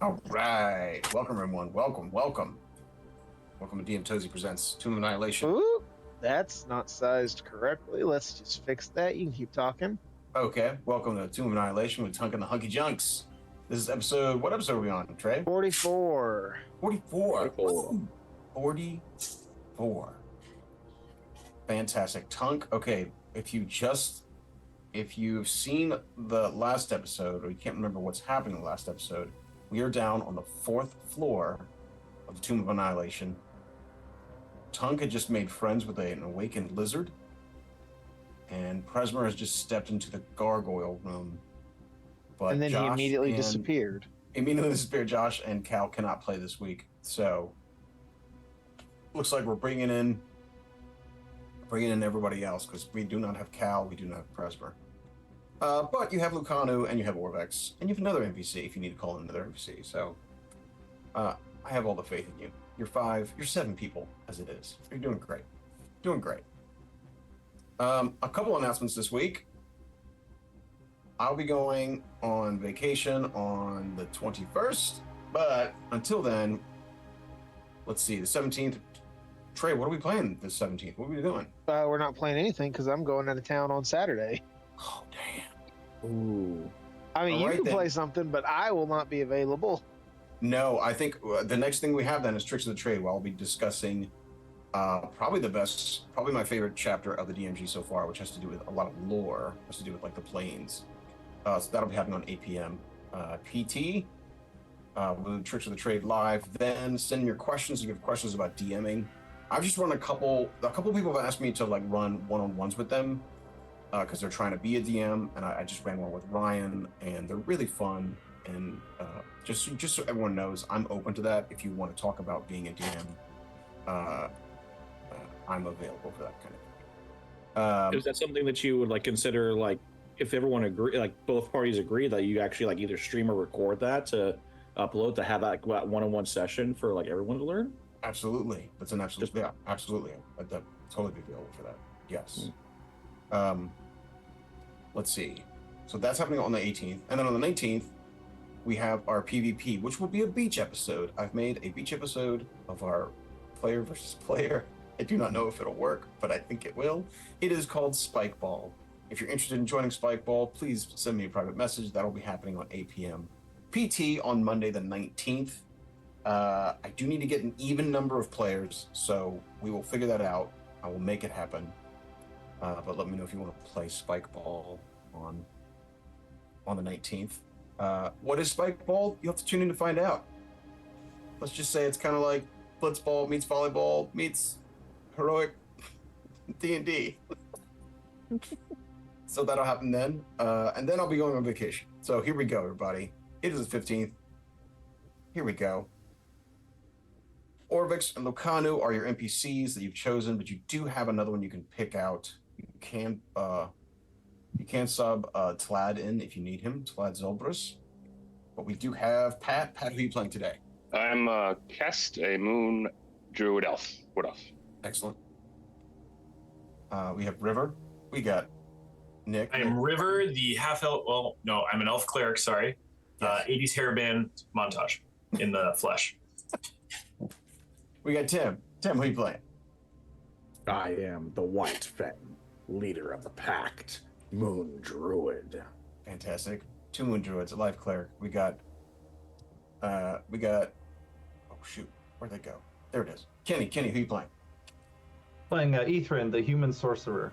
All right. Welcome, everyone. Welcome. Welcome to DM Tozy Presents Tomb of Annihilation. Ooh, that's not sized correctly. Let's just fix that. You can keep talking. Okay. Welcome to Tomb of Annihilation with Tunk and the Hunky Junks. This is episode... What episode are we on, Trey? 44. 44. 44. Fantastic. Tunk, okay, if you've seen the last episode, or you can't remember what's happening in the last episode, we are down on the 4th floor of the Tomb of Annihilation. Tunk had just made friends with an awakened lizard, and Presmer has just stepped into the gargoyle room. But and then he immediately disappeared. Josh and Cal cannot play this week, so looks like we're bringing in everybody else, because we do not have Cal, we do not have Presmer. But you have Lucanu, and you have Orvex, and you have another NPC if you need to call in another NPC. So I have all the faith in you. You're 7 people as it is. You're doing great. Doing great. A couple announcements this week. I'll be going on vacation on the 21st, but until then, let's see, the 17th. Trey, what are we playing the 17th? What are we doing? We're not playing anything because I'm going out of town on Saturday. Oh, damn. Ooh. I mean, you can play something, but I will not be available. No, I think the next thing we have then is Tricks of the Trade, where I'll be discussing probably my favorite chapter of the DMG so far, which has to do with a lot of lore, has to do with like the planes. So that'll be happening on 8 p.m. PT. We'll do Tricks of the Trade live. Then send in your questions if you have questions about DMing. I've just run a couple people have asked me to like run one-on-ones with them because they're trying to be a DM, and I just ran one with Ryan, and they're really fun. And just so everyone knows, I'm open to that. If you want to talk about being a DM, I'm available for that kind of thing. Is that something that you would like consider, like if everyone agree, like both parties agree, that you actually like either stream or record that to upload to have that one-on-one session for like everyone to learn? Absolutely. That's an absolute, yeah, absolutely. I'd totally be available for that. Yes. Let's see. So that's happening on the 18th. And then on the 19th, we have our PvP, which will be a beach episode. I've made a beach episode of our player versus player. I do not know if it'll work, but I think it will. It is called Spikeball. If you're interested in joining Spikeball, please send me a private message. That'll be happening on 8 p.m. PT on Monday the 19th. I do need to get an even number of players, so we will figure that out. I will make it happen. But let me know if you want to play Spikeball on the 19th. What is Spikeball? You'll have to tune in to find out. Let's just say it's kind of like Blitzball meets volleyball meets heroic D&D. So that'll happen then. And then I'll be going on vacation. So here we go, everybody. It is the 15th. Here we go. Orvex and Lucanu are your NPCs that you've chosen, but you do have another one you can pick out. You can sub Tlad in if you need him, Tlad Zolbrus. But we do have Pat. Pat, who are you playing today? I'm Kest, a moon druid elf. Wood elf. Excellent. We have River. We got Nick. I am River, the half-elf. Well, no, I'm an elf cleric, sorry. Yes. 80s hairband montage in the flesh. We got Tim. Tim, who are you playing? I am the White Fang, leader of the Pact, Moon Druid. Fantastic. 2 Moon Druids, a life cleric. We got, oh shoot, where'd they go? There it is. Kenny, who are you playing? Playing Ethren, the human sorcerer.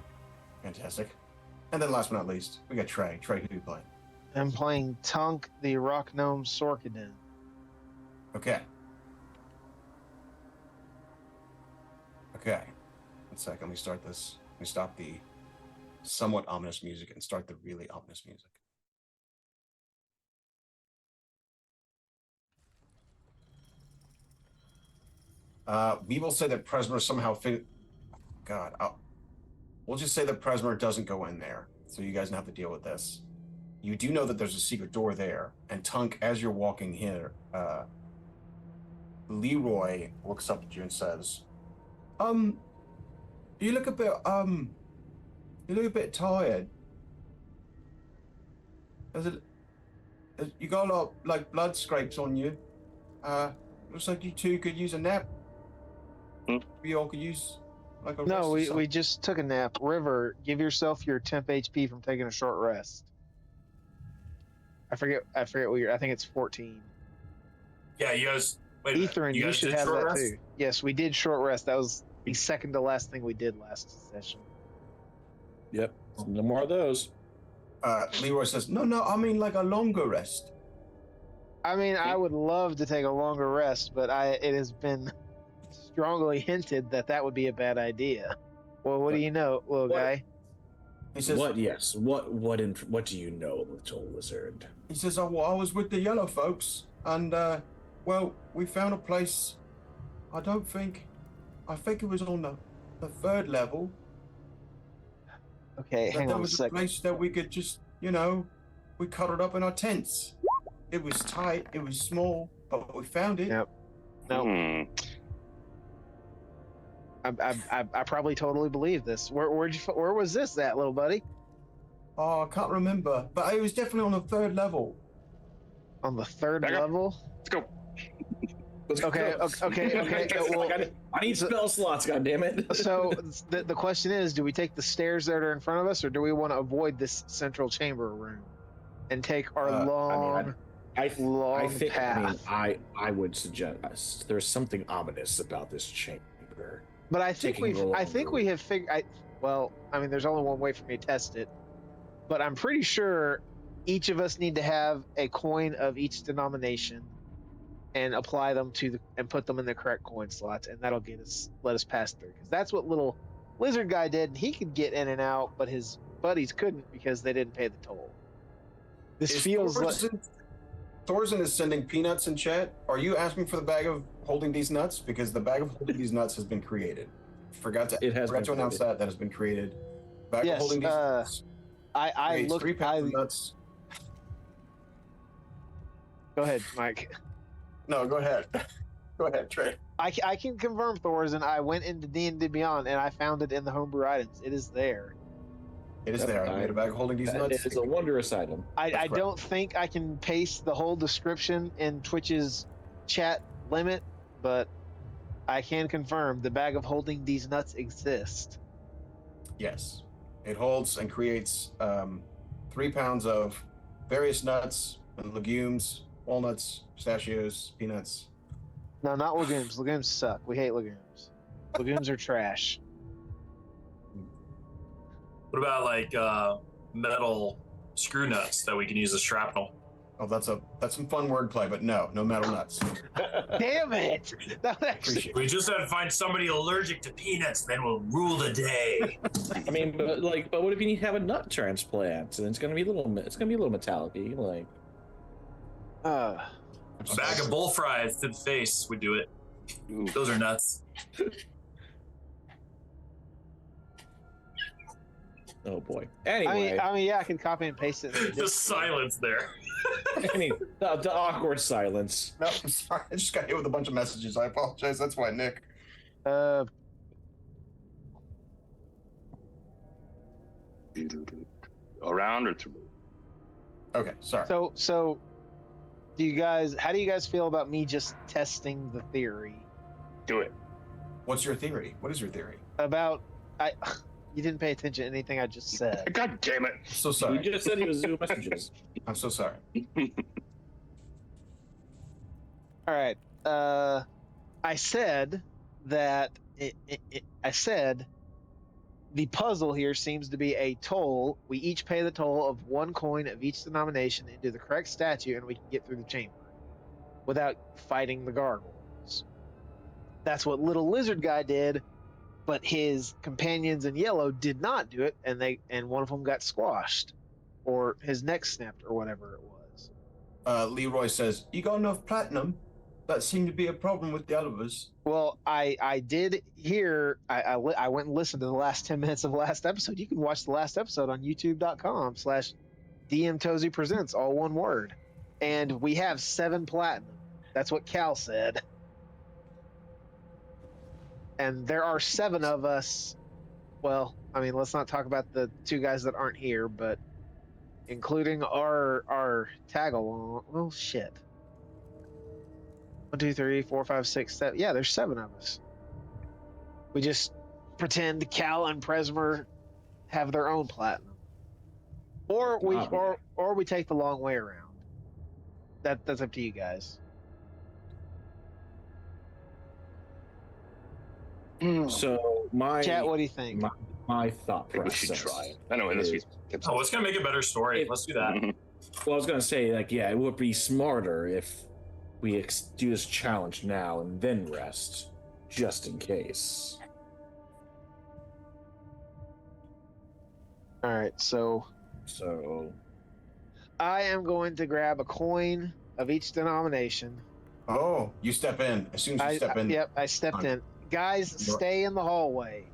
Fantastic. And then last but not least, we got Trey. Trey, who are you playing? I'm playing Tunk, the rock gnome Sorcerer. Okay. 1 second, let me start this. Let me stop the somewhat ominous music and start the really ominous music. We will say that Presmer somehow we'll just say that Presmer doesn't go in there, so you guys don't have to deal with this. You do know that there's a secret door there, and Tunk, as you're walking here, Leroy looks up at you and says, you look a bit tired. You got a lot of, like, blood scrapes on you. Looks like you two could use a nap. We all could use, like, a rest No, or we something. just took a nap. River, give yourself your temp HP from taking a short rest. I forget what I think it's 14. Yeah, you guys. Wait a minute. Ethren, you guys should did have short that rest? too. Yes, we did short rest. That was the second to last thing we did last session. Yep. No more of those. Leroy says, no, I mean like a longer rest. I mean, I would love to take a longer rest, but it has been strongly hinted that would be a bad idea. Well, what do you know, little guy? He says, What? Yes. What do you know, little lizard? He says, I was with the yellow folks, and, well, we found a place. I think it was on the third level. Okay, hang There on a was a second. place that we could just, we cuddled up in our tents. It was tight, it was small, but we found it. Yep. No, Hmm. I probably totally believe this. Where was this at, little buddy? Oh, I can't remember, but it was definitely on the third level. On the third Back up. level? Let's go. Okay. Well, I need spell slots. God damn it! so the question is, do we take the stairs that are in front of us, or do we want to avoid this central chamber room and take our long I think. path? I would suggest there's something ominous about this chamber. But I think taking a we have figured. Well, I mean, there's only one way for me to test it, but I'm pretty sure each of us need to have a coin of each denomination and apply them and put them in the correct coin slots, and that'll let us pass through. Because that's what little lizard guy did, and he could get in and out, but his buddies couldn't because they didn't pay the toll. This feels like Thorzen is sending peanuts in chat. Are you asking for the bag of holding these nuts? Because the bag of holding these nuts has been created. Forgot to announce that has been created. Bag Yes, of holding these nuts. I creates looked. 3 pounds of nuts. Go ahead, Mike. No, go ahead. Go ahead, Trey. I can confirm, Thorzen. I went into D&D Beyond and I found it in the homebrew items. It is there. It is there. I made a bag of holding these nuts. It's a wondrous item. I don't think I can paste the whole description in Twitch's chat limit, but I can confirm the bag of holding these nuts exists. Yes. It holds and creates 3 pounds of various nuts and legumes, walnuts, pistachios, peanuts. No, not legumes. Legumes suck. We hate legumes. Legumes are trash. What about like metal screw nuts that we can use as shrapnel? Oh, that's some fun wordplay, but no metal nuts. Damn it! That would actually. Appreciate We just have to find somebody allergic to peanuts, then we'll rule the day. I mean, but what if you need to have a nut transplant? And it's gonna be a little metallic-y, like. A bag of bull fries to the face would do it. Ooh. Those are nuts. Oh boy. Anyway, I mean, yeah, I can copy and paste it. The silence there. the awkward silence. No, I'm sorry. I just got hit with a bunch of messages. I apologize. That's why, Nick. Around or through? Okay, sorry. So, how do you guys feel about me just testing the theory Do it. What's your theory? What is your theory? about you didn't pay attention to anything I just said. God damn it. I'm so You sorry. just said he was doing messages. I'm so sorry. All right. I said that I said the puzzle here seems to be a toll. We each pay the toll of 1 coin of each denomination into the correct statue, and we can get through the chamber without fighting the gargoyles. That's what little lizard guy did, but his companions in yellow did not do it, and one of them got squashed, or his neck snapped, or whatever it was. Leroy says, "You got enough platinum?" That seemed to be a problem with the others. Well, I did hear. I went and listened to the last 10 minutes of the last episode. You can watch the last episode on youtube.com/DMTozy Presents, all one word. And we have 7 platinum. That's what Cal said. And there are 7 of us. Well, I mean, let's not talk about the 2 guys that aren't here, but including our tag along. Well, shit. 1, 2, 3, 4, 5, 6, 7. Yeah, there's 7 of us. We just pretend Cal and Presmer have their own platinum, or we take the long way around. That's up to you guys. So my Chat, what do you think? my thought I think we process. should try it. I know, unless we. Oh, it's gonna make a better story. Let's do that. Well, I was gonna say, like, yeah, it would be smarter if we do this challenge now and then rest, just in case. All right, so I am going to grab a coin of each denomination. Oh, you step in. As soon as you step in, Yep, I stepped in. Guys, stay in the hallway.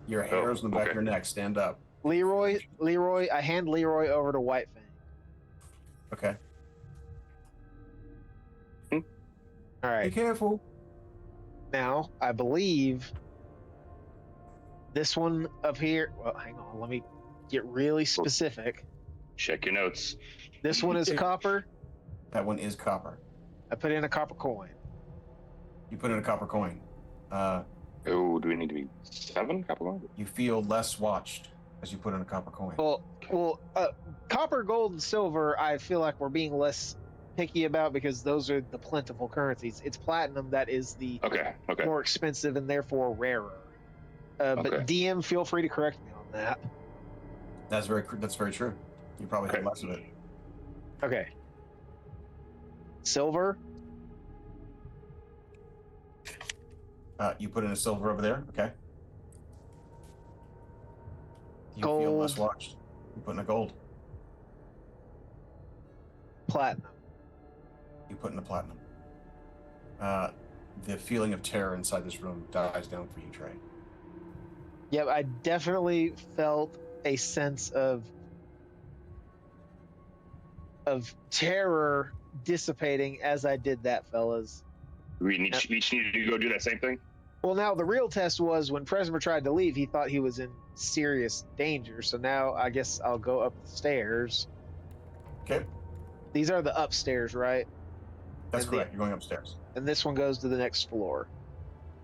your hair's in the back of your neck. Stand up. Leroy, I hand Leroy over to White Fang. Okay. All right. Be careful. Now, I believe this one up here. Well, hang on. Let me get really specific. Check your notes. This one is copper. That one is copper. I put in a copper coin. You put in a copper coin. Oh, do we need to be 7 copper coins? You feel less watched as you put in a copper coin. Well, copper, gold, and silver, I feel like we're being less picky about because those are the plentiful currencies. It's platinum that is the Okay. more expensive and therefore rarer. But Okay. DM, feel free to correct me on that. That's very true. You probably have less of it. Okay. Silver. You put in a silver over there. Okay. You Gold. feel less watched. You put in a gold. Platinum. You put in a platinum. The feeling of terror inside this room dies down for you, Trey. Yep, I definitely felt a sense of terror dissipating as I did that, fellas. We each need to go do that same thing? Well, now the real test was when Presmer tried to leave, he thought he was in serious danger. So now I guess I'll go up the stairs. Okay. These are the upstairs, right? That's And correct. You're going upstairs. And this one goes to the next floor.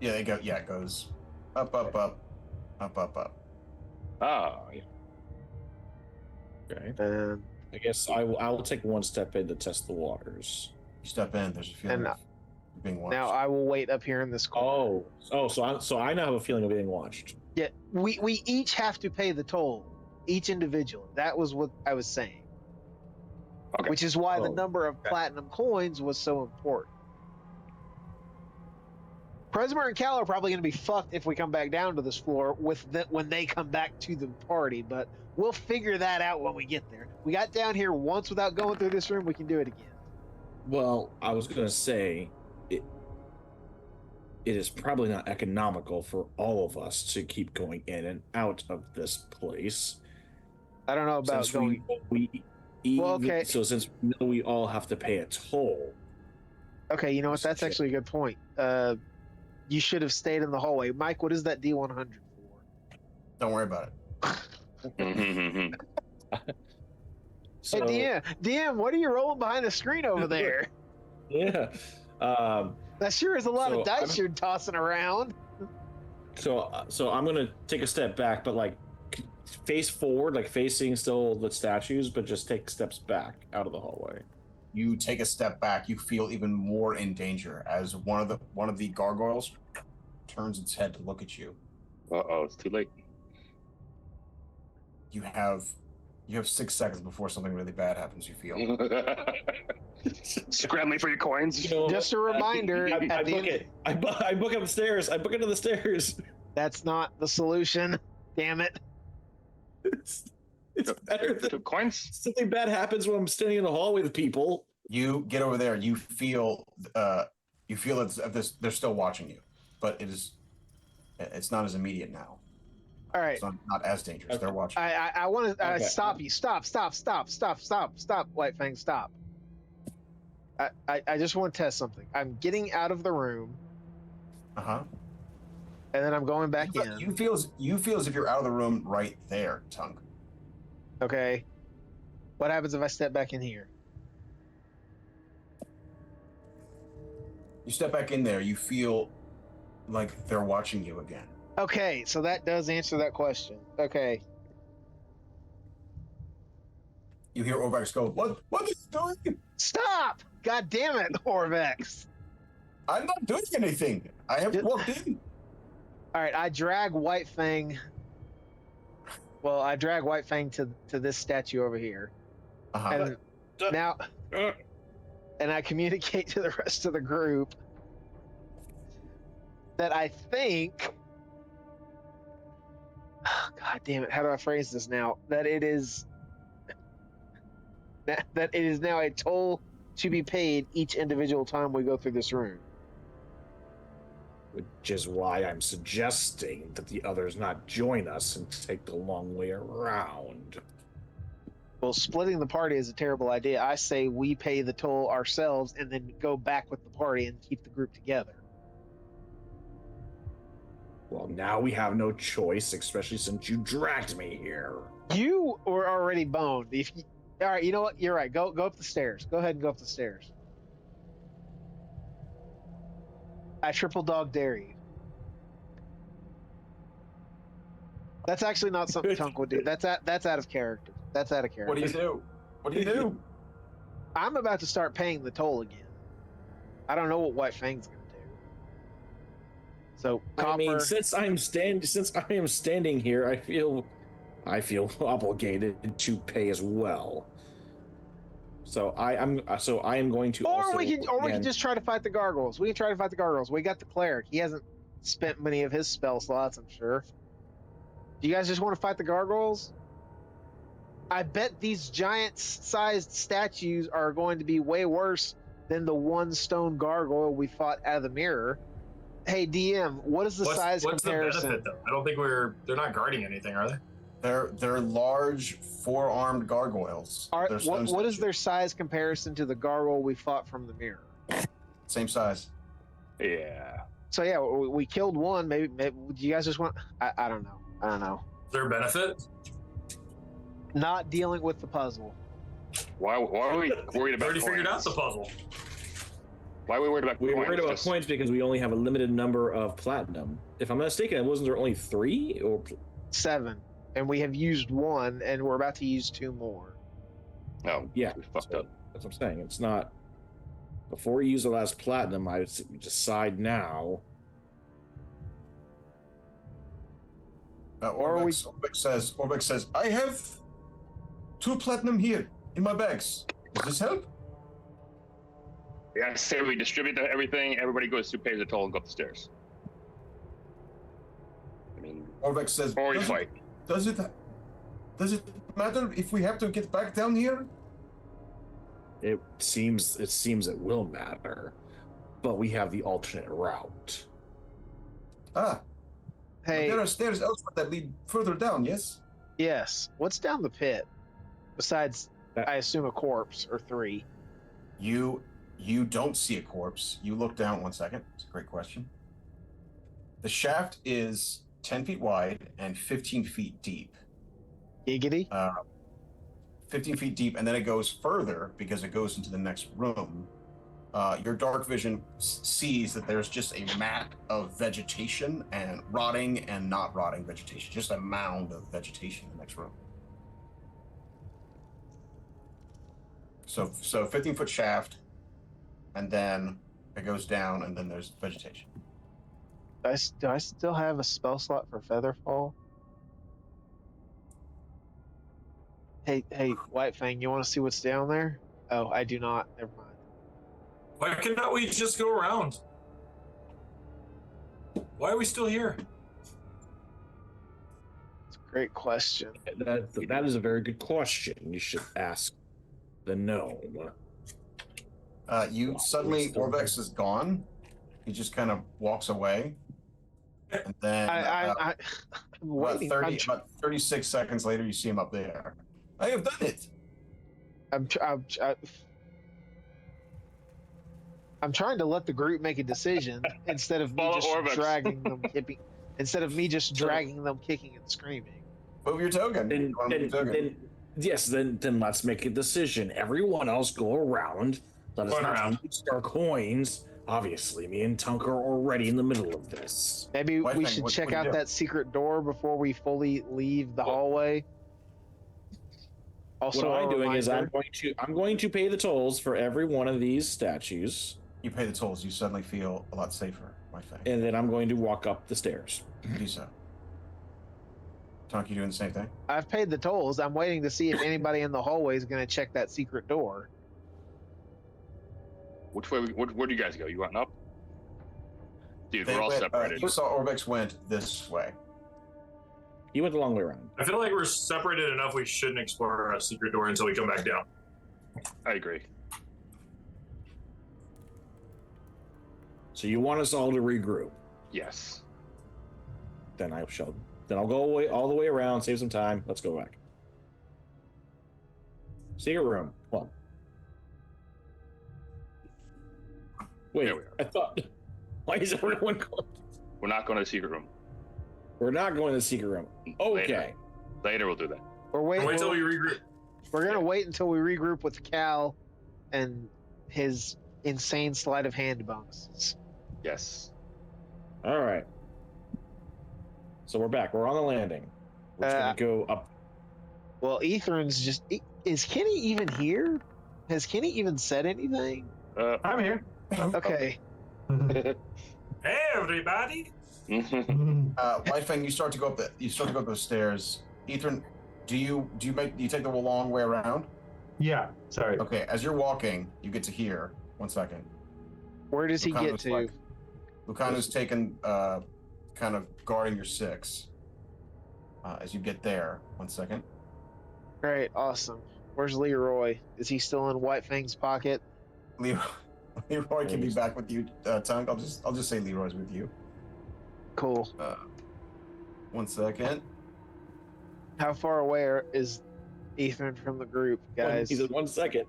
Yeah, it goes up, up, up, up, up, up. Ah, yeah. Okay. And I guess I will take one step in to test the waters. You step in. There's a feeling And of being watched. now I will wait up here in this corner. So I now have a feeling of being watched. Yeah, we each have to pay the toll, each individual. That was what I was saying. Okay. Which is why the Oh, number of platinum coins was so important. Presmer and Cal are probably going to be fucked if we come back down to this floor when they come back to the party, but we'll figure that out when we get there. We got down here once without going through this room, we can do it again. Well, I was gonna say it is probably not economical for all of us to keep going in and out of this place. I don't know about Since going. Well, okay. So since we all have to pay a toll. Okay, you know what? That's actually a good point. You should have stayed in the hallway. Mike, what is that D100 for? Don't worry about it. So, Hey, DM, what are you rolling behind the screen over there? yeah. That sure is a lot So of dice you're tossing around. So I'm gonna take a step back, but like face forward, like facing still the statues, but just take steps back out of the hallway. You take a step back. You feel even more in danger as one of the gargoyles turns its head to look at you. Uh-oh, it's too late. You have 6 seconds before something really bad happens. You feel. Scrambling for your coins. You know, Just a reminder, I at the book end- it. I book up the stairs. I book into the stairs. That's not the solution. Damn it. It's better than Coins? something bad happens when I'm standing in the hallway with people. You get over there. You feel that they're still watching you, but it's not as immediate now. All right. It's not as dangerous. Okay. They're watching. I want to Okay. stop you. Stop, White Fang, stop. I just want to test something. I'm getting out of the room, Uh-huh. and then I'm going back in. You feel as if you're out of the room right there, Tunk. Okay. What happens if I step back in here? You step back in there, you feel like they're watching you again. Okay, so that does answer that question. Okay. You hear Orvax go, What are you doing? Stop! God damn it, Orvex. I'm not doing anything. I haven't walked in. All right, I drag White Fang. Well, I drag White Fang to this statue over here. Uh-huh. And now, and I communicate to the rest of the group that I think, God damn it, how do I phrase this now? That it is now a toll to be paid each individual time we go through this room. Which is why I'm suggesting that the others not join us and take the long way around. Well, splitting the party is a terrible idea. I say we pay the toll ourselves and then go back with the party and keep the group together. Well, now we have no choice, especially since you dragged me here. You were already boned. All right, you know what? You're right. Go up the stairs. Go ahead and go up the stairs. I triple dog dare you. That's actually not something Tunk would do. That's out of character. That's out of character. What do you do? What do you do? I'm about to start paying the toll again. I don't know what White Fang's gonna do. So Copper, I mean, since I am standing here, I feel obligated to pay as well. So I am going to. Or we can just try to fight the gargoyles. We can try to fight the gargoyles. We got the cleric. He hasn't spent many of his spell slots, I'm sure. Do you guys just want to fight the gargoyles? I bet these giant-sized statues are going to be way worse than the one stone gargoyle we fought out of the mirror. Hey, DM, what is the size comparison? What's the benefit, though? I don't think they're not guarding anything, are they? They're large, four-armed gargoyles. What is their size comparison to the gargoyle we fought from the mirror? Same size. Yeah. So yeah, we killed one. Maybe do you guys just want? I don't know. Is there a benefit? Not dealing with the puzzle. Why are we worried about Already figured out coins? the puzzle. Why are we worried about We're coins? worried about Just- points because we only have a limited number of platinum. If I'm not mistaken, wasn't there only 3 or 7, and we have used 1, and we're about to use 2 more. No. yeah? We fucked so up. That's what I'm saying. It's not before we use the last platinum. I would decide now. Orbex says, I have 2 platinum here in my bags. Does this help? Yeah, I say we distribute everything. Everybody goes through, pays the toll, and go up the stairs. I mean, Orbex says, or we fight. Does it matter if we have to get back down here? It seems it will matter, but we have the alternate route. Ah, Hey, there are stairs elsewhere that lead further down, yes? yes. What's down the pit? Besides, I assume a corpse or 3. You don't see a corpse. You look down 1 second. It's a great question. The shaft is 10 feet wide and 15 feet deep. Giggity. 15 feet deep, and then it goes further because it goes into the next room. Your dark vision sees that there's just a mat of vegetation and rotting and not rotting vegetation, just a mound of vegetation in the next room. So 15-foot shaft, and then it goes down, and then there's vegetation. Do I still have a spell slot for Featherfall? Hey, White Fang, you want to see what's down there? Oh, I do not. Never mind. Why cannot we just go around? Why are we still here? It's a great question. That is a very good question. You should ask the gnome. Suddenly, Orbex is gone. He just kind of walks away, and then I'm waiting. about 36 seconds later, you see him up there. I have done it. I'm trying to let the group make a decision instead of me Follow just Orbex. dragging them, instead of me just dragging them, kicking and screaming. Move your token. Then, You wanna move your token? Yes, then let's make a decision. Everyone else go around. Let us Going not around. waste our coins. Obviously, me and Tunk are already in the middle of this. Maybe White we Fang, should what check do you out do? that secret door before we fully leave the Well, hallway. Also, What a I'm doing is reminder- I'm going to pay the tolls for every one of these statues, You pay the tolls, you suddenly feel a lot safer, White Fang. and then I'm going to walk up the stairs. Do so. Tunk, you doing the same thing? I've paid the tolls. I'm waiting to see if anybody in the hallway is going to check that secret door. Which way? Where do you guys go? You want up? Dude, They we're all went, separated. you saw Orbix went this way. You went the long way around. I feel like we're separated enough. We shouldn't explore a secret door until we come back down. I agree. So you want us all to regroup? Yes. Then I shall. Then I'll go away all the way around, save some time. Let's go back. Secret room. Come on. Wait, There we are. I thought. Why is everyone going? We're not going to the secret room. We're not going to the secret room. Okay. Later we'll do that. We're waiting. Wait till we regroup. We're going to wait until we regroup with Cal and his insane sleight of hand bonuses. Yes. All right. So we're back. We're on the landing. We're just gonna go up. Well, Ethren's just. Is Kenny even here? Has Kenny even said anything? I'm here. Okay. Hey, everybody! White Fang, you start to go up those stairs. Ethren, do you take the long way around? Yeah, sorry. Okay, as you're walking, you get to here. 1 second. Where does he get Lucano's to? Lucano's taken kind of guarding your 6. As you get there. 1 second. Great, awesome. Where's Leroy? Is he still in White Fang's pocket? Leroy can be back with you, Tunk. I'll just say Leroy's with you. Cool. 1 second. How far away is Ethren from the group, guys? He's in 1 second.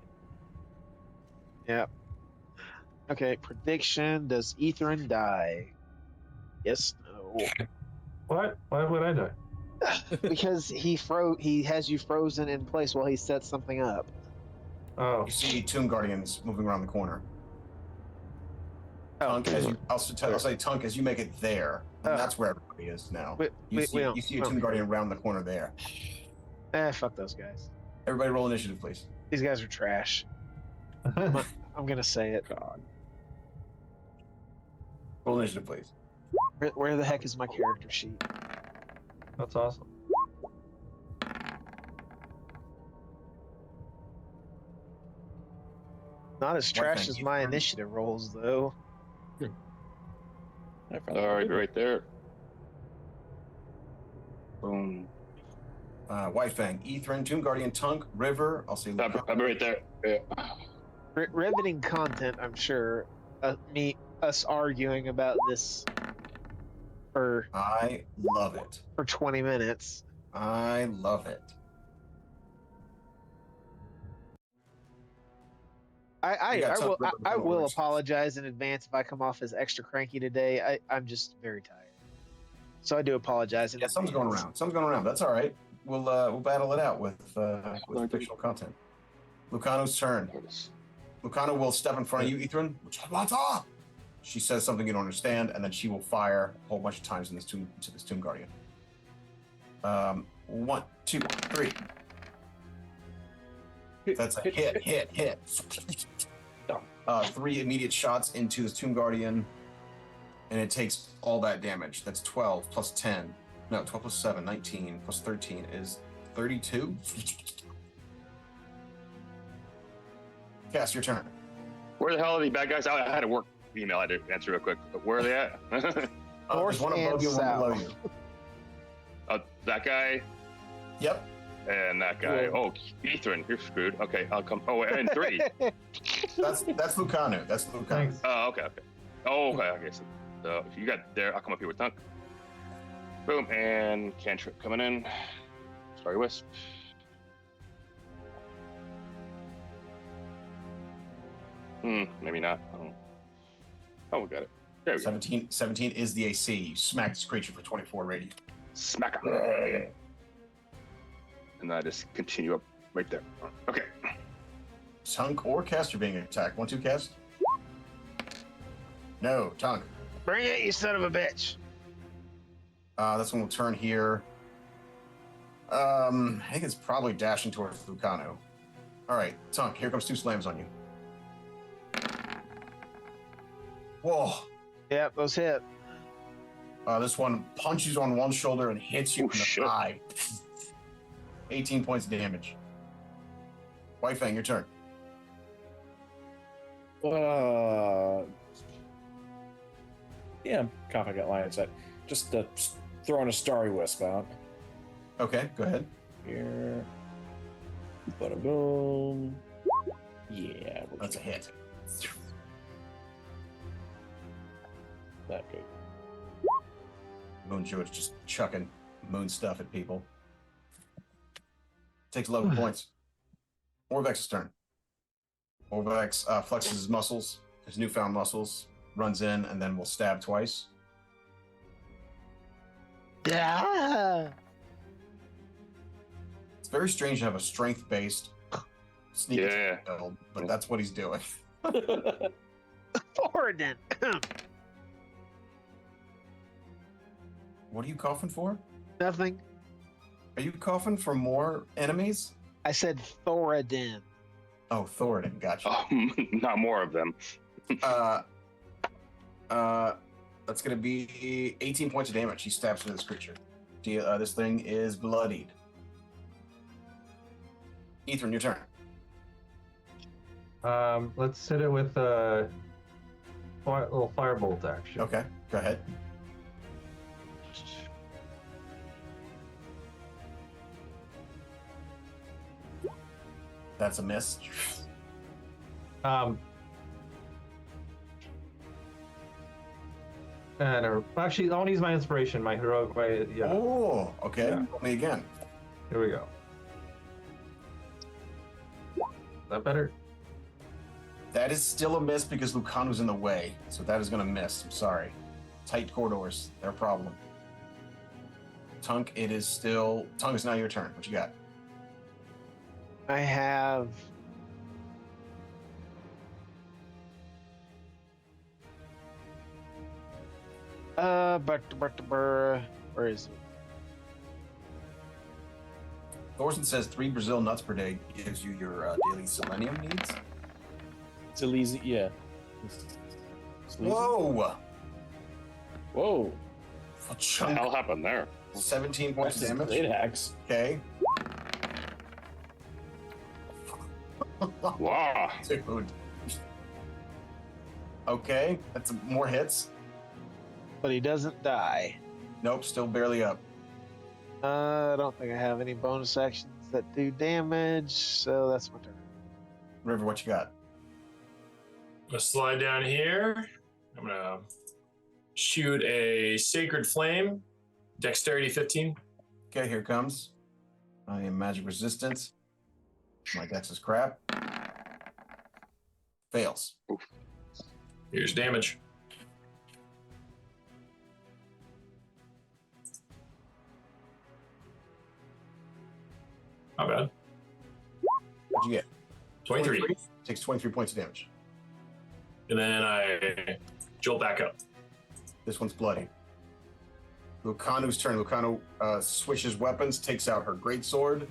Yep. Okay, prediction. Does Ethren die? Yes, no. What? Why would I die? Because he has you frozen in place while he sets something up. Oh, You see Tomb Guardians moving around the corner. Oh, Tunk, I'll say Tunk as you make it there. And Oh. that's where everybody is now. we don't- You see a Tomb Guardian around the corner there. fuck those guys. Everybody roll initiative, please. These guys are trash. I'm gonna say it. God. Roll initiative, please. Where the heck is my character sheet? that's awesome. Not as Why, trash thank as you. my initiative rolls, though. I found All right, it. right there. Boom. White Fang, Ethren, Tomb Guardian, Tunk, River. I'll say I'll be right there. Yeah. Riveting content, I'm sure. Us arguing about this for I love it. 20 minutes. I love it. I You got tough River I will works. apologize in advance if I come off as extra cranky today. I'm just very tired, so I do apologize. Yeah, something's going around. Something's going around. That's all right. We'll battle it out with fictional content. Lucano's turn. Lucano will step in front of you, Ethren. She says something you don't understand, and then she will fire a whole bunch of times to this Tomb Guardian. 1, 2, 3. That's a hit. 3 immediate shots into this Tomb Guardian, and it takes all that damage. That's 12 plus 10. No, 12 plus 7, 19 plus 13 is 32. Cast, your turn. Where the hell are the bad guys? I had a work email I had to answer real quick. Where are they at? There's one above you and one below you. That guy Yep. and that guy. Whoa. Oh, Ethren, you're screwed. Okay, I'll come. Oh, and 3. That's Lucano. That's Lucano. Thanks. Oh, okay. Oh, okay. I guess. So if you got there, I'll come up here with Tunk. Boom, and cantrip coming in. Sorry, Wisp. Maybe not. I don't know. Oh, we got it. There we go. 17 is the AC. You smack this creature for 24 radiant. Smack him. And I just continue up right there. Okay. Tunk or Kest are being attacked. 1-2 Kest. No, Tunk. Bring it, you son of a bitch. This one will turn here. I think it's probably dashing towards Lucano. All right, Tunk, here comes 2 slams on you. Whoa. Yep, those hit. This one punches on one shoulder and hits you Oh, in the shit. eye. 18 points of damage. White Fang, your turn. Yeah, I'm confident I got line of sight. Just throwing a starry wisp out. Okay, go ahead. Here. Bada boom. Yeah. That's a hit. That good. Moon Druid is just chucking moon stuff at people. Takes 11 points. Orvex's turn. Orvex flexes his muscles, his newfound muscles, runs in, and then will stab twice. Ah! It's very strange to have a strength-based sneak attack build, but that's what he's doing. Forward. What are you coughing for? Nothing. Are you coughing for more enemies? I said Thoradin. Oh, Thoradin, gotcha. Not more of them. That's gonna be 18 points of damage. He stabs into this creature. This thing is bloodied. Ethren, your turn. Let's hit it with a little firebolt action. Okay, go ahead. That's a miss. Actually, I want to use my inspiration, my heroic way. Yeah, Oh, okay. Yeah. Roll me again. here we go. Is that better? That is still a miss because Lucano's in the way, so that is going to miss. I'm sorry. Tight corridors, they're a problem. Tunk, it is still. Tunk, it's now your turn. What you got? I have. Where is it? Thorson says 3 Brazil nuts per day gives you your daily selenium needs. It's easy, yeah. It's easy. Whoa! Whoa. What the hell happened there? 17 points of That's damage. great hacks. Okay. Wow. Dude. Okay, that's more hits. But he doesn't die. Nope, still barely up. I don't think I have any bonus actions that do damage, so that's my turn. River, what you got? I'm gonna slide down here. I'm gonna shoot a Sacred Flame, Dexterity 15. Okay, here it comes. I am magic resistance. My dex is crap. Fails. Here's damage. Not bad. What'd you get? 23. Takes 23 points of damage. And then I jolt back up. This one's bloody. Lucano's turn. Lucano switches weapons, takes out her greatsword,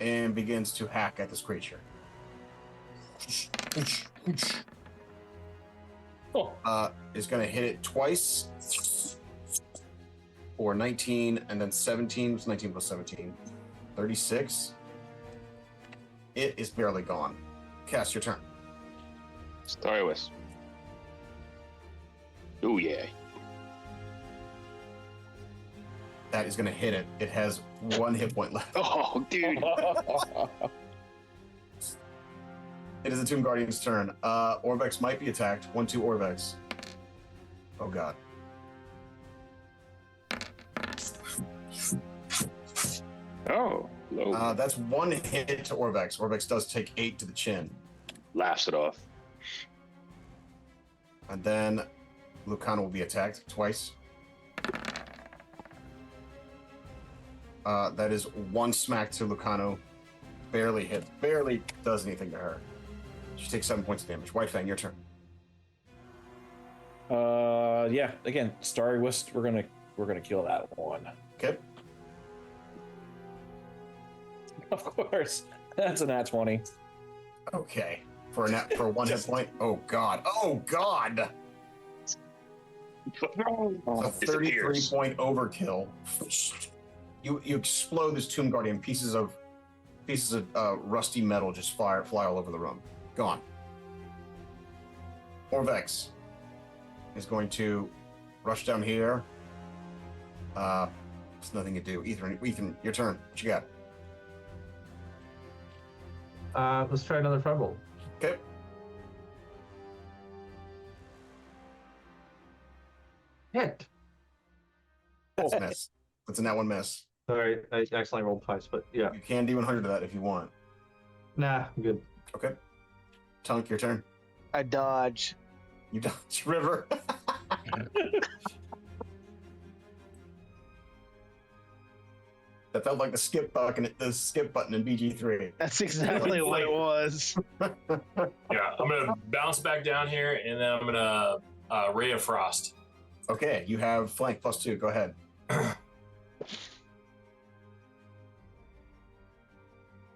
and begins to hack at this creature. Oh. Is going to hit it twice for 19 and then 17. It's 19 plus 17. 36. It is barely gone. Cast your turn. Starry Wisp. Oh, yeah. That is going to hit it. It has 1 hit point left. Oh, dude. It is the Tomb Guardian's turn. Orvex might be attacked. 1-2 Orvex. Oh, God. Oh, low. That's 1 hit to Orvex. Orvex does take 8 to the chin. Laughs it off. And then Lucano will be attacked twice. That is 1 smack to Lucano. barely hits, barely does anything to her. She takes 7 points of damage. White Fang, your turn. Yeah. Again, Starry Wisp. We're gonna kill that one. Okay. Of course, that's a nat 20. Okay. For a 1 hit point. Oh god. Oh god. A 33 point overkill. You explode this Tomb Guardian. Pieces of rusty metal just fly all over the room. Gone. Orvex is going to rush down here. There's nothing to do. Ethren, your turn. What you got? Let's try another firebolt. Okay. Hit. That's a miss. That's a nat 1 miss. Sorry, I accidentally rolled twice, but yeah. You can do 100 of that if you want. Nah, I'm good. Okay. Tunk, your turn. I dodge. You dodge River. That felt like the skip button in BG3. That's exactly what it was. Yeah, I'm gonna bounce back down here, and then I'm gonna Ray of Frost. Okay, you have flank +2. Go ahead.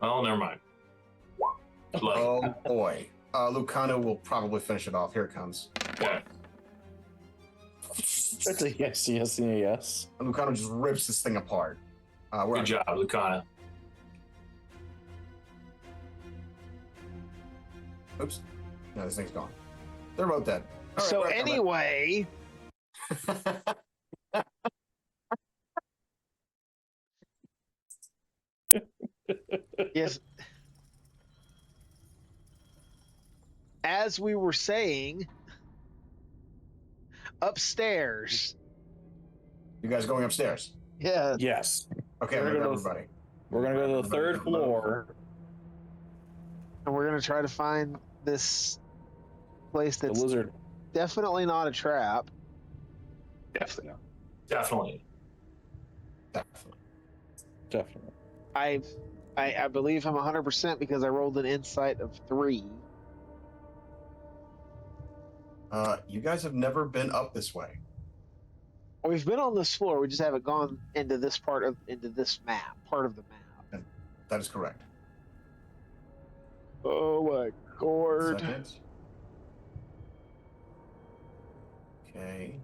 Oh, never mind. Like, Oh boy. Lucano will probably finish it off. Here it comes. yeah. That's a yes, yes, and a yes. And Lucano just rips this thing apart. Good job, Lucana. Oops. No, this thing's gone. They're both dead. All right, So we're at anyway, combat. yes. As we were saying, upstairs. You guys going upstairs? Yeah. Yes. Okay, We're I'm gonna gonna grab everybody. We're gonna go to the third floor. And we're gonna try to find this place The that's lizard. definitely not a trap. Definitely not. Definitely. Definitely. Definitely. I believe I'm 100% because I rolled an insight of 3. You guys have never been up this way. We've been on this floor. We just haven't gone into this part of this part of the map. That is correct. Oh my god! Second. Okay.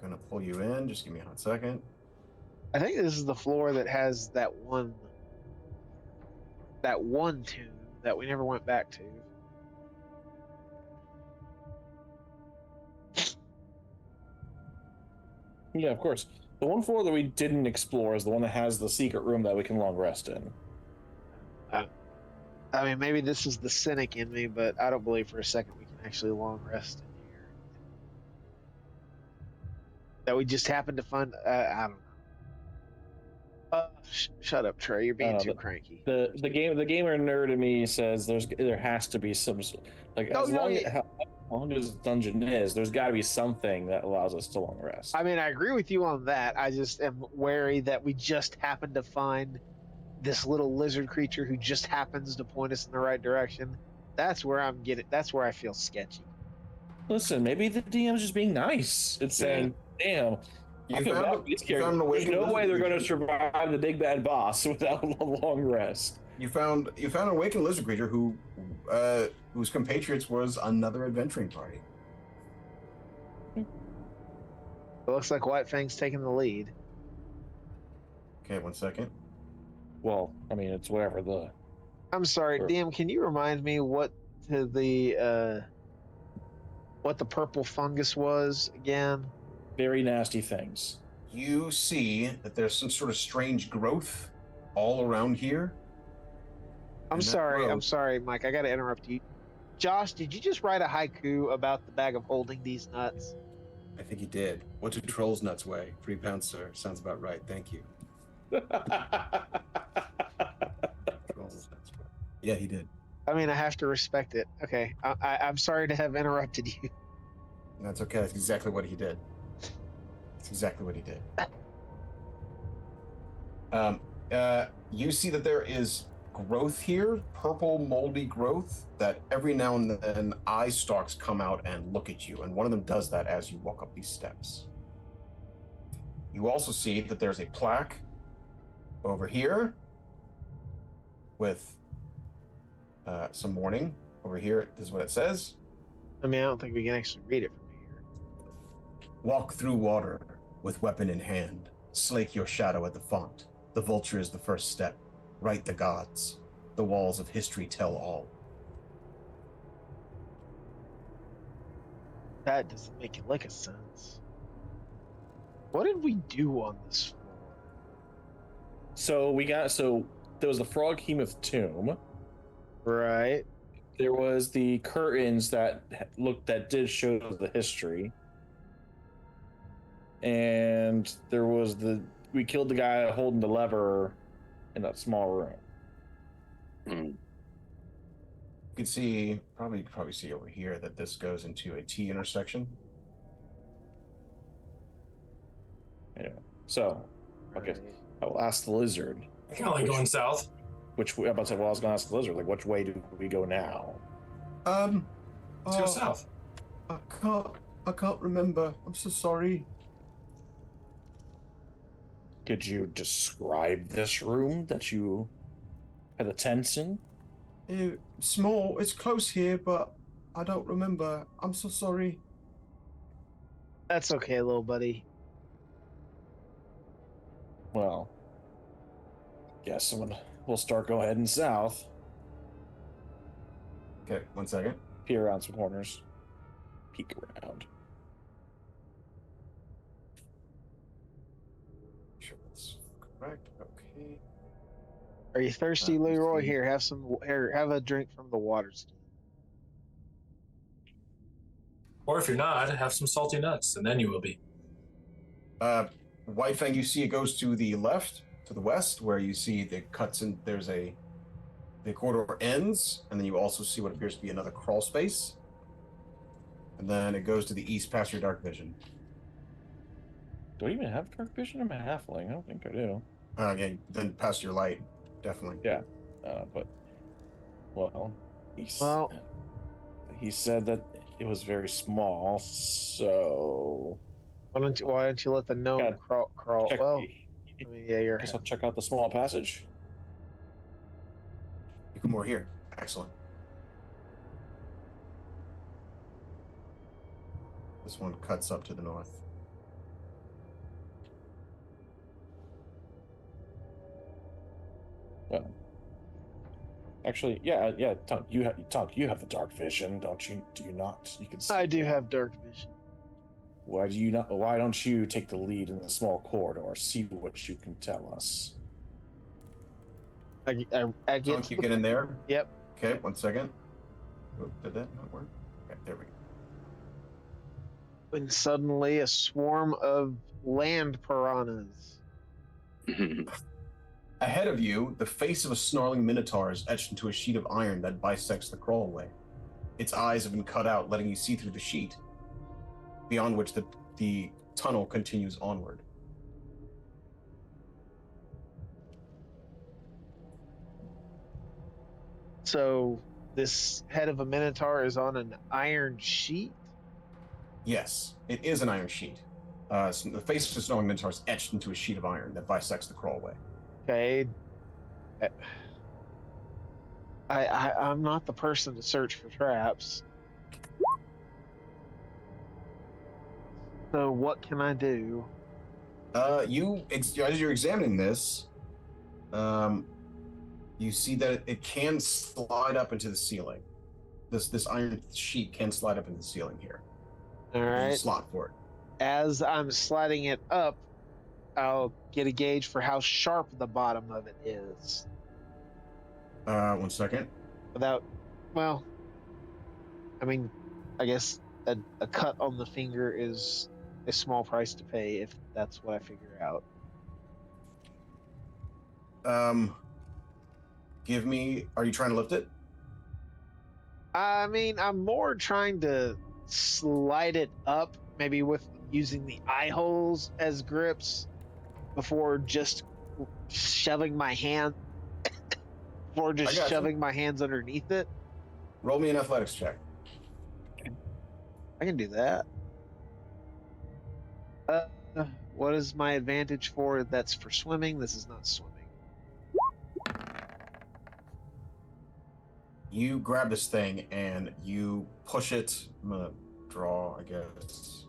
Gonna pull you in. Just give me a hot second. I think this is the floor that has that one tomb that we never went back to. Yeah, of course. The one floor that we didn't explore is the one that has the secret room that we can long rest in. I mean, maybe this is the cynic in me, but I don't believe for a second we can actually long rest in here. That we just happened to find. I don't know. Shut up, Trey. You're being too cranky. The gamer nerd in me says there has to be some like Oh, as no, long yeah. how long as the dungeon is, there's got to be something that allows us to long rest. I mean, I agree with you on that. I just am wary that we just happened to find this little lizard creature who just happens to point us in the right direction. That's where that's where I feel sketchy. Listen, maybe the DM's just being nice. It's saying, "Damn, I feel bad for these characters. There's no way they're going to survive the big bad boss without a long rest." You found an awakened lizard creature whose compatriots was another adventuring party. It looks like White Fang's taking the lead. Okay, 1 second. Well, I mean, it's whatever the. I'm sorry, Sure. DM. Can you remind me what the purple fungus was again? Very nasty things. You see that there's some sort of strange growth all around here. I'm And that sorry, growth- Mike. I got to interrupt you. Josh, did you just write a haiku about the bag of holding these nuts? I think he did. What do trolls nuts weigh? 3 pounds, sir. Sounds about right. Thank you. Trolls nuts weigh. Yeah, he did. I mean, I have to respect it. Okay, I'm sorry to have interrupted you. That's okay. That's exactly what he did. That's exactly what he did. You see that there is growth here, purple moldy growth, that every now and then eye stalks come out and look at you, and one of them does that as you walk up these steps. You also see that there's a plaque over here with some warning. Over here, this is what it says. I mean, I don't think we can actually read it from here. Walk through water with weapon in hand. Slake your shadow at the font. The vulture is the first step. Write the gods. The walls of history tell all. That doesn't make a lick of sense. What did we do on this floor? So there was the Froghemoth tomb. Right. There was the curtains that did show the history. And there was we killed the guy holding the lever in that small room. You can see, probably see over here that this goes into a T intersection. Yeah. So, okay, I will ask the lizard. I can only going south. Which way, I was going to ask the lizard, like, which way do we go now? Let's go south. I can't remember. I'm so sorry. Could you describe this room that you had the tents in? Small. It's close here, but I don't remember. I'm so sorry. That's okay, little buddy. Well, guess we'll start go heading south. Okay, 1 second. Peer around some corners. Peek around. Sure, that's correct. Okay. Are you thirsty, let's Leroy? see. Here, have a drink from the water skin. Or if you're not, have some salty nuts, and then you will be. White Fang, you see it goes to the left, to the west, where you see the cuts in. The corridor ends, and then you also see what appears to be another crawl space. And then it goes to the east past your dark vision. Do I even have dark vision? I'm a halfling. I don't think I do. Yeah, then past your light, definitely. Yeah, but he said that it was very small, so Why don't you let the gnome Gotta crawl? check. Well, I mean, yeah, you're. I guess I'll check out the small passage. You can more here. Excellent. This one cuts up to the north. Well, actually, yeah. Tunk, you have the dark vision, don't you? Do you not? You can. See. I do have dark vision. Why do you not? Why don't you take the lead in the small corridor? See what you can tell us. I get. Tunk, you get in there? Yep. Okay, 1 second. Oh, did that not work? Okay, there we go. When suddenly a swarm of land piranhas. Ahead of you, the face of a snarling minotaur is etched into a sheet of iron that bisects the crawlway. Its eyes have been cut out, letting you see through the sheet, beyond which the tunnel continues onward. So this head of a minotaur is on an iron sheet. Yes, it is an iron sheet. So the face of the snarling minotaur is etched into a sheet of iron that bisects the crawlway. Okay. I'm not the person to search for traps. So what can I do? As you're examining this, you see that it can slide up into the ceiling. This iron sheet can slide up into the ceiling here. All There's a right. slot for it. As I'm sliding it up, I'll get a gauge for how sharp the bottom of it is. 1 second. I mean, I guess a cut on the finger is a small price to pay if that's what I figure out. Are you trying to lift it? I mean, I'm more trying to slide it up, maybe with using the eye holes as grips before just shoving my hand Or just I got you. shoving my hands underneath it. Roll me an athletics check. I can do that. What is my advantage for? That's for swimming. This is not swimming. You grab this thing and you push it. I'm gonna draw, I guess.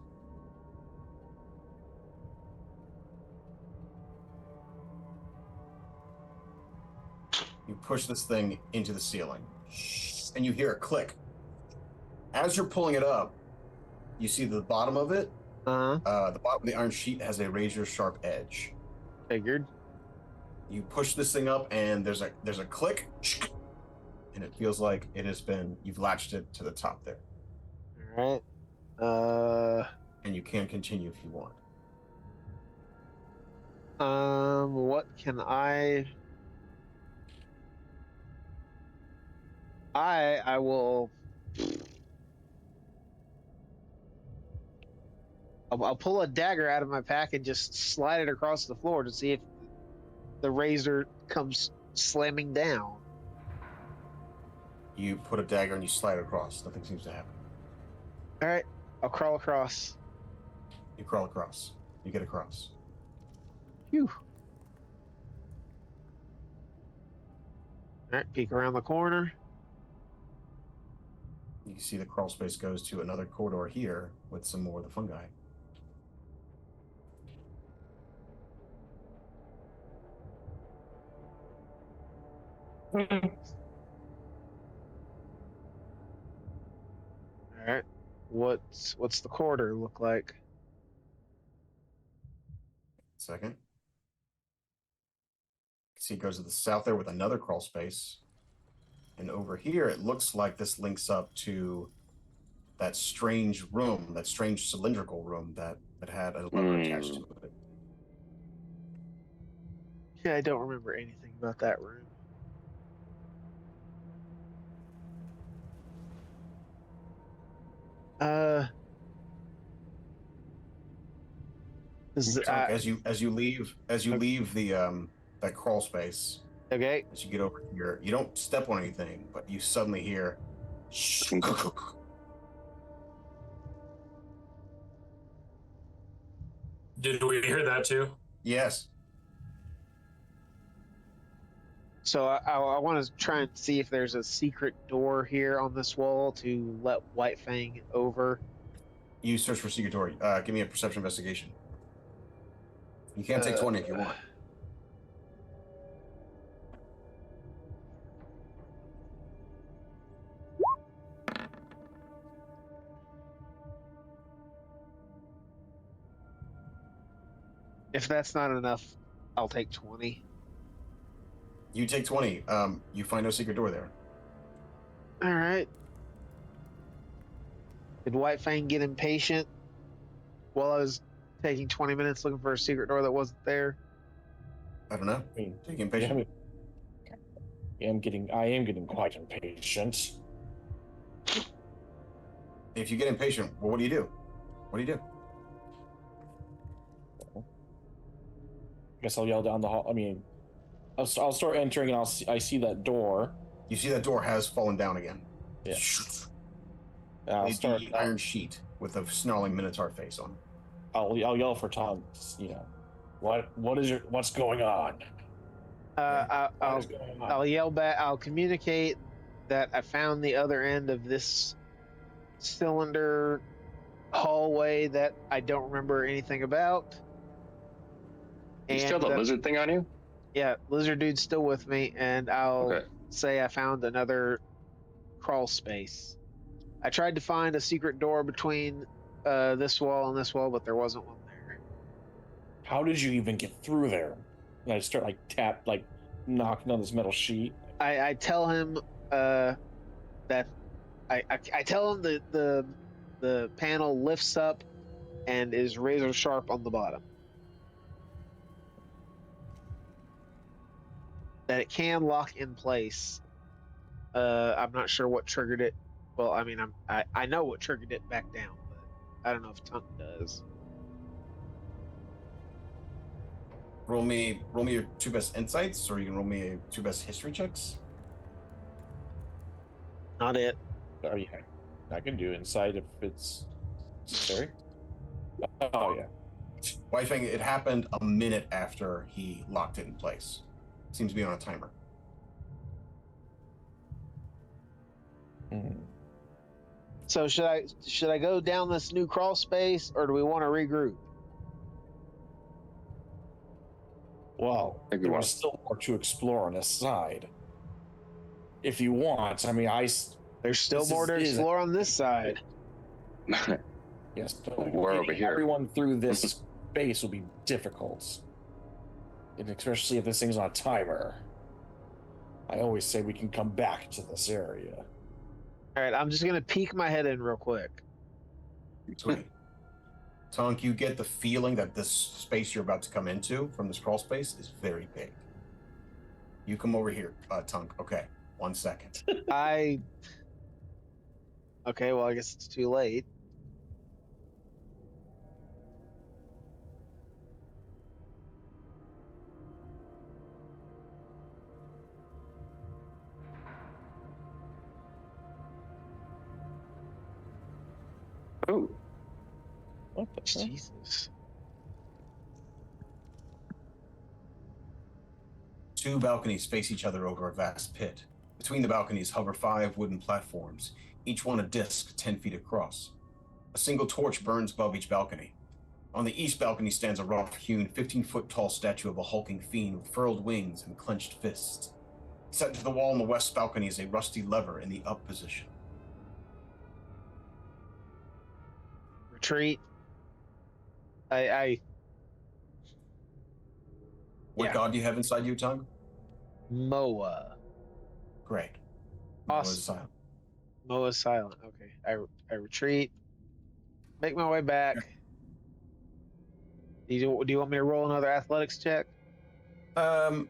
You push this thing into the ceiling, and you hear a click. As you're pulling it up, you see the bottom of it. Uh-huh. The bottom of the iron sheet has a razor-sharp edge. Figured. You push this thing up, and there's a click, and it feels like it has been. You've latched it to the top there, All right. and you can continue if you want. What can I will. I'll pull a dagger out of my pack and just slide it across the floor to see if the razor comes slamming down. You put a dagger and you slide it across. Nothing seems to happen. All right, I'll crawl across. You crawl across. You get across. Phew. All right, peek around the corner. You can see the crawl space goes to another corridor here with some more of the fungi. All right, what's the corridor look like? Second. See, it goes to the south there with another crawl space. And over here, it looks like this links up to that strange room, that strange cylindrical room that had a lever attached to it. Yeah, I don't remember anything about that room. Tunk, as you leave the that crawl space, Okay. as you get over here, you don't step on anything, but you suddenly hear Did we hear that too? yes. So I want to try and see if there's a secret door here on this wall to let White Fang over. You search for secret door. Give me a perception investigation. You can take 20 if you want. If that's not enough, I'll take 20. You take 20. You find no secret door there. All right. Did White Fang get impatient while I was taking 20 minutes looking for a secret door that wasn't there? I don't know. I mean, Take impatient. I am getting quite impatient. If you get impatient, well, what do you do? What do you do? I guess I'll yell down the hall. I mean, I'll start entering, and I see that door. You see that door has fallen down again. Yeah. I'll start the iron sheet with a snarling minotaur face on. I'll yell for Tom. You know, what's going on? I'll yell back. I'll communicate that I found the other end of this cylinder hallway that I don't remember anything about. You still have the lizard thing on you? Yeah, lizard dude's still with me, and I'll say I found another crawl space. I tried to find a secret door between this wall and this wall, but there wasn't one there. How did you even get through there? And I start knocking on this metal sheet. I tell him that I tell him that the panel lifts up and is razor sharp on the bottom. That it can lock in place. I'm not sure what triggered it. Well, I mean, I know what triggered it back down, but I don't know if Tunk does. Roll me your two best insights, or you can roll me two best history checks. Not it. Oh yeah, I can do inside if it's necessary. Oh yeah. Wifing, it happened a minute after he locked it in place. Seems to be on a timer. Mm. So should I go down this new crawl space, or do we want to regroup? Well, think we there's want- still more to explore on this side. If you want, I mean, There's still This more to is- explore on this side. yes, but We're over getting here. everyone through this space will be difficult, and especially if this thing's on a timer. I always say we can come back to this area. All right, I'm just gonna peek my head in real quick. Sweet. Tunk, you get the feeling that this space you're about to come into from this crawl space is very big. You come over here, Tunk. Okay, 1 second. Okay, well, I guess it's too late. Oh, What the fuck? Jesus. Two balconies face each other over a vast pit. Between the balconies hover 5 wooden platforms, each one a disc 10 feet across. A single torch burns above each balcony. On the east balcony stands a rough-hewn, 15-foot tall statue of a hulking fiend with furled wings and clenched fists. Set into the wall on the west balcony is a rusty lever in the up position. Retreat. What Yeah. god do you have inside you, Tunk? Moa. Great. Awesome. Noah's silent. Moa's silent. Okay. I retreat. Make my way back. Do you want me to roll another athletics check? Well,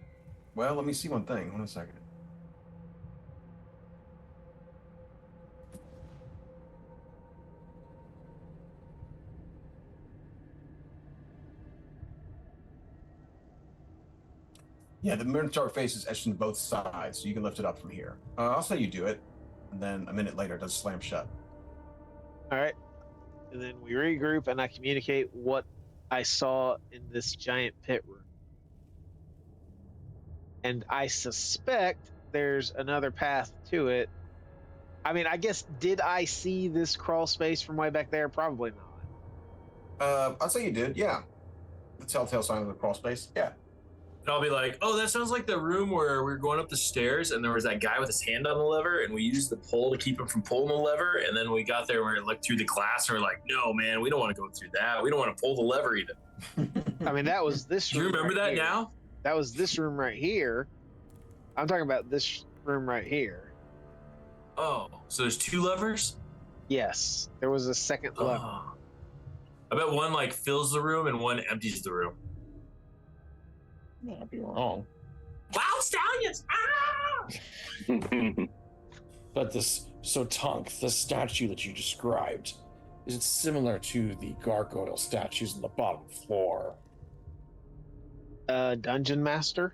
let me see one thing. 1 second. Yeah, the Minotaur face is etched into both sides, so you can lift it up from here. I'll say you do it, and then a minute later it does slam shut. All right. And then we regroup and I communicate what I saw in this giant pit room. And I suspect there's another path to it. I mean, I guess, did I see this crawl space from way back there? Probably not. I'd say you did, yeah. The telltale sign of the crawl space, yeah. And I'll be like, oh, that sounds like the room where we were going up the stairs and there was that guy with his hand on the lever and we used the pole to keep him from pulling the lever. And then we got there and we looked through the glass and we're like, no, man, we don't want to go through that. We don't want to pull the lever even. I mean, that was this Do room. you remember right that here. now? That was this room right here. I'm talking about this room right here. Oh, so there's 2 levers? Yes, there was a second lever. Oh. I bet one like fills the room and one empties the room. I'd be wrong. Wild stallions! Ah! But so Tunk, the statue that you described, is it similar to the gargoyle statues on the bottom floor? Dungeon Master.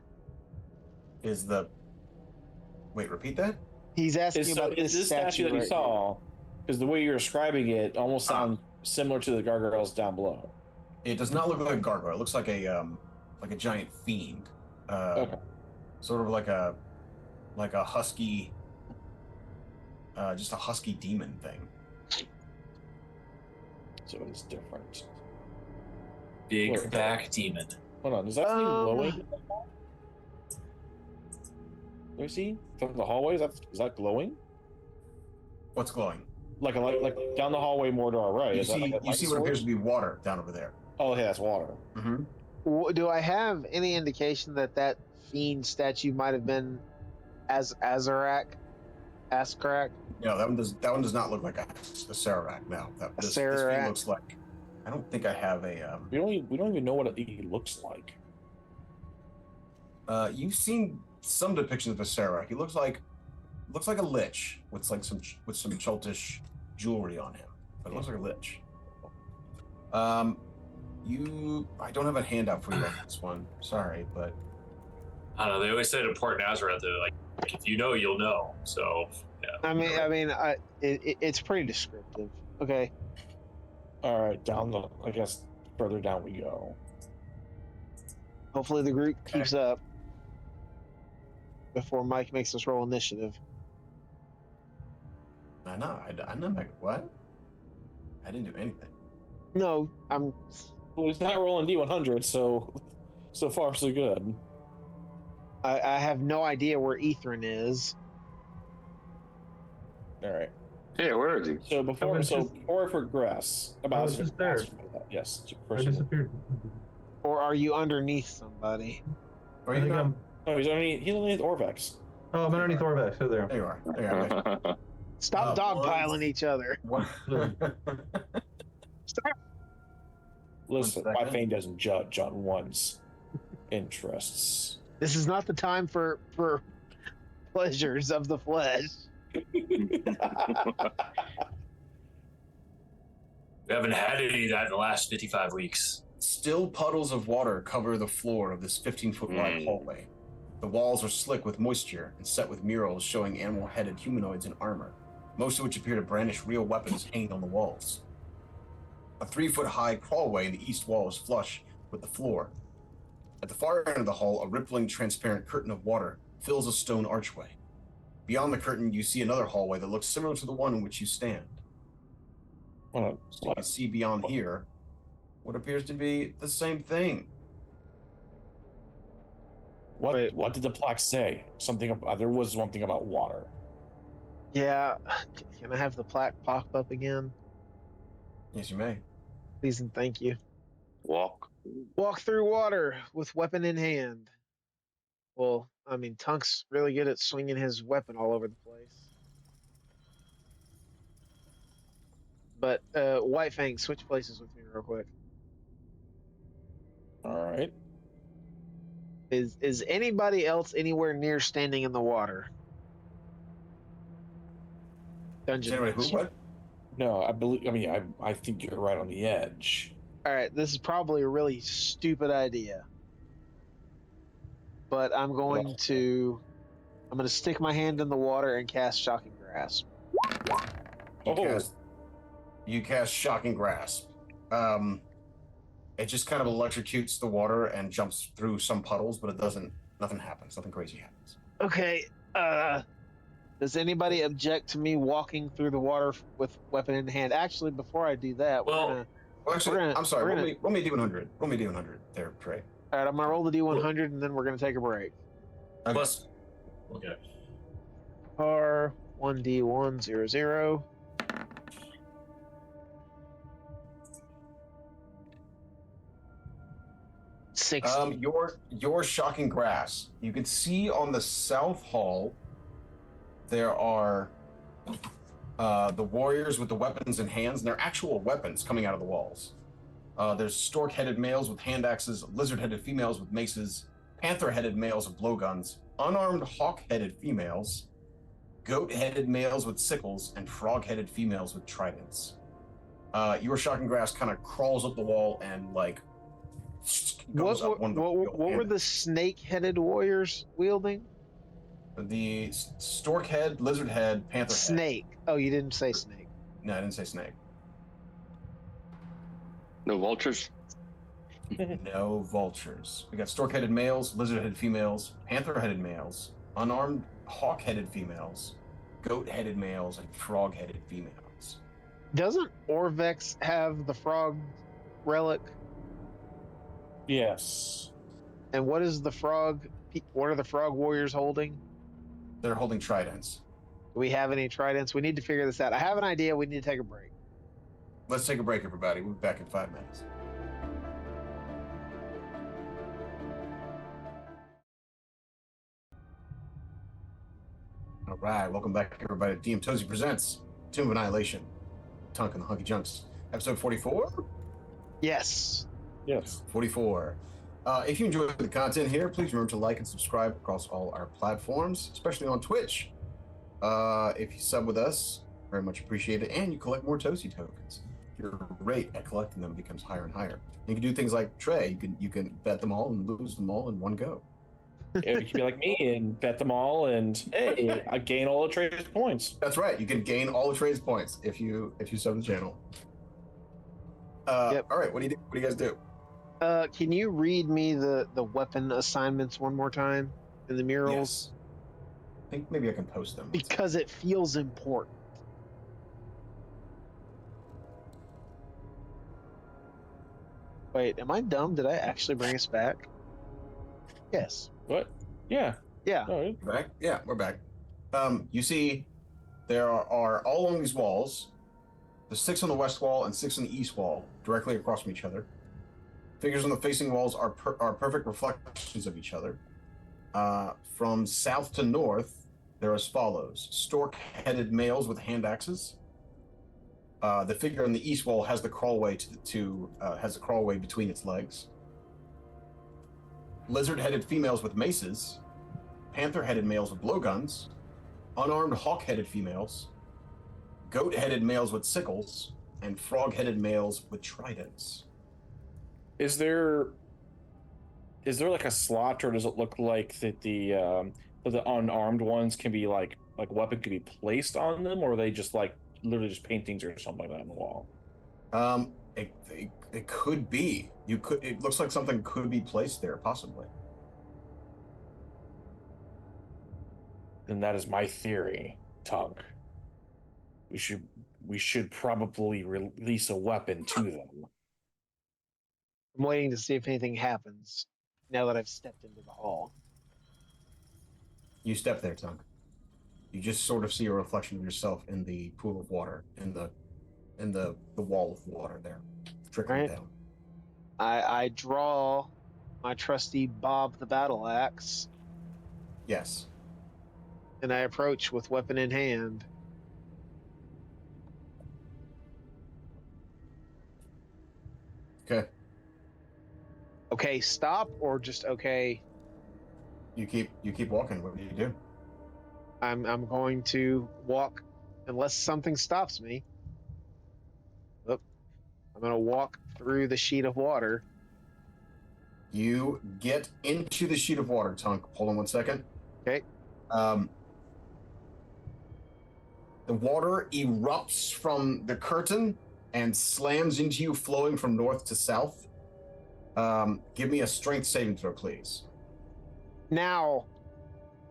Is the... Wait, repeat that? He's asking about Is this statue that you right saw, because the way you're describing it almost sounds similar to the gargoyles down below. It does not look like a gargoyle. It looks like a giant fiend. Okay. Sort of like a husky, just a husky demon thing. So it is different. Big Where? back demon. Hold on, is that thing glowing? Let me see. From the hallway, is that glowing? What's glowing? Like down the hallway more to our right. You Is that see, like a you light see what source? appears to be water down over there. Oh, yeah, that's water. Mm-hmm. Do I have any indication that fiend statue might have been Azarak? No, that one does not look like a Sararak. No, this Sararak. fiend looks like. I don't think I have a. We don't even know what he looks like. You've seen some depictions of a Sararak. He looks like a lich with like some Chultish jewelry on him, but it looks like a lich. I don't have a handout for you on this one. Sorry, but I don't know. They always say to Port Nazareth, they're like, if you know, you'll know. So It's pretty descriptive. Okay. All right, I guess further down we go. Hopefully the group keeps up before Mike makes us roll initiative. I know. I know. What? I didn't do anything. No, Well, he's not rolling D100, so far so good. I have no idea where Ethren is. All right. Yeah, where is he? So before I progress, I was just there. Yes. I First disappeared. Or are you underneath somebody? Are I you think not? I'm. Oh, he's underneath Orvex. Oh, I'm underneath Orvex. So there. There you are. There you are. Stop dogpiling each other. What? Stop. Listen, One my second. Fang doesn't judge on one's interests. This is not the time for pleasures of the flesh. We haven't had any of that in the last 55 weeks. Still puddles of water cover the floor of this 15-foot wide hallway. The walls are slick with moisture and set with murals showing animal-headed humanoids in armor, most of which appear to brandish real weapons hanging on the walls. A 3-foot-high crawlway in the east wall is flush with the floor. At the far end of the hall, a rippling, transparent curtain of water fills a stone archway. Beyond the curtain, you see another hallway that looks similar to the one in which you stand. So you can see beyond here what appears to be the same thing. What did the plaque say? There was one thing about water. Yeah. Can I have the plaque pop up again? Yes, you may. Please and thank you. Walk. Walk through water with weapon in hand. Well, Tunk's really good at swinging his weapon all over the place. But White Fang, switch places with me real quick. All right. Is anybody else anywhere near standing in the water? Dungeon. Anyway, who? What? No, I think you're right on the edge. All right, this is probably a really stupid idea, but I'm going to stick my hand in the water and cast Shocking Grasp. You cast Shocking Grasp. It just kind of electrocutes the water and jumps through some puddles, but nothing happens. Nothing crazy happens. Okay. Does anybody object to me walking through the water with weapon in hand? Actually, before I do that, I'm sorry. Roll me D100. Roll me D100 there, Trey. All right, I'm going to roll the D100, and then we're going to take a break. Okay. Plus, okay. R 1D100. Your Shocking Grasp. You can see on the south hall there are the warriors with the weapons in hands, and they're actual weapons coming out of the walls. There's stork-headed males with hand axes, lizard-headed females with maces, panther-headed males with blowguns, unarmed hawk-headed females, goat-headed males with sickles, and frog-headed females with tridents. Your Shocking Grasp kind of crawls up the wall and goes up one. What were the snake-headed warriors wielding? The stork head, lizard head, panther snake. Head. Oh, you didn't say snake. No, I didn't say snake. No vultures? No vultures. We got stork-headed males, lizard-headed females, panther-headed males, unarmed hawk-headed females, goat-headed males, and frog-headed females. Doesn't Orvex have the frog relic? Yes. And what is the frog? What are the frog warriors holding? They're holding tridents. Do we have any tridents? We need to figure this out. I have an idea. We need to take a break. Let's take a break, everybody. We'll be back in 5 minutes. All right, welcome back, everybody. DM Tozy presents Tomb of Annihilation, Tunk and the Hunky Junks, episode 44. Yes. 44. If you enjoy the content here, please remember to like and subscribe across all our platforms, especially on Twitch. If you sub with us, very much appreciated, and you collect more Toasty tokens. Your rate at collecting them becomes higher and higher. You can do things like Trey. You can bet them all and lose them all in one go. You can be like me and bet them all, and hey, I gain all the Trey's points. That's right. You can gain all the trades points if you sub the channel. Yep. All right. What do you guys do? Can you read me the weapon assignments one more time in the murals? Yes. I think maybe I can post them. Because it feels important. Wait, am I dumb? Did I actually bring us back? Yes. What? Yeah. Yeah. Oh, We're back? Yeah, we're back. You see, there are all along these walls. There's 6 on the west wall and 6 on the east wall, directly across from each other. Figures on the facing walls are perfect reflections of each other. From south to north, they're as follows: stork-headed males with hand axes. The figure on the east wall has the crawlway has the crawlway between its legs. Lizard-headed females with maces, panther-headed males with blowguns, unarmed hawk-headed females, goat-headed males with sickles, and frog-headed males with tridents. Is there like a slot, or does it look like that the unarmed ones can be like weapon can be placed on them, or are they just like literally just paintings or something like that on the wall? It could be. It looks like something could be placed there, possibly. And that is my theory, Tunk. We should probably release a weapon to them. I'm waiting to see if anything happens now that I've stepped into the hall. You step there, Tunk. You just sort of see a reflection of yourself in the pool of water, in the wall of water there, trickling Right. down. I draw my trusty Bob the battle axe, Yes. and I approach with weapon in hand. Okay. Okay, stop, or just okay? You keep walking. What do you do? I'm going to walk unless something stops me. Look, I'm going to walk through the sheet of water. You get into the sheet of water, Tunk. Hold on one second. Okay. The water erupts from the curtain and slams into you, flowing from north to south. Give me a strength saving throw, please. Now,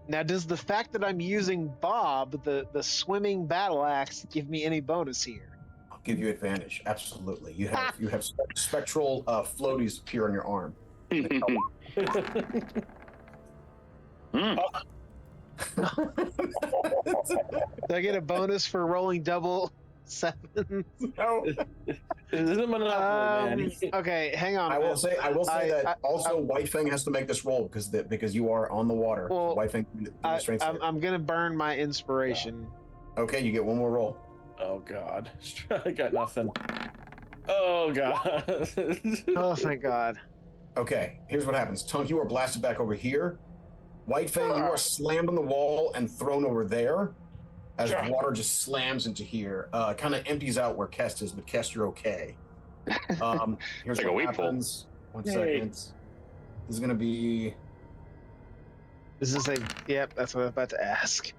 does the fact that I'm using Bob, the swimming battle axe, give me any bonus here? I'll give you advantage. Absolutely. You have spectral floaties appear on your arm. Do I get a bonus for rolling double 7? No. It isn't Monopoly, man. Okay, hang on. I will say that I- White Fang has to make this roll because you are on the water. Well, White Fang, do the strength save. I'm going to burn my inspiration. Okay, you get one more roll. Oh God, I got nothing. Oh God. Oh, thank God. Okay, here's what happens. Tunk, you are blasted back over here. White Fang, you are slammed on the wall and thrown over there as water just slams into here. Kind of empties out where Kest is, but Kest, you're okay. Here's Like a what weed pool. happens. One Yay. second. This is going to be... This is yep, that's what I was about to ask.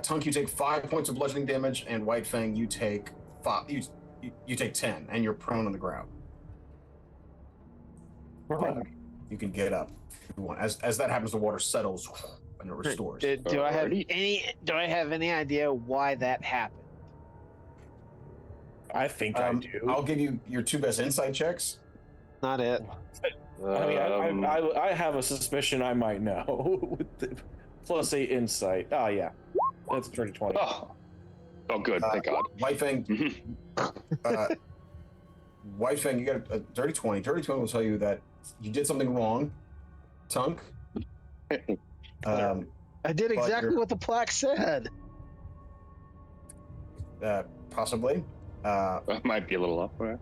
Tunk, you take 5 points of bludgeoning damage, and White Fang, you take 5. You take 10, and you're prone on the ground. You can get up if you want. As that happens, the water settles and it restores. Do I have any idea why that happened? I think I do. I'll give you your 2 best insight checks. Not it. I mean, I have a suspicion I might know. With the plus 8 insight. Oh yeah, that's 20. Oh, good. Thank God. White Fang, White Fang, you got a dirty 20. Dirty 20 will tell you that you did something wrong, Tunk. I did exactly what the plaque said. Possibly. That might be a little up. Right?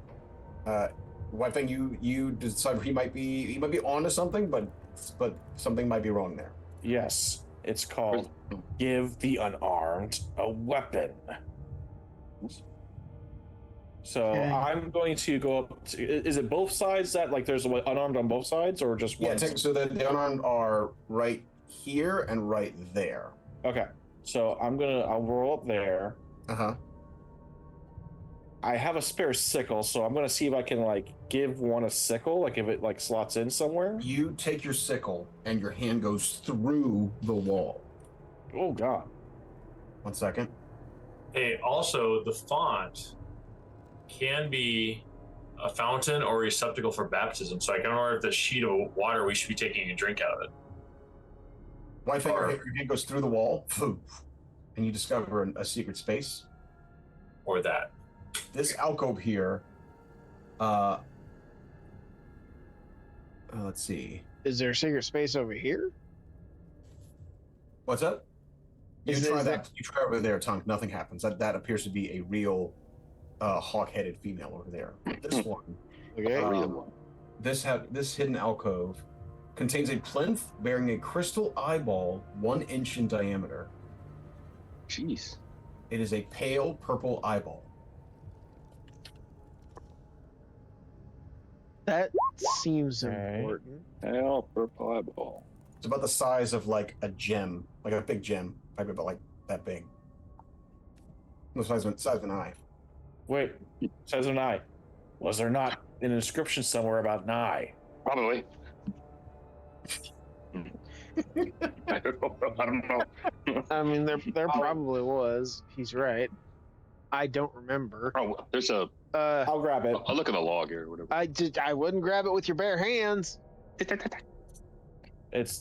White Fang, you decide he might be onto something, but something might be wrong there. Yes, it's called give the unarmed a weapon. So Okay. I'm going to go up. Is it both sides that like there's unarmed on both sides, or just Yeah, one? so the unarmed are right here and right there. Okay. So I'll roll up there. Uh-huh. I have a spare sickle, so I'm gonna see if I can like give one a sickle, like if it like slots in somewhere. You take your sickle and your hand goes through the wall. Oh god. 1 second. Hey, also the font can be a fountain or a receptacle for baptism. So I don't know if the sheet of water we should be taking a drink out of it. One finger, your hand goes through the wall, and you discover a secret space. Or that. This alcove here, let's see. Is there a secret space over here? What's up? You Is try there- that. You try over there, Tunk. Nothing happens. That appears to be a real hawk-headed female over there. This one, Okay. this hidden alcove contains a plinth bearing a crystal eyeball 1 inch in diameter. Jeez. It is a pale purple eyeball. That seems Okay. important. Hell, purple eyeball. It's about the size of like a gem, like a big gem, probably about like that big. The size of an eye. Wait, says an eye. Was there not an inscription somewhere about an eye? Probably. I don't know. I mean, there probably was. He's right. I don't remember. Oh, there's a. I'll grab it. I'll look at the log here or whatever. I wouldn't grab it with your bare hands. It's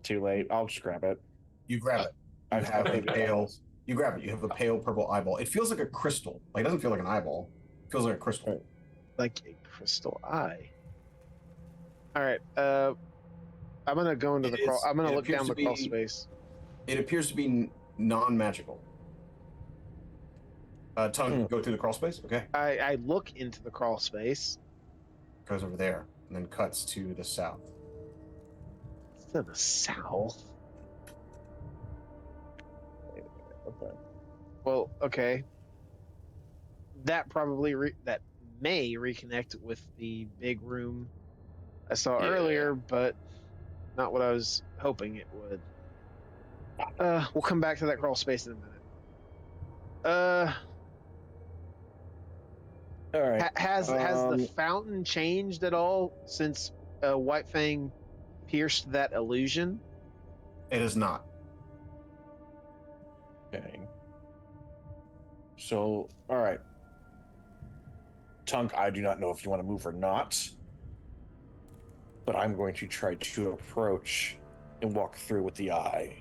too late. I'll just grab it. You grab it. I You have a maybe pale. You grab it. You have a pale purple eyeball. It feels like a crystal. Like it doesn't feel like an eyeball. It feels like a crystal. Like a crystal eye. All right. I'm gonna go into the It crawl. is- I'm gonna it look appears down to the crawl be- space. It appears to be non-magical. Tongue, go through the crawl space. Okay, I look into the crawl space. goes over there and then cuts to the south. It's to the south. Okay. Well, okay. That probably that may reconnect with the big room I saw Yeah. earlier, but not what I was hoping it would. We'll come back to that crawl space in a minute. All right. Has the fountain changed at all since White Fang pierced that illusion? It is not. Okay. So, all right. Tunk, I do not know if you want to move or not, but I'm going to try to approach and walk through with the eye.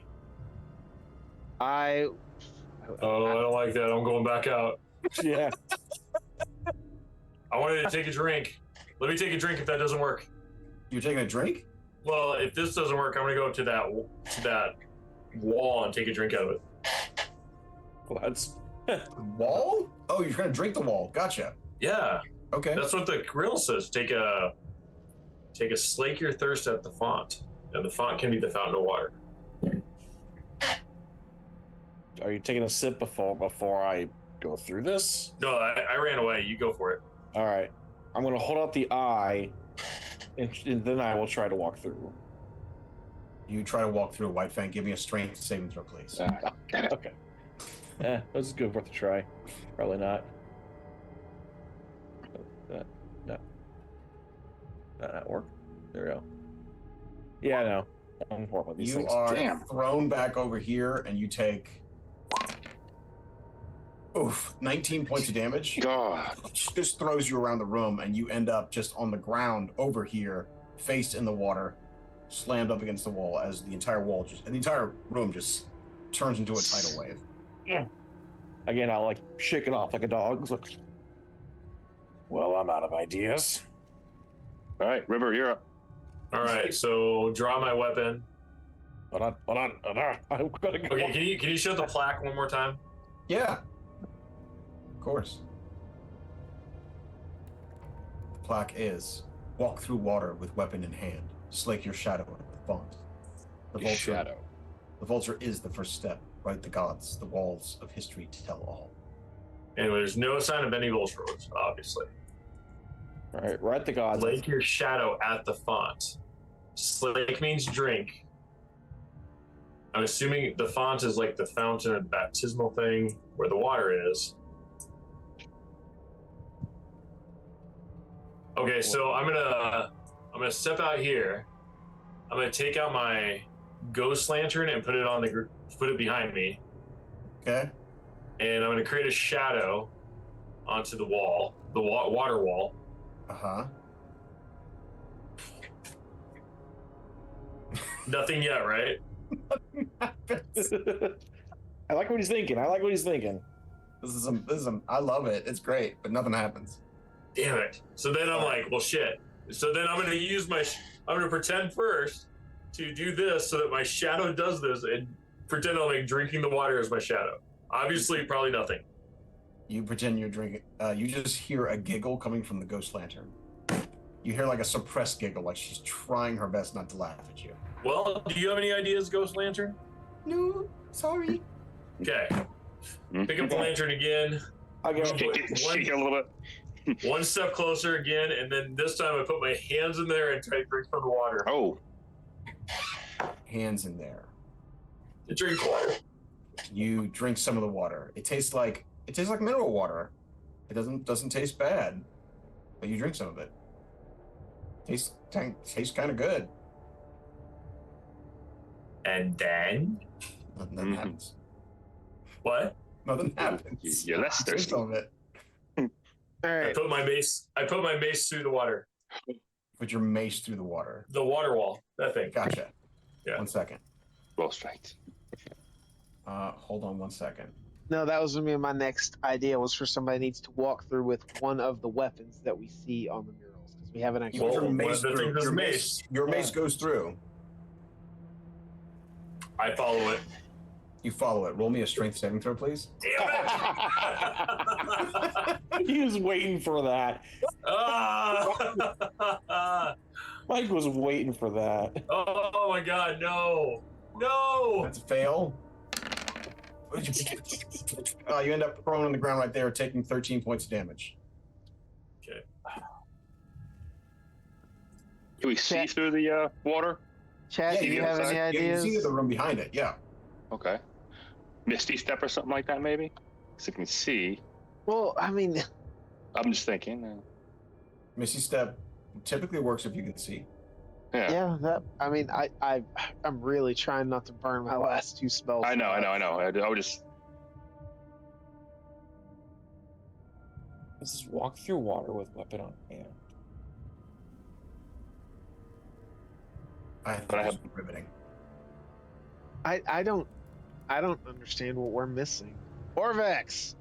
I Oh, I don't like that. I'm going back out. Yeah. I wanted to take a drink. Let me take a drink if that doesn't work. You're taking a drink? Well, if this doesn't work, I'm gonna go up to that wall and take a drink out of it. Well, that's The wall? Oh, you're gonna drink the wall. Gotcha. Yeah, Okay. that's what the grill says. Take a slake your thirst at the font, and the font can be the fountain of water. Are you taking a sip before I go through this? No, I ran away. You go for it. All right. I'm going to hold out the eye, and then I will try to walk through. You try to walk through White Fang. Give me a strength saving throw, please. Okay. This is good, worth a try. Probably not. No. Not work. There we go. Yeah, no. I'm horrible at these You things. are Damn. thrown back over here, and you take 19 points of damage. God. Just throws you around the room, and you end up just on the ground over here, face in the water, slammed up against the wall as the entire room just turns into a tidal wave. Again, I'll like shake it off like a dog. Look. Well, I'm out of ideas. All right, River, you're up. All right, so draw my weapon. Hold on. I'm gonna go. Okay, can you show the plaque one more time? Yeah, of course. The plaque is: walk through water with weapon in hand, slake your shadow at the font. The vulture, The vulture is the first step. Right, the gods, the walls of history tell all. Anyway, there's no sign of any Volsrose, obviously. All right, we're at the gods. Slake your shadow at the font. Slake means drink. I'm assuming the font is like the fountain or the baptismal thing where the water is. Okay, so I'm gonna step out here. I'm gonna take out my ghost lantern and put it behind me, Okay. and I'm gonna create a shadow onto the wall, the water wall. Uh-huh. Nothing yet, right? I like what he's thinking. This is I love it. It's great, but nothing happens. Damn it. So then I'm like, well, shit. So then I'm going to I'm going to pretend first to do this so that my shadow does this and pretend I'm like drinking the water as my shadow. Obviously, probably nothing. You pretend you're drinking. You just hear a giggle coming from the ghost lantern. You hear like a suppressed giggle, like she's trying her best not to laugh at you. Well, do you have any ideas, Ghost Lantern? No, sorry. Okay. Pick up the lantern again. I go. Shake a little bit. One step closer again, and then this time I put my hands in there and try to drink from the water. Oh, Hands in there. To drink water. You drink some of the water. It tastes like mineral water. It doesn't taste bad, but you drink some of it. Tastes kind of good. And then Nothing happens. what? Nothing happens. You're less Drink thirsty. some of it. All I right. put my mace through the water. Put your mace through the water. The water wall. That thing. Gotcha. Yeah. 1 second. Roll strength. Hold on 1 second. No, that was gonna be my next idea. Was for somebody needs to walk through with one of the weapons that we see on the murals because we haven't You actually. put Well, your one mace of the through. things is Your mace. Your mace goes through. I follow it. You follow it. Roll me a strength saving throw, please. Damn it! He was waiting for that. Ah! Mike was waiting for that. Oh my god, no! No! That's a fail. You end up prone on the ground right there, taking 13 points of damage. Okay. Can we see through the water? Chad, do you have any You ideas? see the room behind it, yeah. Okay. Misty step or something like that, maybe? So you can see. Well, I mean, I'm just thinking. Misty Step typically works if you can see. yeah. That. I mean, I'm really trying not to burn my last two spells. I know. I would just. This is walk through water with weapon on hand. I think But I it's have- riveting. I don't understand what we're missing. Orvex,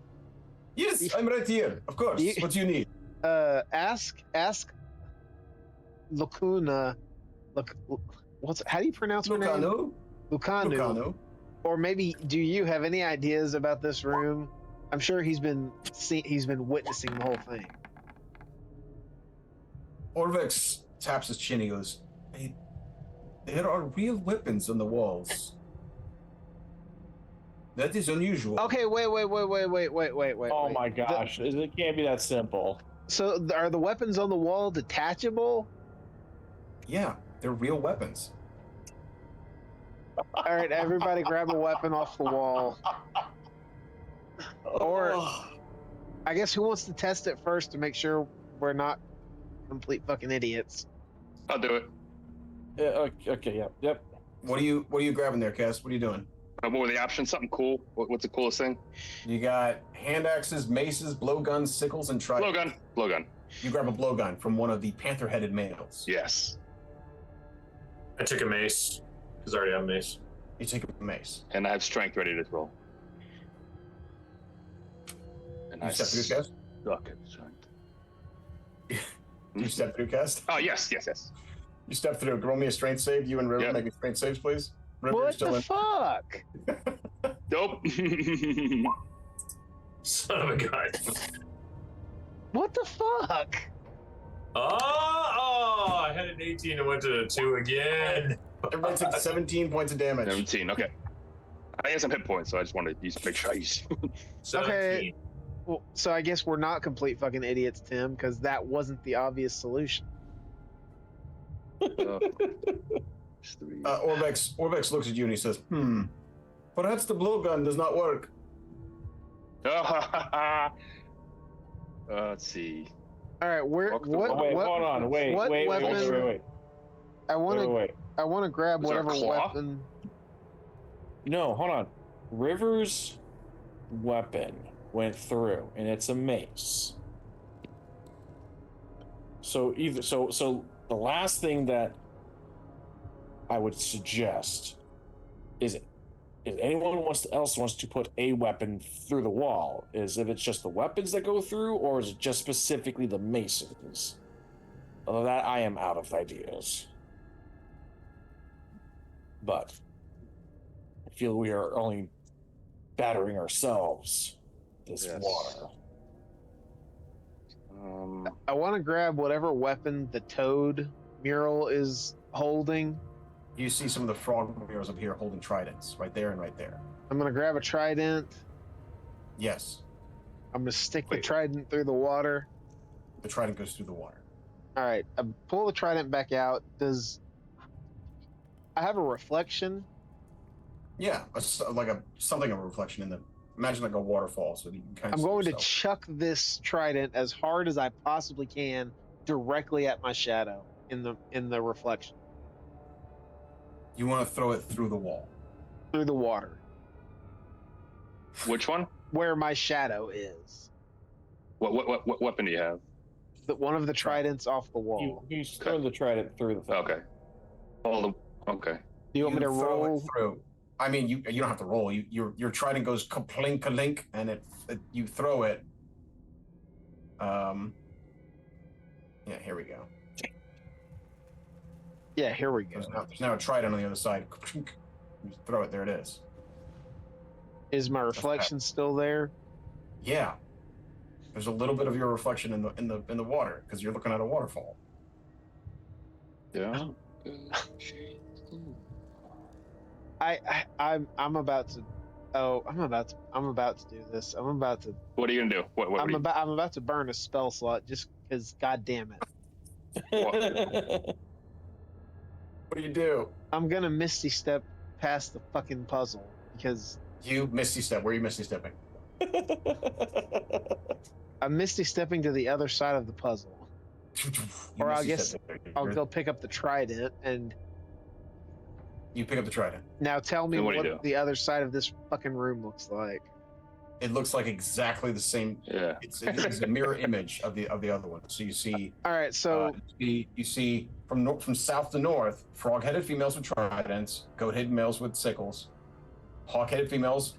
Yes, I'm right here. Of course. You- What do you need? ask Lacuna. Look, how do you pronounce her name? Lucano? Lucanu. Lucano. Or maybe, do you have any ideas about this room? I'm sure he's been witnessing the whole thing. Orvex taps his chin. He goes, hey, there are real weapons on the walls. That is unusual. Okay, wait. Oh my gosh, it can't be that simple. So are the weapons on the wall detachable? Yeah, they're real weapons. All right, everybody grab a weapon off the wall. Or I guess who wants to test it first to make sure we're not complete fucking idiots? I'll do it. Okay, yep. What are you grabbing there, Kest? What are you doing? What were the options? Something cool? What's the coolest thing? You got hand axes, maces, blowguns, sickles, and tridents. Blowgun. You grab a blowgun from one of the panther-headed males. Yes. I took a mace because I already have a mace. You take a mace. And I have strength ready to roll. And You step through, Kest? suck at strength. You step through, Kest? Oh, yes. You step through. Roll me a strength save. You and River Yep. make a strength saves, please. River, you're What still the in. fuck? Nope. Son of a gun. What the fuck? Oh, I had an 18 and went to a 2 again. Everybody takes 17 points of damage. 17, okay. I guess I'm hit points, so I just wanted to make sure I use. 17. Well, so I guess we're not complete fucking idiots, Tim, because that wasn't the obvious solution. Orbex looks at you and he says, perhaps the blowgun does not work. Let's see. All right, where? Welcome to- What? Wait, what, hold on. Wait, what wait, weapon? wait. I want to. Wait. I want to grab Is there a whatever claw? weapon. No, hold on. River's weapon went through, and it's a mace. So so the last thing that I would suggest is if anyone else wants to put a weapon through the wall, is if it's just the weapons that go through, or is it just specifically the maces? Although that I am out of ideas. But I feel we are only battering ourselves this Yes. water. I want to grab whatever weapon the toad mural is holding. You see some of the frog murals up here holding tridents, right there and right there. I'm gonna grab a trident. Yes, I'm gonna stick the Wait. trident through the water. the trident goes through the water. All right, I pull the trident back out. Does I have a reflection? Yeah, something of a reflection in the. Imagine like a waterfall, so that you can kind of. I'm going to chuck this trident as hard as I possibly can directly at my shadow in the reflection You want to throw it through the wall. through the water Which one? where my shadow is. What weapon do you have? One of the tridents off the wall. You throw the trident through the thing. Okay. Okay. Do you want me to throw roll? it through. I mean, you don't have to roll. Your trident goes ka-plink, and you throw it. Yeah, here we go. Yeah, here we go. There's now a trident on the other side. You throw it. There it is. Is my reflection still there? Yeah. There's a little bit of your reflection in the water because you're looking at a waterfall. Yeah. I'm about to. Oh, I'm about to do this. I'm about to. What are you gonna do? What I'm about to burn a spell slot just because. God damn it! What do you do? I'm gonna misty step past the fucking puzzle because You misty step. Where are you misty stepping? I'm misty stepping to the other side of the puzzle. You Or I misty guess step there. I'll go pick up the trident and You pick up the trident. now tell me And what do what you do? the other side of this fucking room looks like. It looks like exactly the same. Yeah. It's a mirror image of the other one. So you see. All right, so You see from south to north, frog-headed females with tridents, goat-headed males with sickles, hawk-headed females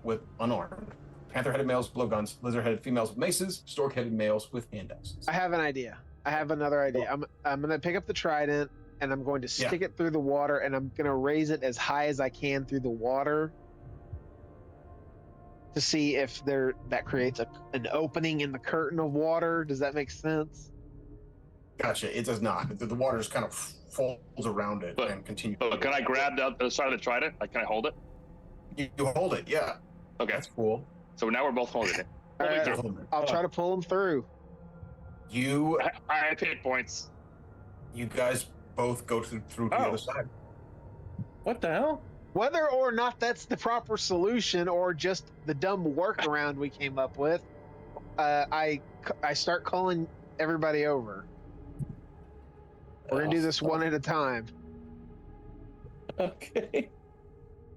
with unarmed, panther-headed males with blowguns, lizard-headed females with maces, stork-headed males with hand axes. I have an idea. I have another idea. I'm gonna pick up the trident and I'm going to stick it through the water and I'm gonna raise it as high as I can through the water to see if that creates an opening in the curtain of water. Does that make sense? Gotcha. It does not. The water just kind of folds around it But- and continues. But can I grab the other side of the trident? Like, can I hold it? You hold it. Yeah. Okay. That's cool. So now we're both holding it. All Holding right, through. I'll try to pull him through. You I have hit points. guys both go through the Oh. other side. What the hell? Whether or not that's the proper solution or just the dumb workaround we came up with, I start calling everybody over. We're gonna do this one at a time, Okay.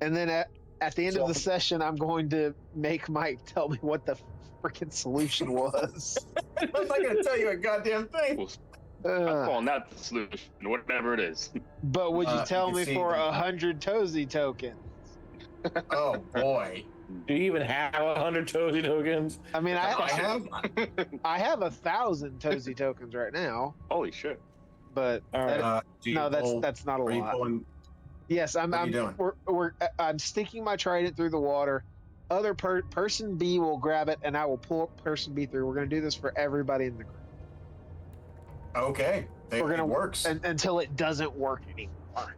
and then at the end of the session, I'm going to make Mike tell me what the freaking solution was. I'm not gonna tell you a goddamn thing. I'm Uh, calling that the solution, whatever it is. but would you You tell can me see for the- 100 Tozy tokens? Oh boy. Do you even have 100 Tozy tokens? I mean, I I have. I have 1,000 Tozy tokens right now, Holy shit. but All right. Do you no, pull- that's not a Are you lot. pulling? Yes, I'm. What are I'm. you doing? I'm sticking my trident through the water. Other person B will grab it, and I will pull person B through. We're gonna do this for everybody in the group Okay. We're gonna- it works. until it doesn't work anymore.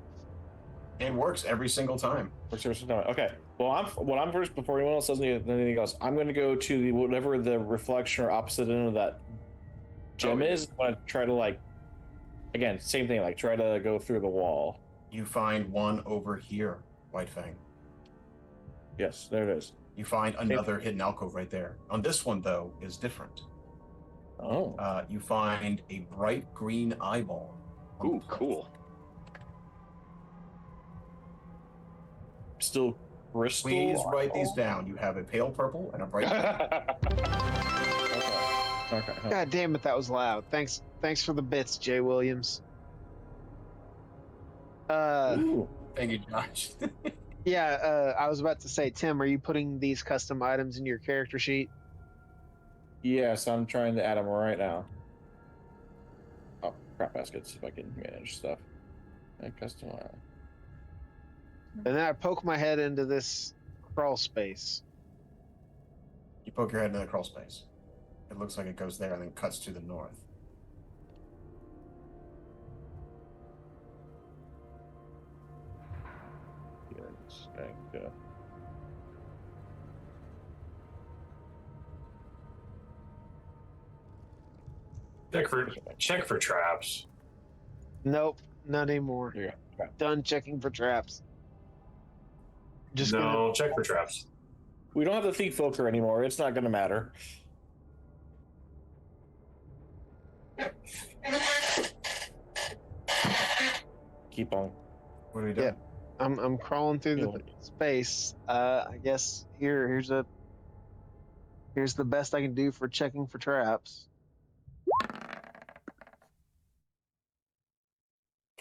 It works every single time. Okay. What I'm first before anyone else does anything else. I'm going to go to the whatever the reflection or opposite end of that gem is. I'm going to try to again, same thing. Try to go through the wall. You find one over here, White Fang. Yes, there it is. You find another hidden alcove right there. On this one, though, is different. Oh. You find a bright green eyeball. Ooh, cool. Still crystal. Please write eyeball? these down. You have a pale purple and a bright. Okay. God damn it, that was loud. Thanks for the bits, Jay Williams. Ooh. Thank you, Josh. Yeah, I was about to say, Tim, are you putting these custom items in your character sheet? Yes, I'm trying to add them right now. Oh, crap baskets, see if I can manage stuff. And custom. And then I poke my head into this crawl space. You poke your head into the crawl space. It looks like it goes there and then cuts to the north. Check for traps. Nope, not anymore. Yeah. Done checking for traps. Just No, check for traps. We don't have the thief filter anymore. It's not going to matter. Keep on. What are we doing? Yeah. I'm crawling through the space. I guess here's the best I can do for checking for traps.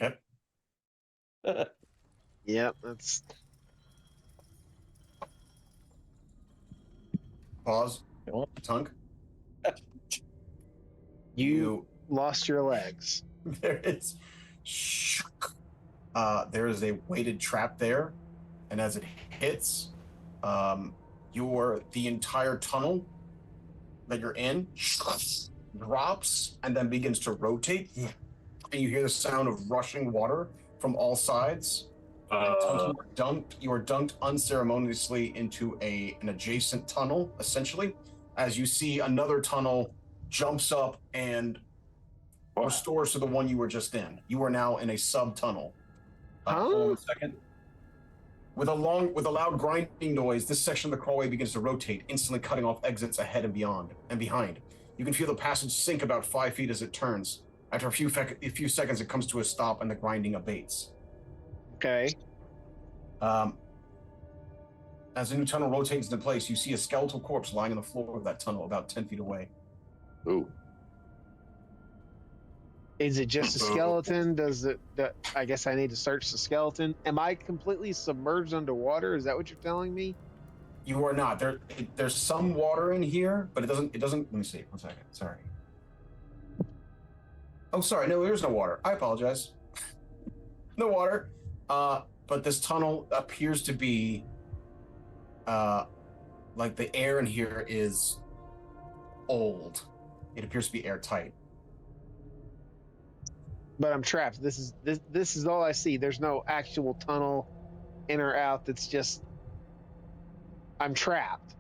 Okay. Yep, that's Pause. Tunk. you lost your legs. There is. There is a weighted trap there, and as it hits, the entire tunnel that you're in drops and then begins to rotate, and you hear the sound of rushing water from all sides. You are dunked unceremoniously into an adjacent tunnel, essentially, as you see another tunnel jumps up and restores to the one you were just in. You are now in a sub-tunnel. Hold on a second. With a loud grinding noise, this section of the crawlway begins to rotate, instantly cutting off exits ahead and behind. You can feel the passage sink about 5 feet as it turns. After a few seconds, it comes to a stop and the grinding abates. Okay. As the new tunnel rotates into place, you see a skeletal corpse lying on the floor of that tunnel about 10 feet away. Ooh. Is it just a skeleton? I guess I need to search the skeleton. Am I completely submerged underwater? Is that what you're telling me? You are not. There's some water in here, but it doesn't. Let me see. 1 second. Sorry. Oh, sorry. No, there's no water. I apologize. No water. But this tunnel appears to be, like the air in here is old. It appears to be airtight. But I'm trapped. This is all I see. There's no actual tunnel in or out. That's just I'm trapped.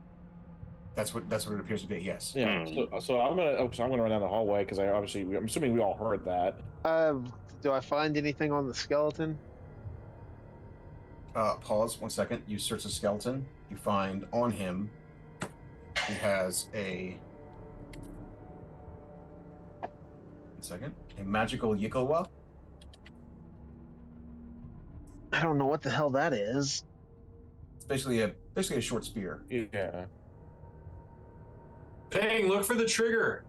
That's what it appears to be. Yes. Yeah. So I'm gonna run down the hallway because I'm assuming we all heard that. Do I find anything on the skeleton? Pause 1 second. You search the skeleton. You find on him he has a magical Yikawa. I don't know what the hell that is. It's basically a short spear. Yeah. Fang, look for the trigger.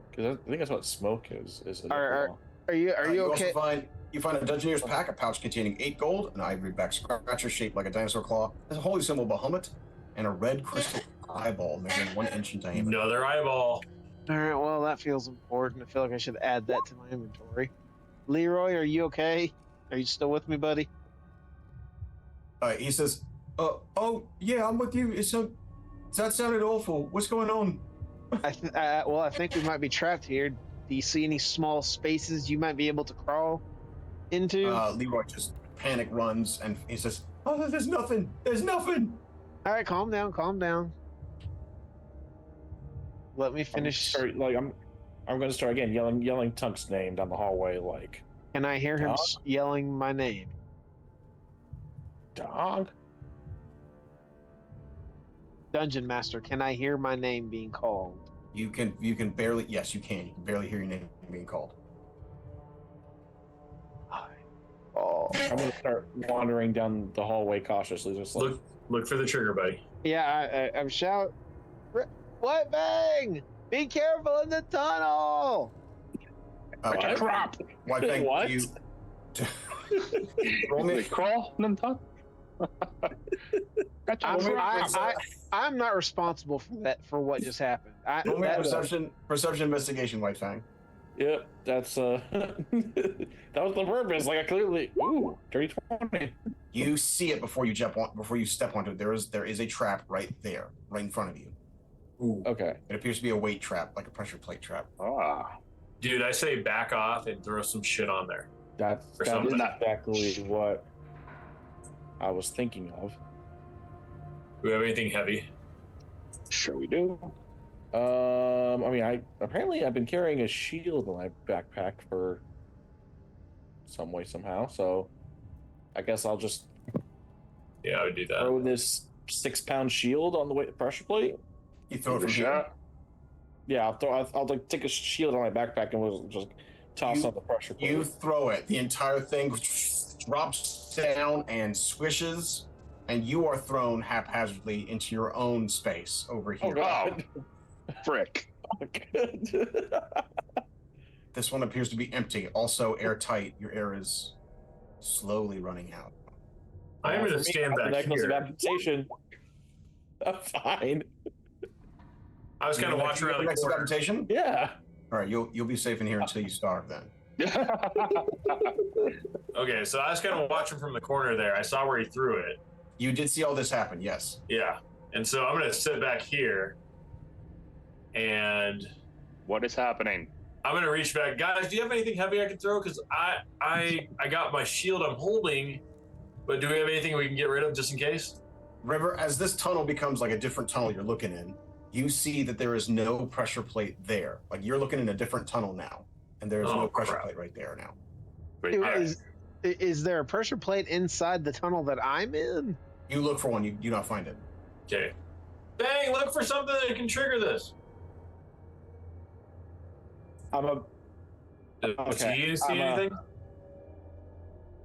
Because I think that's what smoke is. Are you okay? Also you find a Dungeoneer's pack, a pouch containing 8 gold, an ivory back scratcher shaped like a dinosaur claw, there's a holy symbol Bahamut, and a red crystal eyeball measuring 1 inch in diameter. Another eyeball. All right. Well, that feels important. I feel like I should add that to my inventory. Leroy, are you okay? Are you still with me, buddy? He says, "Oh yeah, I'm with you. That sounded awful. What's going on?" I think we might be trapped here. Do you see any small spaces you might be able to crawl into? Leroy just panic runs and he says, Oh, there's nothing. There's nothing. All right, calm down, calm down. Let me finish. I'm gonna start again yelling Tunk's name down the hallway like Can I hear him Dog? yelling my name? dog. Dungeon Master, can I hear my name being called? You can barely. Yes, you can. You can barely hear your name being called. Oh. I'm gonna start wandering down the hallway cautiously, just like Look for the trigger, buddy. Yeah, I'm shout. What, Fang? Be careful in the tunnel! What? drop. Why thank What? you? Roll me. Crawl and then talk. I'm not responsible for that. For what just happened. Roll me a That- perception investigation, White Fang. Yep, that's that was the purpose. Like I clearly dirty 20. You see it before you step onto it. There is a trap right there, right in front of you. Ooh. Okay. It appears to be a weight trap, like a pressure plate trap. Ah. Dude, I say back off and throw some shit on there. That's Or that something. is exactly what I was thinking of. Do we have anything heavy? Sure we do. I mean, I've been carrying a shield in my backpack for some way somehow. So I guess I'll just Yeah, I would do that. throw this 6-pound shield on the way pressure plate. You throw it Give from it a here. shot. Yeah, I'll like take a shield on my backpack and we'll just toss You- on the pressure plate. You throw it. The entire thing drops down and swishes, and you are thrown haphazardly into your own space over Oh here. god. Frick. This one appears to be empty, also airtight. Your air is slowly running out. I'm going to stand back Necklace of here. amputation. I'm fine. I was kind of watching around the next corner. reputation. Yeah. All right, you'll be safe in here until you starve. Then Okay, so I was kind of watching from the corner there. I saw where he threw it. you did see all this happen. Yes. Yeah. And so I'm going to sit back here and What is happening? I'm going to reach back. Guys, do you have anything heavy I can throw? Because I got my shield I'm holding, but do we have anything we can get rid of just in case? River, as this tunnel becomes like a different tunnel you're looking in, you see that there is no pressure plate there. Like you're looking in a different tunnel now, and there is Oh, no pressure crap. plate right there now. Wait, Dude, all right. is there a pressure plate inside the tunnel that I'm in? You look for one, you do not find it. Okay. Bang, look for something that can trigger this. Okay. Do you see I'm, anything?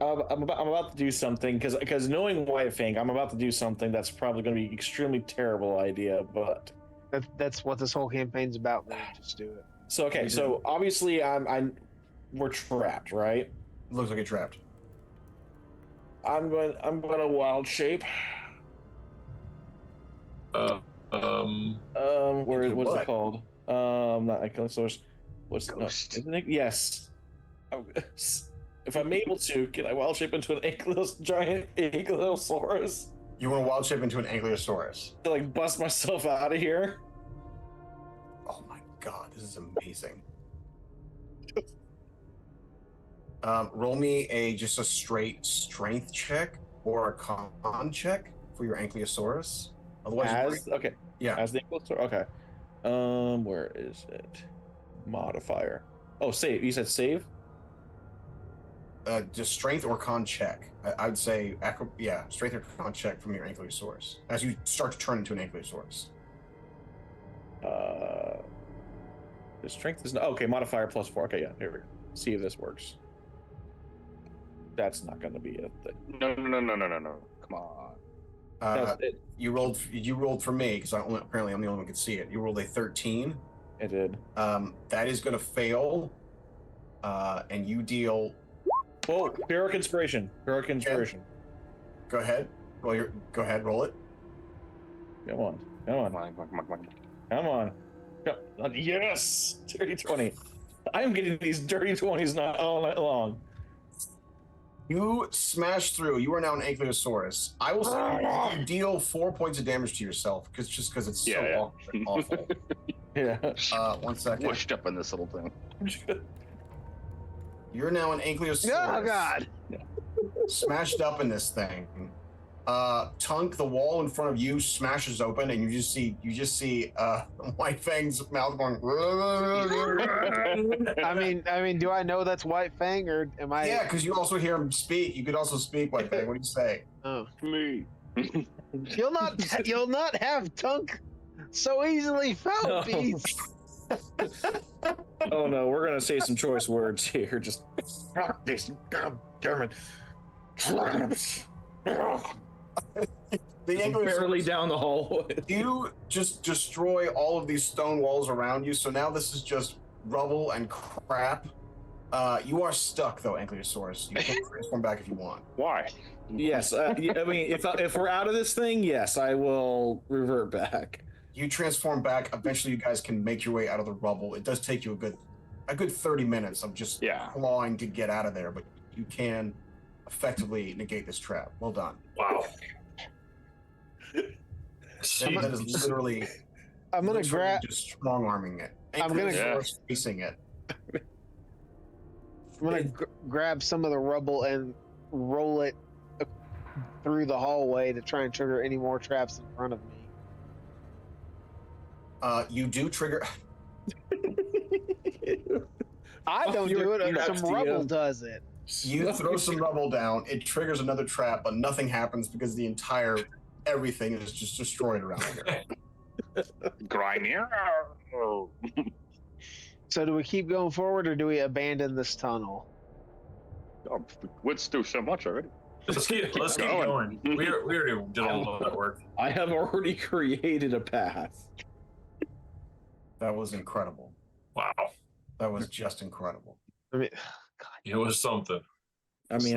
I'm about to do something because knowing White Fang, I'm about to do something that's probably going to be an extremely terrible idea. But That's what this whole campaign's about, man. Just do it. so okay, so obviously we're trapped, right? Looks like it's trapped. I'm going to wild shape. What's it what? called? Not Iconic Source. What's Ghost. isn't it? Yes. If I'm able to, can I wild shape into an giant ankylosaurus You want to wild shape into an Ankylosaurus. to like bust myself out of here? Oh my god, this is amazing. Roll me just a straight strength check or a con check for your Ankylosaurus. Otherwise, Okay. yeah. As the ankylosaurus. Okay. Where is it? Modifier. Oh, save. You said save? Just strength or con check. I'd say, strength or con check from your Ankylosaurus as you start to turn into an Ankylosaurus. The strength is not okay. Modifier +4. Okay, yeah. Here we go. See if this works. That's not going to be a thing. No. Come on. That's it. You rolled for me because apparently I'm the only one who could see it. You rolled a 13. It did. That is going to fail, and you deal. Oh, Heroic Inspiration. Heroic Inspiration. Go ahead. Go ahead. Roll it. Come on. Come on. Come on. Yes! Dirty 20. I'm getting these dirty 20s not all night long. You smash through. You are now an Ankylosaurus. I will say you deal 4 points of damage to yourself because it's so Yeah. awful. Yeah. 1 second. Pushed up in this little thing. You're now an Ankylosaurus. Oh God! Smashed up in this thing. Tunk, the wall in front of you smashes open, and you just see White Fang's mouth going. I mean, do I know that's White Fang, or am I? Yeah, because you also hear him speak. You could also speak, White Fang. What do you say? Oh, Me. you'll not have Tunk so easily found, No. beast. Oh no, we're gonna say some choice words here. Just fuck this, god damn it. The English Barely down the hallway. You just destroy all of these stone walls around you, so now this is just rubble and crap. You are stuck, though, Ankylosaurus. You can transform back if you want. Why? Yes, I mean, if we're out of this thing, yes, I will revert back. You transform back. Eventually, you guys can make your way out of the rubble. It does take you a good 30 minutes of just clawing to get out of there, but you can effectively negate this trap. Well done. Wow. That is literally. I'm gonna grab. Just strong arming it. I'm gonna facing it. I'm gonna grab some of the rubble and roll it through the hallway to try and trigger any more traps in front of me. You do trigger. I don't do it. Some rubble does it. You throw some rubble down. It triggers another trap, but nothing happens because the entire everything is just destroyed around here. Grimier. So do we keep going forward, or do we abandon this tunnel? Oh, Wood's do so much already. Let's keep going. We already did all of that work. I have already created a path. That was incredible. Wow. That was just incredible. I mean, It was something. I mean,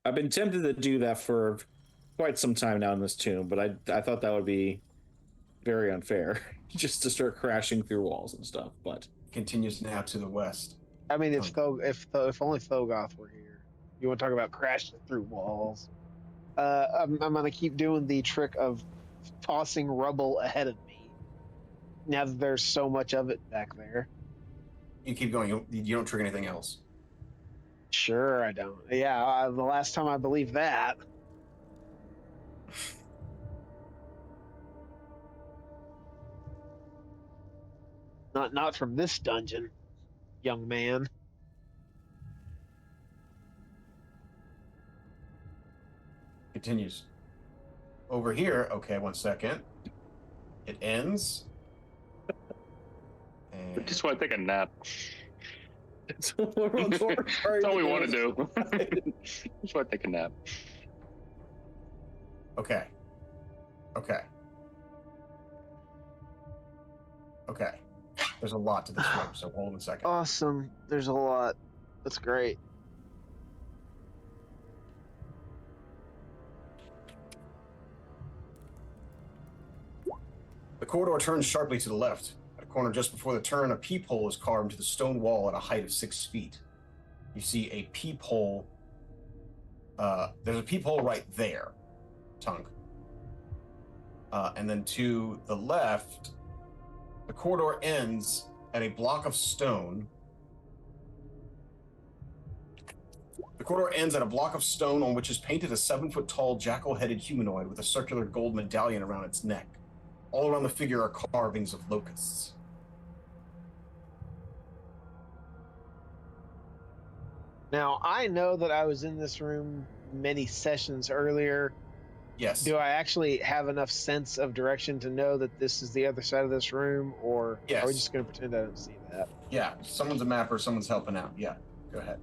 I've been tempted to do that for quite some time now in this tomb, but I thought that would be very unfair, just to start crashing through walls and stuff. But Continues now to the west. I mean, if only Thogoth were here. You want to talk about crashing through walls? I'm gonna keep doing the trick of tossing rubble ahead of me. Now that there's so much of it back there. You keep going. You don't trigger anything else. Sure, I don't. Yeah, the last time I believed that. Not from this dungeon, young man. Continues. Over here. Okay, 1 second. It ends. I And just want to take a nap. that's That's all we want to do. Just want to take a nap. okay. There's a lot to this room, so hold on a second. Awesome. There's a lot. That's great. The corridor turns sharply to the left. At a corner just before the turn, a peephole is carved into the stone wall at a height of 6 feet. You see a peephole. There's a peephole right there, Tunk. And then to the left, the corridor ends at a block of stone. The corridor ends at a block of stone on which is painted a 7-foot-tall jackal-headed humanoid with a circular gold medallion around its neck. All around the figure are carvings of locusts. Now, I know that I was in this room many sessions earlier. Yes. Do I actually have enough sense of direction to know that this is the other side of this room, or are we Yes. just going to pretend I don't see that? Yeah. Someone's a mapper. Someone's helping out. Yeah. Go ahead.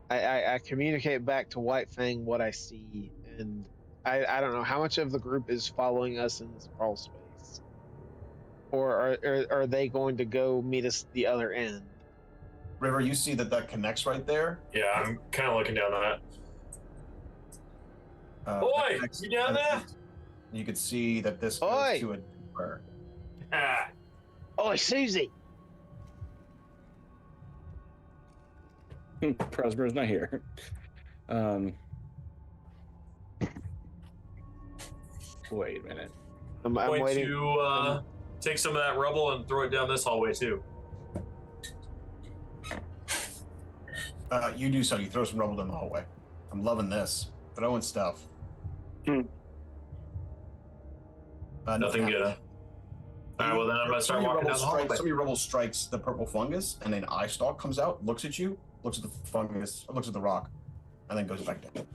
I communicate back to White Fang what I see, and I don't know how much of the group is following us in this crawl space, or are they going to go meet us at the other end? River, you see that connects right there. Yeah, I'm kind of looking down that. That Oi, connects- you down there? You could see that this goes Oi. to a door. Ah, Oh, Susie! Presmer's not here. Wait a minute. I'm going waiting. to take some of that rubble and throw it down this hallway too. You do so. You throw some rubble down the hallway. I'm loving this. Throwing stuff. Nothing good. All right, well then I'm gonna start walking down the hallway. Some of your rubble strikes the purple fungus, and an eye stalk comes out, looks at you, looks at the fungus, looks at the rock, and then goes back down.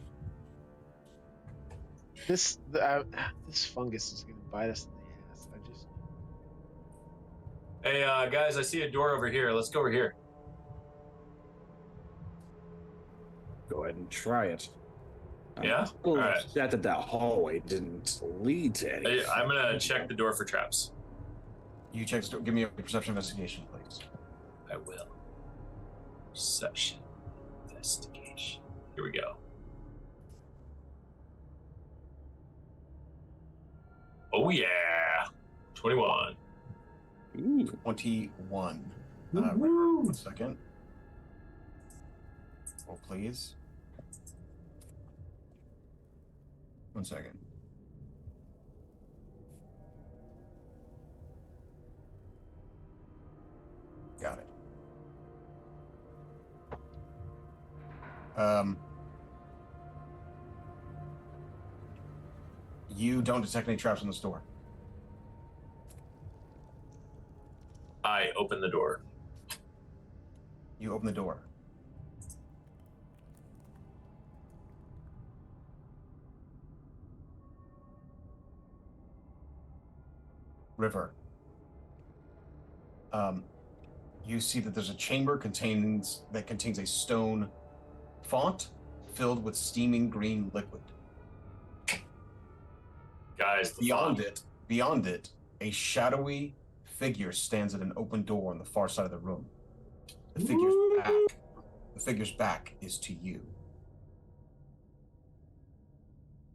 This fungus is gonna bite us in the ass. I just. Hey guys, I see a door over here. Let's go over here. Go ahead and try it. Yeah? All All right. upset that hallway didn't lead to anything. I'm gonna check the door for traps. You check. Give me a perception investigation, please. I will. Perception investigation. Here we go. Oh yeah, 21. Ooh. 21. Woo-hoo. 1 second. Roll, please. 1 second. Got it. You don't detect any traps in the store. I open the door. You open the door. River. You see that there's a chamber contains a stone font filled with steaming green liquid. Guys, Beyond it, a shadowy figure stands at an open door on the far side of the room. The figure's back is to you.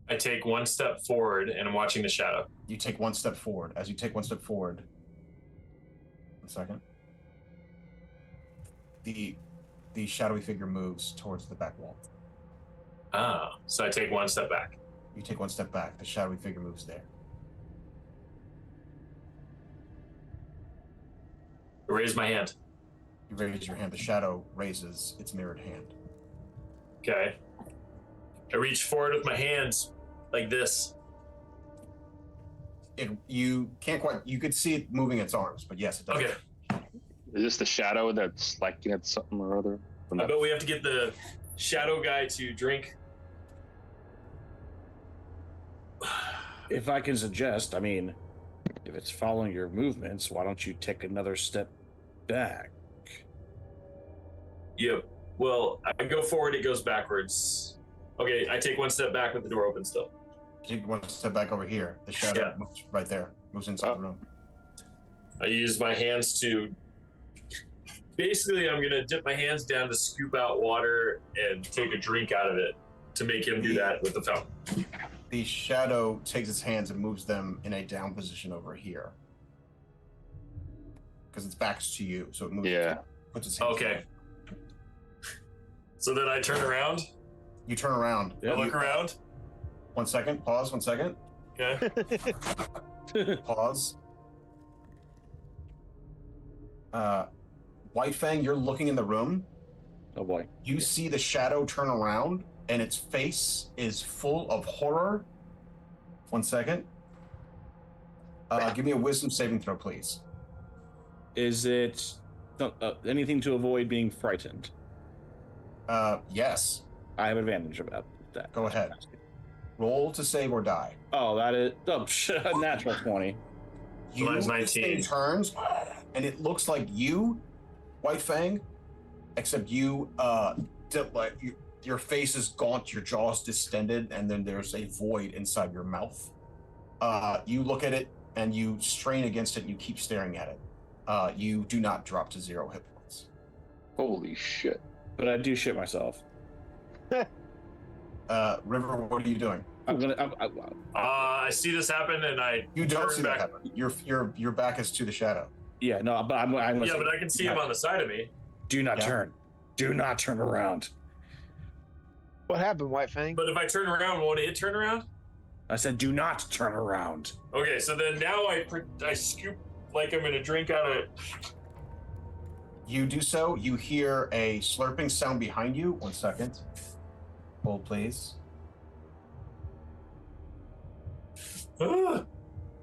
I take one step forward and I'm watching the shadow. You take one step forward. As you take one step forward, 1 second. The shadowy figure moves towards the back wall. Ah, so I take one step back. You take one step back. The shadowy figure moves there. I raise my hand. You raise your hand. The shadow raises its mirrored hand. Okay. I reach forward with my hands like this. You can't quite. You could see it moving its arms, but yes, it does. Okay. Is this the shadow that's like at something or other? I bet we have to get the shadow guy to drink. If I can suggest, I mean, if it's following your movements, why don't you take another step back? Yep. Well, I go forward, it goes backwards. Okay, I take one step back with the door open still. You take one step back over here. The shadow moves right there. Moves inside the room. I use my hands to... Basically, I'm going to dip my hands down to scoop out water and take a drink out of it to make him do that with the fountain. The shadow takes its hands and moves them in a down position over here. Because its back's to you, so it moves. Yeah. Puts its hands Okay. So then I turn around. You turn around. I look around. 1 second. Pause. 1 second. Okay. Pause. White Fang, you're looking in the room. Oh boy. You see the shadow turn around, and its face is full of horror. 1 second. Give me a wisdom saving throw, please. Is it anything to avoid being frightened? Yes. I have advantage about that. Go ahead. Roll to save or die. Oh, that is natural 20. Mine's 19. This thing turns, and it looks like you, White Fang, except you, your face is gaunt, your jaw's distended, and then there's a void inside your mouth. You look at it, and you strain against it, and you keep staring at it. You do not drop to 0 hit points. Holy shit. But I do shit myself. River, what are you doing? I'm gonna. I see this happen, and I You don't turn see back. that happen. Your back is to the shadow. Yeah, no, but I'm Yeah, but I can see him on the side of me. Do not Yeah. turn. Do not turn around. What happened, White Fang? But if I turn around, won't it turn around? I said, do not turn around. Okay, so then now I scoop like I'm gonna drink out of You do so. You hear a slurping sound behind you. 1 second. Hold, please. Ah!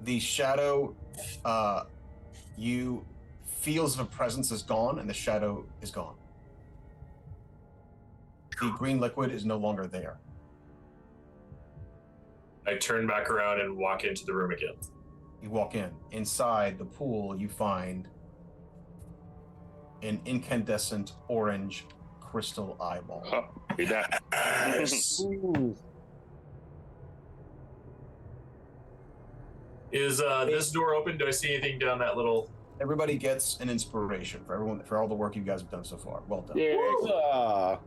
The shadow, you feels the presence is gone, and the shadow is gone. The green liquid is no longer there. I turn back around and walk into the room again. You walk in. Inside the pool, you find an incandescent orange crystal eyeball. Oh, read that. Ooh. Is this door open? Do I see anything down that little? Everybody gets an inspiration for all the work you guys have done so far. Well done. Yeah.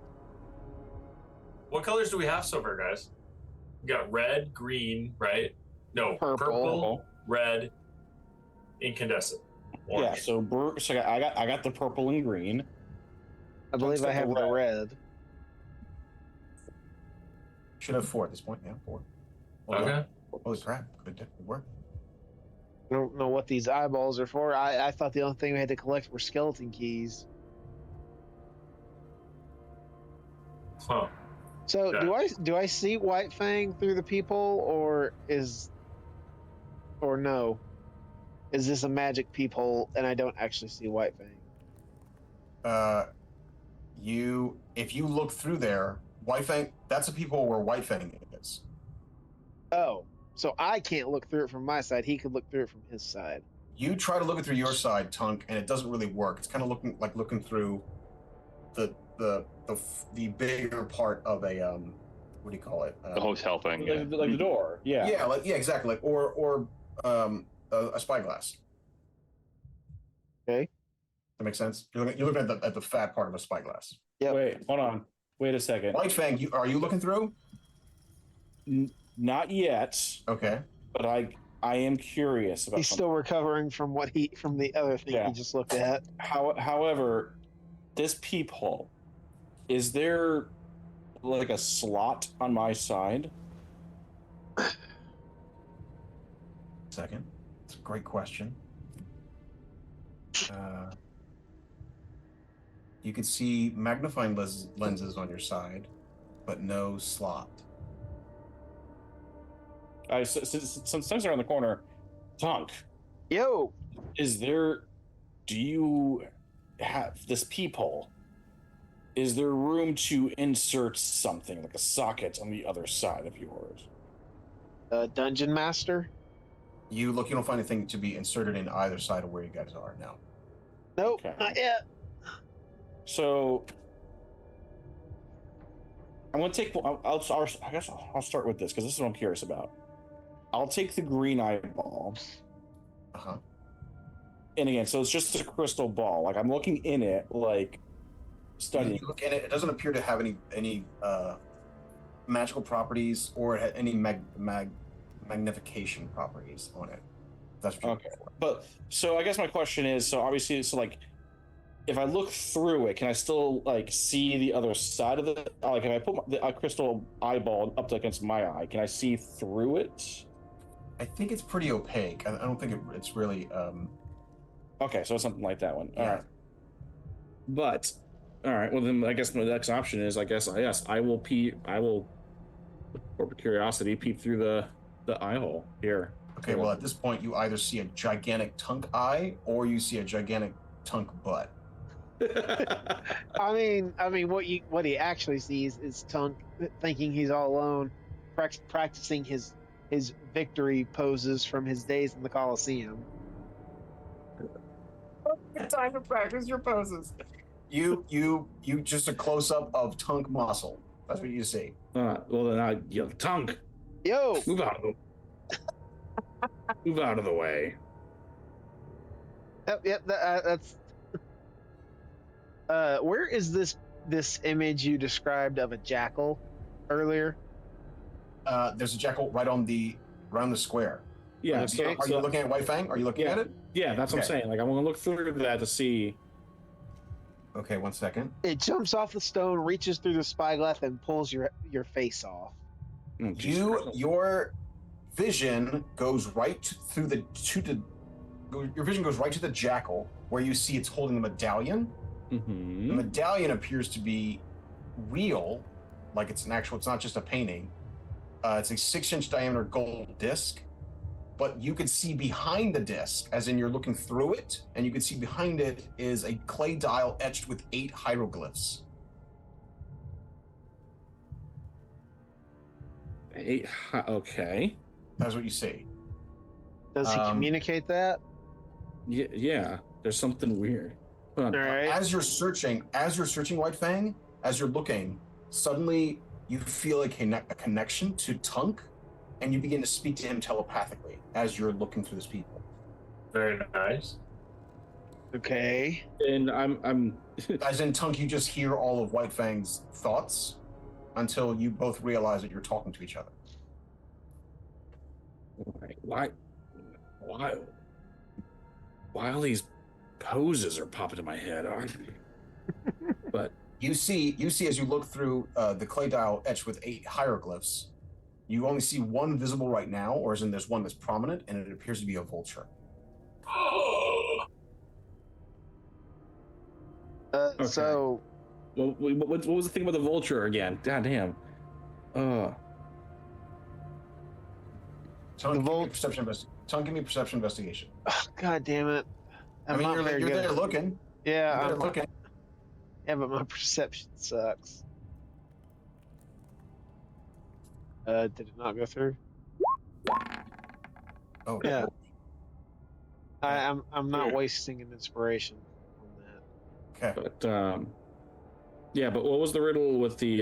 What colors do we have so far, guys? We got red, green, right? No, Purple. red, incandescent. Yeah. Orange. So I got the purple and green. I believe I have the red. Should have 4 at this point. Yeah, 4. Well Okay. done. Holy crap. Good work. I don't know what these eyeballs are for. I thought the only thing we had to collect were skeleton keys. Huh. So Yeah. do I see White Fang through the peephole, or no? Is this a magic peephole and I don't actually see White Fang? If you look through there, White Fang, that's a people where White Fang is. Oh, so I can't look through it from my side. He could look through it from his side. You try to look it through your side, Tunk, and it doesn't really work. It's kind of looking through the bigger part of a what do you call it? The hotel thing. Yeah. Like the door. Yeah. Yeah, exactly. Like or a spyglass. Okay. That makes sense. You're looking at the fat part of a spyglass. Yep. Wait, hold on. Wait a second. White Fang, are you looking through? Not yet, Okay. but I am curious about He's something. still recovering from the other thing Yeah. he just looked at. However, this peephole, is there like a slot on my side? Second. It's a great question. You can see magnifying lenses on your side, but no slot. Since things are in the corner, Tunk, Yo, do you have this peephole? Is there room to insert something like a socket on the other side of yours? Dungeon Master? You don't find anything to be inserted in either side of where you guys are now. Nope, Okay. not yet. So I'm gonna take. I guess I'll start with this because this is what I'm curious about. I'll take the green eyeball, Uh-huh. and again, so it's just a crystal ball. Like I'm looking in it, like studying. You look at it, it doesn't appear to have any magical properties or any magnification properties on it. That's what you're Okay. looking for. But so I guess my question is, so obviously, like, if I look through it, can I still like see the other side of it? Like, if I put the crystal eyeball up against my eye, can I see through it? I think it's pretty opaque. I don't think it's really. Okay, so it's something like that one. All Yeah. right. But all right, well then I guess my next option is I will for curiosity peep through the eye hole here. Okay, well at this point you either see a gigantic Tunk eye or you see a gigantic Tunk butt. I mean, what he actually sees is Tunk thinking he's all alone, practicing his victory poses from his days in the Colosseum. Time to practice your poses. You just a close up of Tunk muscle. That's what you see. Well then I yell, Tunk, Yo, move out of the way. yep, that's. Where is this image you described of a jackal earlier? There's a jackal right around the square. Yeah, Okay. Are you looking at White Fang? Are you looking at it? yeah, that's what I'm Okay. saying. Like I'm gonna look through that to see. Okay, 1 second. It jumps off the stone, reaches through the spyglass, and pulls your face off. Jesus Christ. Your vision goes right through your vision goes right to the jackal, where you see it's holding the medallion. Mm-hmm. The medallion appears to be real, like it's not just a painting. It's a 6-inch diameter gold disc, but you can see behind the disc, as in you're looking through it, and you can see behind it is a clay dial etched with 8 hieroglyphs. Okay. That's what you see. Does he communicate that? Yeah. There's something weird. Hold on. All right. As you're searching, White Fang, as you're looking, suddenly you feel a connection to Tunk, and you begin to speak to him telepathically as you're looking through this people. Very nice. Okay. And I'm As in Tunk, you just hear all of White Fang's thoughts until you both realize that you're talking to each other. why all these poses are popping in my head? But You see as you look through the clay dial etched with 8 hieroglyphs, you only see one visible right now, or as in there's one that's prominent, and it appears to be a vulture. Okay. So what was the thing about the vulture again? God damn. Tunk, give me a perception investigation. God damn it. I mean, not you're very there good. looking. Yeah, You're I'm there looking. Yeah, but my perception sucks. Did it not go through? Oh, Yeah. Yeah. I'm not Weird. wasting an inspiration on that. Okay. But yeah, but what was the riddle with the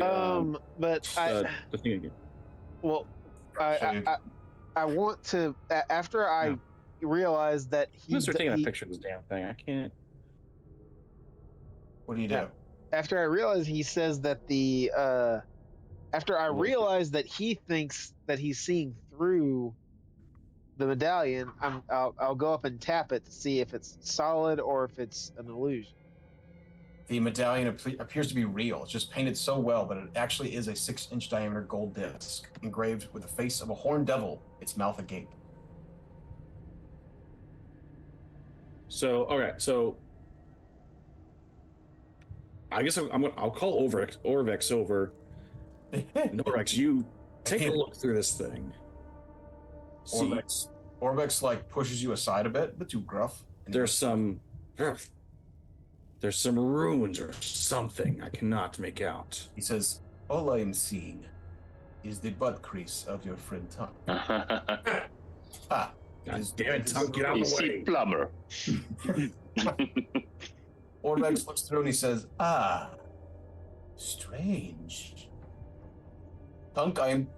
But the thing again? well, So you- I want to after I Yeah. realized that I'm gonna start taking he a picture of this damn thing. I can't. What do you do? Yeah. After I realized he says that after I realized that he thinks that he's seeing through the medallion, I'll go up and tap it to see if it's solid or if it's an illusion. The medallion appears to be real. It's just painted so well, but it actually is a 6-inch diameter gold disc engraved with the face of a horned devil, its mouth agape. So okay, so I guess I'll call Orvex over. Norvex, you take a look through this thing. See, Orvex like pushes you aside a bit too gruff. And there's some runes or something I cannot make out. he says, "All I am seeing is the butt crease of your friend Tunk." Ah, God damn it, Tunk, get out You of the see way. plumber. Orvex looks through and he says, "Ah, strange. Tunk, I'm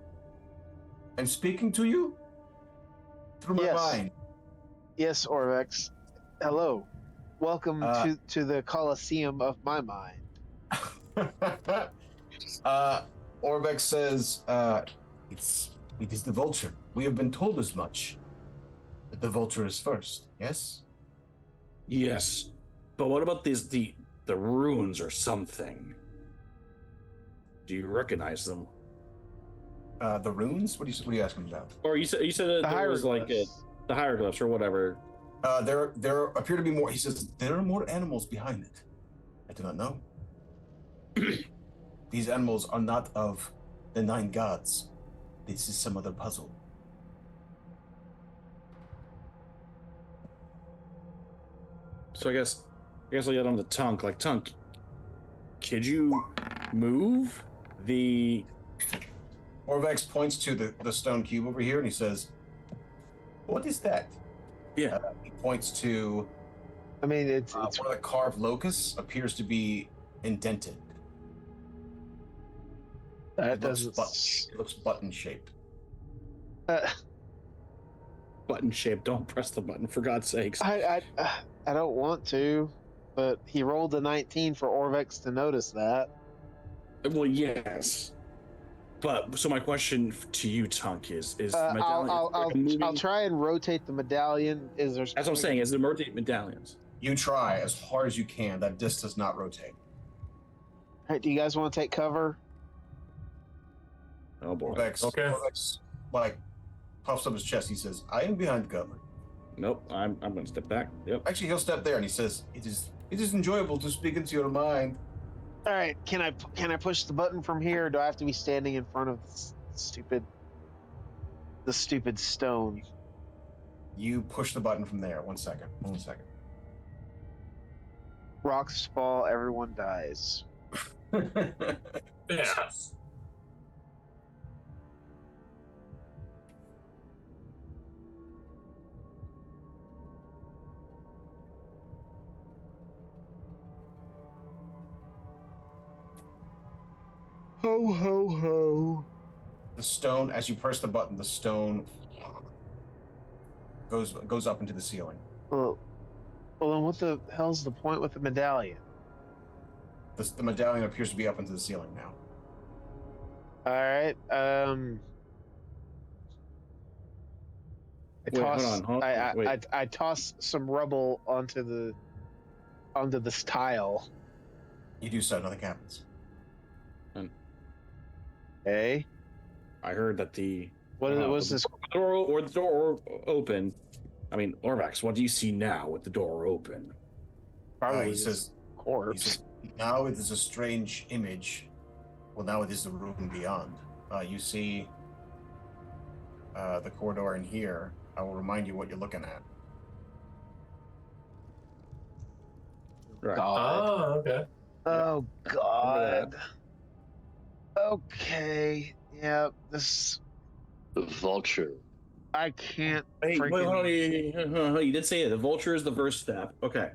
speaking to you through my Yes. mind." Yes, Orvex. Hello. Welcome to the Colosseum of my mind. Orvex says, it is the vulture. We have been told as much. That the vulture is first, yes? Yes, but what about the runes or something? Do you recognize them? The runes? What are you asking about? Or you said that The there was like hieroglyphs. the hieroglyphs or whatever. There appear to be more. He says there are more animals behind it. I do not know. These animals are not of the 9 gods. This is some other puzzle. So I guess I'll get on the Tunk. Like, Tunk, could you move the? Orvex points to the stone cube over here and he says, "What is that?" Yeah. He points to I mean, it's one of the carved locusts appears to be indented. that It doesn't. looks button shaped. Button shape. Don't press the button, for God's sakes. I don't want to, but he rolled a 19 for Orvex to notice that. Well, yes. But so my question to you, Tunk, is medallion, I'll try and rotate the medallion. Is there? That's what I'm saying. Is the rotate medallions? You try as hard as you can. That disc does not rotate. All right, do you guys want to take cover? Oh boy. Orvex, Okay. Orvex like puffs up his chest. He says, "I am behind cover." Nope. I'm gonna step back. Yep. Actually, he'll step there and he says, it is enjoyable to speak into your mind. All right, can I push the button from here? Or do I have to be standing in front of the stupid stone? You push the button from there. 1 second. 1 second. Rocks fall, everyone dies. Yeah. Ho ho ho. The stone, as you press the button, the stone goes up into the ceiling. Well, then what the hell's the point with the medallion? The medallion appears to be up into the ceiling now. All right. Wait, hold on, wait. I toss some rubble onto this tile. You do so, nothing happens. Hey, I heard that the what's this? the door open. I mean, Orvax, what do you see now with the door open? Probably He says, corpse. now it is a strange image. Well, now it is the room beyond. You see the corridor in here. I will remind you what you're looking at. Right. God. Oh, okay. Oh Remember God. Okay. Yeah. This. The vulture. I can't. Hey, wait, freaking- hold on. You did say it. The vulture is the first step. Okay.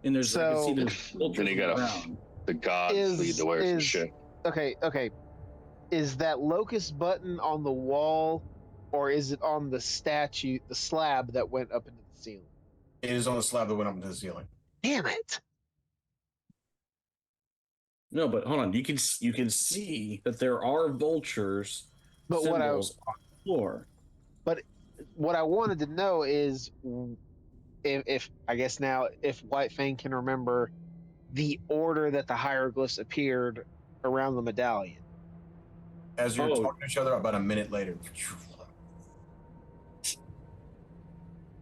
And there's I can see So- there's vultures Then you gotta around. The gods lead the way or some shit. Okay. Is that locust button on the wall, or is it on the statue, the slab that went up into the ceiling? It is on the slab that went up into the ceiling. Damn it! No, but hold on. You can see that there are vultures But what I symbols on the floor. what I wanted to know is if I guess now if White Fang can remember the order that the hieroglyphs appeared around the medallion. As you're Oh. talking to each other, about a minute later,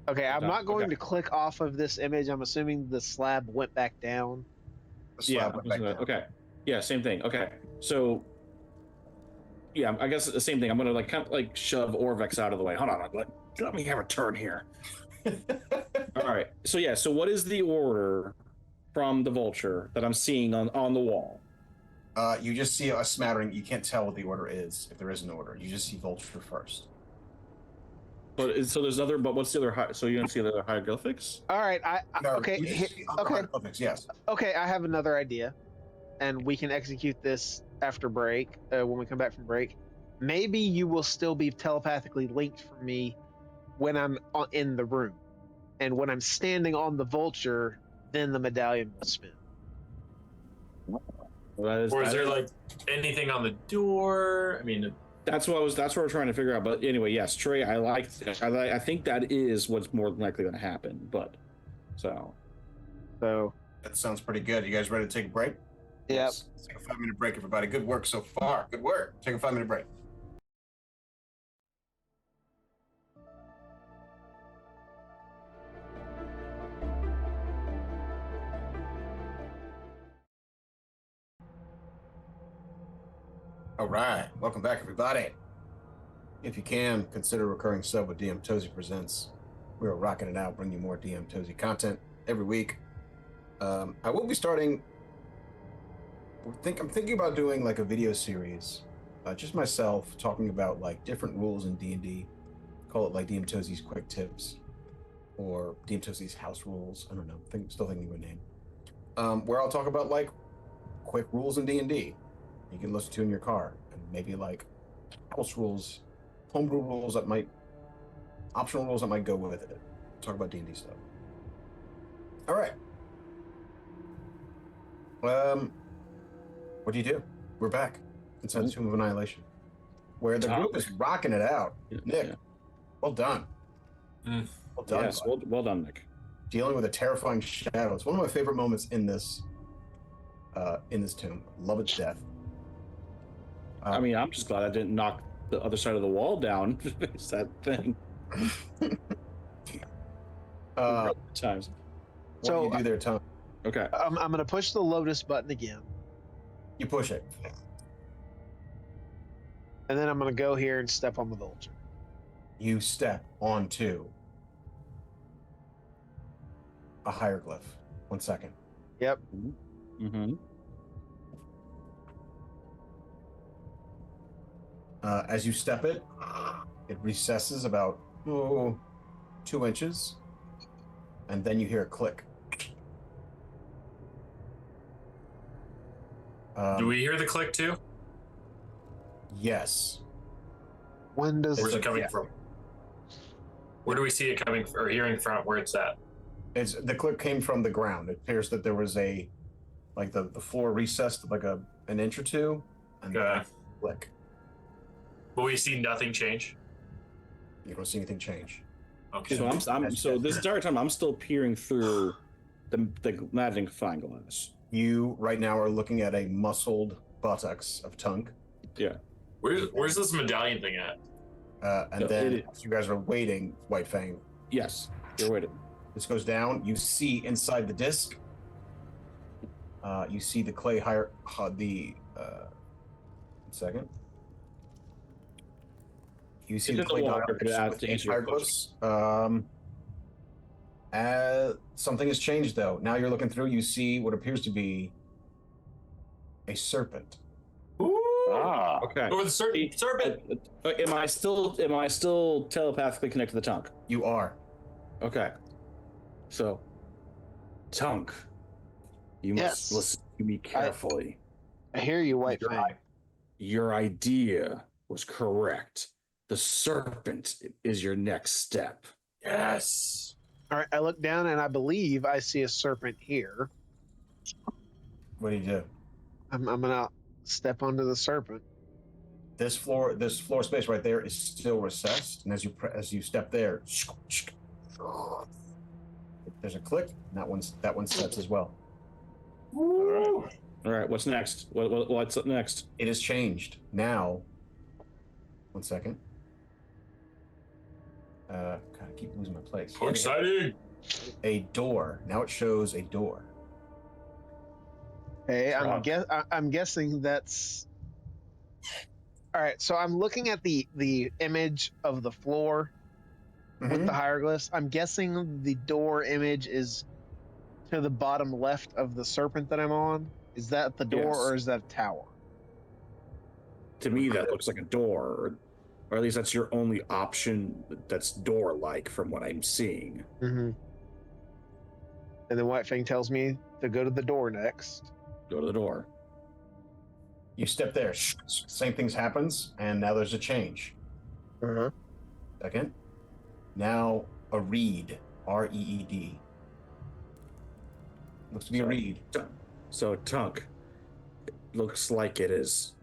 Okay, I'm not going Okay. to click off of this image. I'm assuming the slab went back down. the slab went back down. Okay. Yeah, same thing. Okay. So yeah, I guess the same thing. I'm gonna kind of shove Orvex out of the way. Hold on, let me have a turn here. All right. So yeah, so what is the order from the vulture that I'm seeing on the wall? You just see a smattering. You can't tell what the order is if there is an order. You just see vulture first. But so there's other. But what's the other? So you don't see the other hieroglyphics? All right, No, okay, you just see other okay, hieroglyphics, yes. okay. I have another idea, and we can execute this after break when we come back from break. Maybe you will still be telepathically linked for me when I'm in the room, and when I'm standing on the vulture, then the medallion will spin. Well, Or is there like anything on the door? I mean, That's what we're trying to figure out. But anyway, yes, Trey, I think that is what's more than likely going to happen. But so That sounds pretty good. You guys ready to take a break? Yep. Let's take a 5-minute break, everybody. Good work so far. Good work. Take a 5-minute break. All right. Welcome back, everybody. If you can, consider a recurring sub with DM Tozy Presents. We are rocking it out, bringing you more DM Tozy content every week. I will be starting. I'm thinking about doing like a video series, just myself talking about like different rules in D&D. Call it like DM Tozy's Quick Tips, or DM Tozy's House Rules. I don't know. Still thinking of a name. Where I'll talk about like quick rules in D&D. You can listen to in your car, and maybe like house rules, homebrew rules optional rules that might go with it. Talk about D&D stuff. All right. What do you do? We're back inside the Tomb of Annihilation, where the group is rocking it out. Nick, Yeah. well done. Mm. Well done. Yes, bud. well done, Nick. Dealing with a terrifying shadow. It's one of my favorite moments in this tomb. Love it to death. I mean, I'm just glad I didn't knock the other side of the wall down. It's that thing. Times. What So, do you do there, Tunk? Okay. I'm going to push the Lotus button again. You push it. And then I'm going to go here and step on the vulture. You step onto a hieroglyph. 1 second. Yep. Mm-hmm. As you step it recesses about 2 inches, and then you hear a click. Do we hear the click too? Yes. When does Where's It's it coming from? Where do we see it coming or hearing from? Where it's at? It's the click came from the ground. It appears that there was the floor recessed like an inch or two, and then Okay. a click. But we see nothing change. You don't see anything change. Okay. So this entire time I'm still peering through the magnifying glass. You right now are looking at a muscled buttocks of Tunk, Yeah. Where's this medallion thing at? and No, then it- as you guys are waiting, White Fang. Yes. You're waiting. This goes down. You see inside the disc. You see the clay higher. One second. You see the It's clay in the water, diagrams to with the answer your hieroglyphs. Something has changed though. Now you're looking through. You see what appears to be a serpent. Ooh. Ah. Okay. Over the serpent. Am I still telepathically connected to the Tunk? You are. Okay. So, Tunk, you must Yes. listen to me carefully. I hear you, White Your Fang. Your idea was correct. The serpent is your next step. Yes. All right, I look down and I believe I see a serpent here. What do you do? I'm gonna step onto the serpent. This floor space right there is still recessed, and as you step there, there's a click. And that one sets as well. All right. What's next? What's up next? It has changed now. 1 second. God, I keep losing my place. So exciting. A door. Now it shows a door. Hey, Rock. I'm guessing that's. All right, so I'm looking at the image of the floor with Mhm. the hieroglyphs. I'm guessing the door image is to the bottom left of the serpent that I'm on. Is that the door Yes. or is that a tower? To me, that looks like a door, or at least that's your only option that's door-like from what I'm seeing. Mm-hmm. And then White Fang tells me to go to the door next. Go to the door. You step there. Same things happens, and now there's a change. Uh-huh. Second. Now a reed. R-E-E-D. Looks to be a reed. So, Tunk, it looks like it is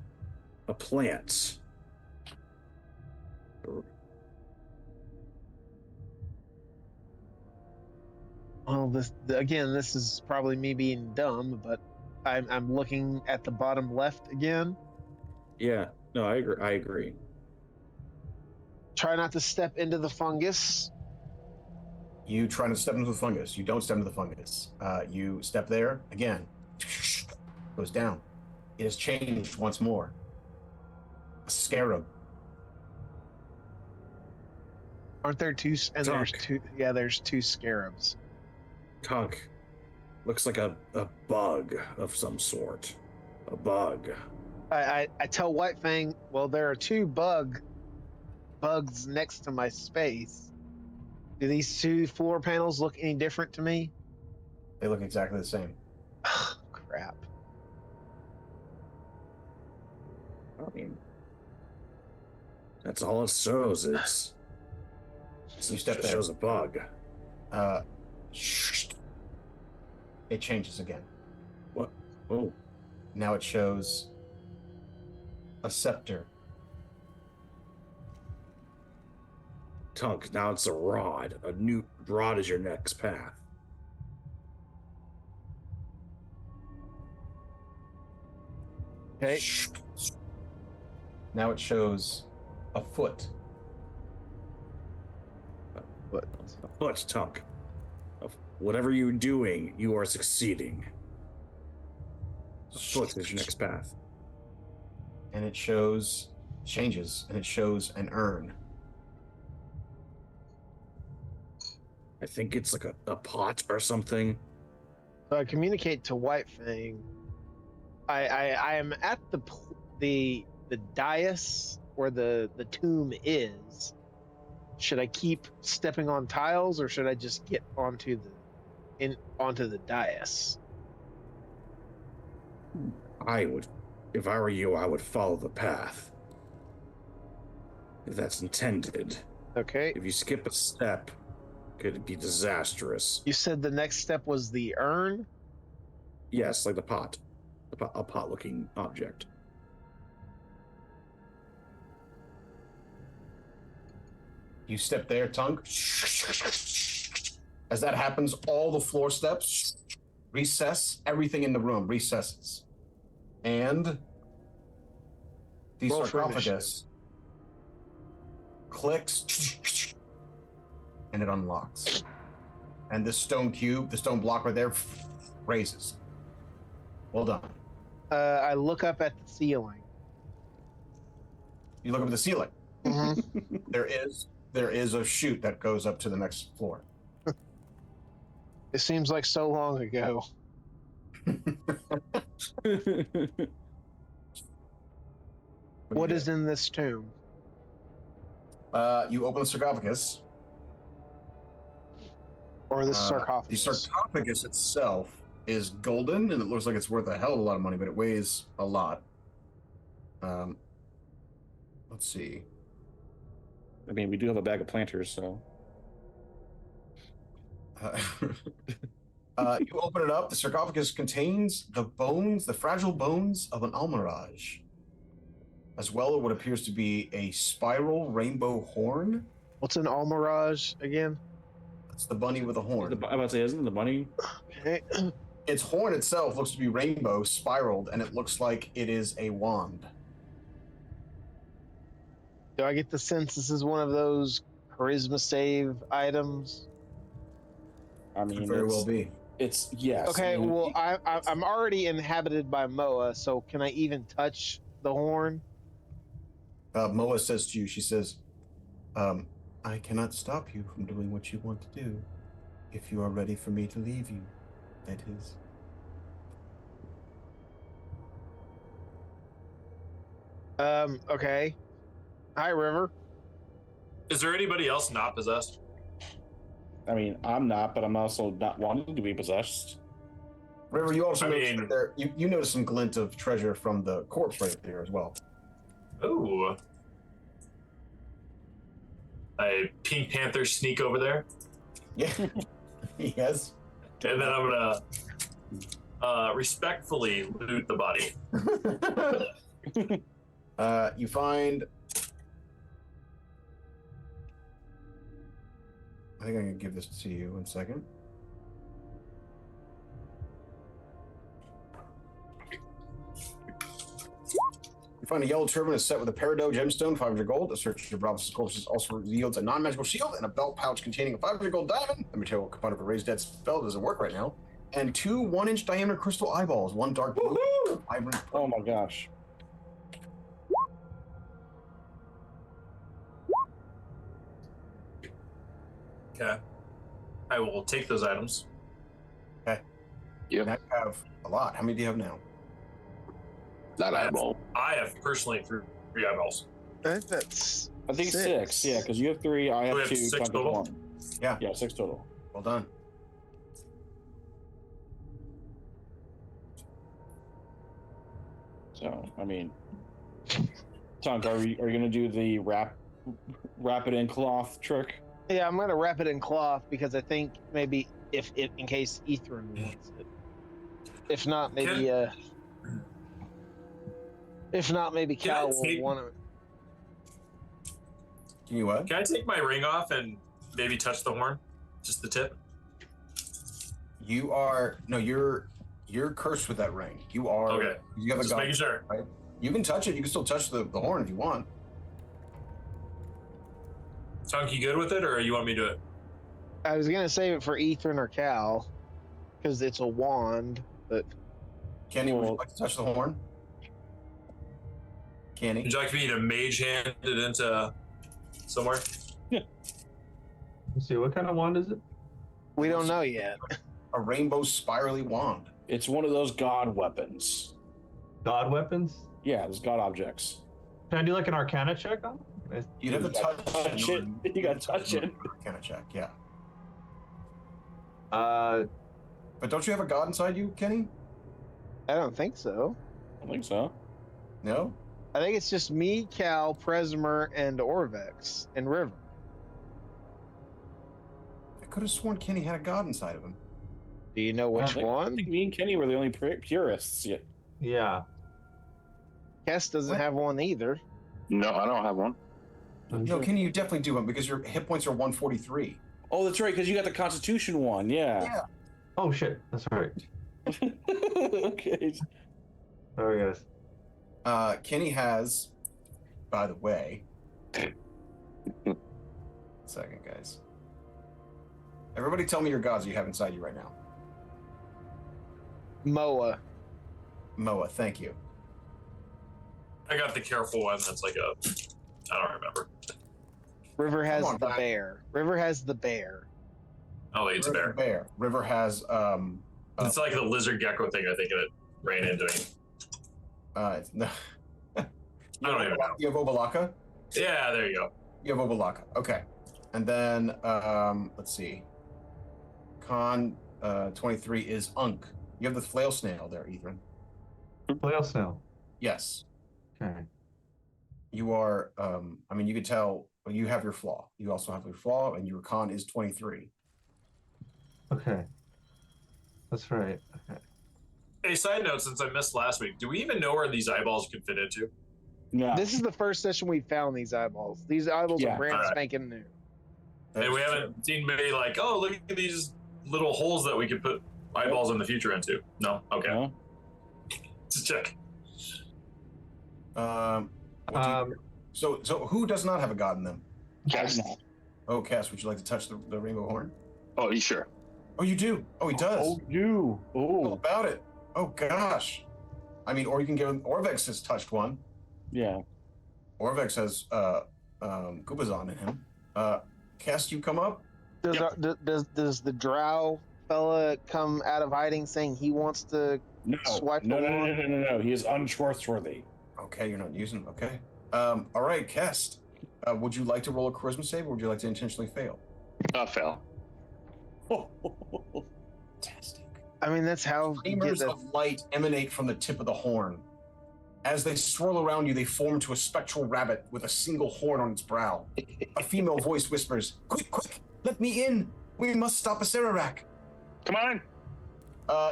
a plant. Well, this is probably me being dumb, but I'm looking at the bottom left again. Yeah, no, I agree. Try not to step into the fungus. You try to step into the fungus. You don't step into the fungus. You step there again. Goes down. It has changed once more. A scarab. Aren't there two? And there's Tunk. two. Yeah, there's two scarabs. Tunk, looks like a bug of some sort. A bug. I tell White Fang, well, there are two bugs next to my space. Do these two floor panels look any different to me? They look exactly the same. Crap. I mean, that's all it shows. You step It there. shows a bug. It changes again. What? Oh, Now it shows a scepter. Tunk, now it's a rod. A new rod is your next path. Okay. Now it shows a foot. What? A foot, Tunk. Whatever you're doing, you are succeeding. Foot is your next path. And it changes, and it shows an urn. I think it's like a pot or something. So I communicate to White Fang. I am at the dais where the tomb is. Should I keep stepping on tiles, or should I just get onto the dais? If I were you, I would follow the path. If that's intended. Okay. If you skip a step, could be disastrous. You said the next step was the urn? Yes, like the pot. A pot-looking object. You step there, Tunk. As that happens, all the floor steps recess, everything in the room recesses. And the Roll for sarcophagus clicks and it unlocks. And this stone cube, the stone block right there, raises. Well done. I look up at the ceiling. You look up at the ceiling. Mm-hmm. There is a chute that goes up to the next floor. It seems like so long ago. What is in this tomb? You open the sarcophagus. Or the The sarcophagus? sarcophagus itself is golden, and it looks like it's worth a hell of a lot of money, but it weighs a lot. Let's see. I mean, we do have a bag of planters, so. You open it up. The sarcophagus contains the fragile bones of an almirage, as well as what appears to be a spiral rainbow horn. What's an almirage again? That's the bunny with a horn. I'm about to say, isn't the bunny? Okay. Its horn itself looks to be rainbow, spiraled, and it looks like it is a wand. Do I get the sense this is one of those charisma save items? I mean, Could very well be. It's yes. Okay, I mean, well, I'm already inhabited by Moa, so can I even touch the horn? Moa says to you, she says, I cannot stop you from doing what you want to do. If you are ready for me to leave you, that is. Okay. Hi, River. Is there anybody else not possessed? I mean, I'm not, but I'm also not wanting to be possessed. River, you also I notice mean- that there, you notice some glint of treasure from the corpse right there as well. Ooh. A Pink Panther sneak over there, Yeah. Yes. and then I'm gonna respectfully loot the body. You find. I think I can give this to you in a second. You find a yellow turban is set with a peridot gemstone, 500 gold. A search for Brabus' corpses also yields a non-magical shield and a belt pouch containing a 500 gold diamond. The material component of a raised dead spell doesn't work right now. And 2 1-inch diameter crystal eyeballs, one dark blue, vibrant. Oh my gosh. Okay. I will take those items. Yep. Now you have a lot. How many do you have now? That eyeball. I have personally three eyeballs. I think that's. I think six. Yeah, because you have 3, I We have have 2, 6 Tunk has total? 1. Yeah. Yeah, 6 total. Well done. So, I mean, Tunk, are you gonna do the wrap it in cloth trick? Yeah, I'm gonna wrap it in cloth because I think maybe if in case Ethren wants it. If not, maybe Can I Cal will take- want it. Can you what? Can I take my ring off and maybe touch the horn? Just the tip? You are you're cursed with that ring. You are Okay. You have a Just god. making sure. Right? You can touch it. You can still touch the horn if you want. Tunk, you good with it, or you want me to do it? I was gonna save it for Ethren or Cal, because it's a wand. But Kenny, would you like to touch the horn? Kenny? Would you like me to mage hand it into somewhere? Let's see, what kind of wand is it? we don't know yet. A rainbow spirally wand. It's one of those god weapons. God weapons? Yeah, those god objects. Can I do like an Arcana check on it? You'd have to touch it. You gotta touch it. Kind of check, yeah. But But don't you have a god inside you, Kenny? I don't think so. I think so. No? I think it's just me, Cal, Presmer, and Orvex, and River. I could have sworn Kenny had a god inside of him. Do you know which I one? think me and Kenny were the only purists yet. yeah. Kest doesn't have one either. No, I don't have one. No, Kenny, you definitely do one because your hit points are 143. Oh, that's right, because you got the Constitution one. Yeah. Oh shit, that's right. Okay. Sorry guys. Kenny has, by the way, second, guys. Everybody tell me your gods you have inside you right now. Moa. Moa, thank you. I got the careful one. That's like a. I don't remember. River has on, the Pat. bear. River has the bear. Oh, wait, it's a River bear. River has It's like the lizard gecko thing. I think it ran into me. it's no. I don't even know. You have Obalaka? Yeah, there you go. You have Obalaka. Okay. And then let's see. Con 23 is Unk. You have the flail snail there, Ethren. Flail snail. Yes. Okay. You are I mean you could tell you have your flaw. You also have your flaw and your con is 23. Okay. That's right. Okay. Hey, side note, since I missed last week, do we even know where these eyeballs could fit into? No. This is the first session we found these eyeballs. These eyeballs Yeah. are brand Alright. spanking new. And we haven't seen many like, oh, look at these little holes that we could put eyeballs in the future into. No? Okay. No? Just check. So who does not have a god in them? Kest. Oh, Cass, would you like to touch the rainbow horn? Oh, you sure? Oh, you do. Oh, he does. Oh, you. All Oh, about it. Oh gosh. I mean, or you can give him. Orvex has touched one. yeah. Orvex has Gubazon in him. Cass, you come up. Does, Yep. does the drow fella come out of hiding saying he wants to No. swipe No, the no, no, wand? no, no, no. He is untrustworthy. Okay, you're not using. Okay. All right, Kest. Would you like to roll a charisma save, or would you like to intentionally fail? Fail. Fantastic. I mean, that's how you get Streamers the, of light emanate from the tip of the horn. As they swirl around you, they form to a spectral rabbit with a single horn on its brow. A female voice whispers, "Quick, quick, let me in. We must stop a Sararak." Come on.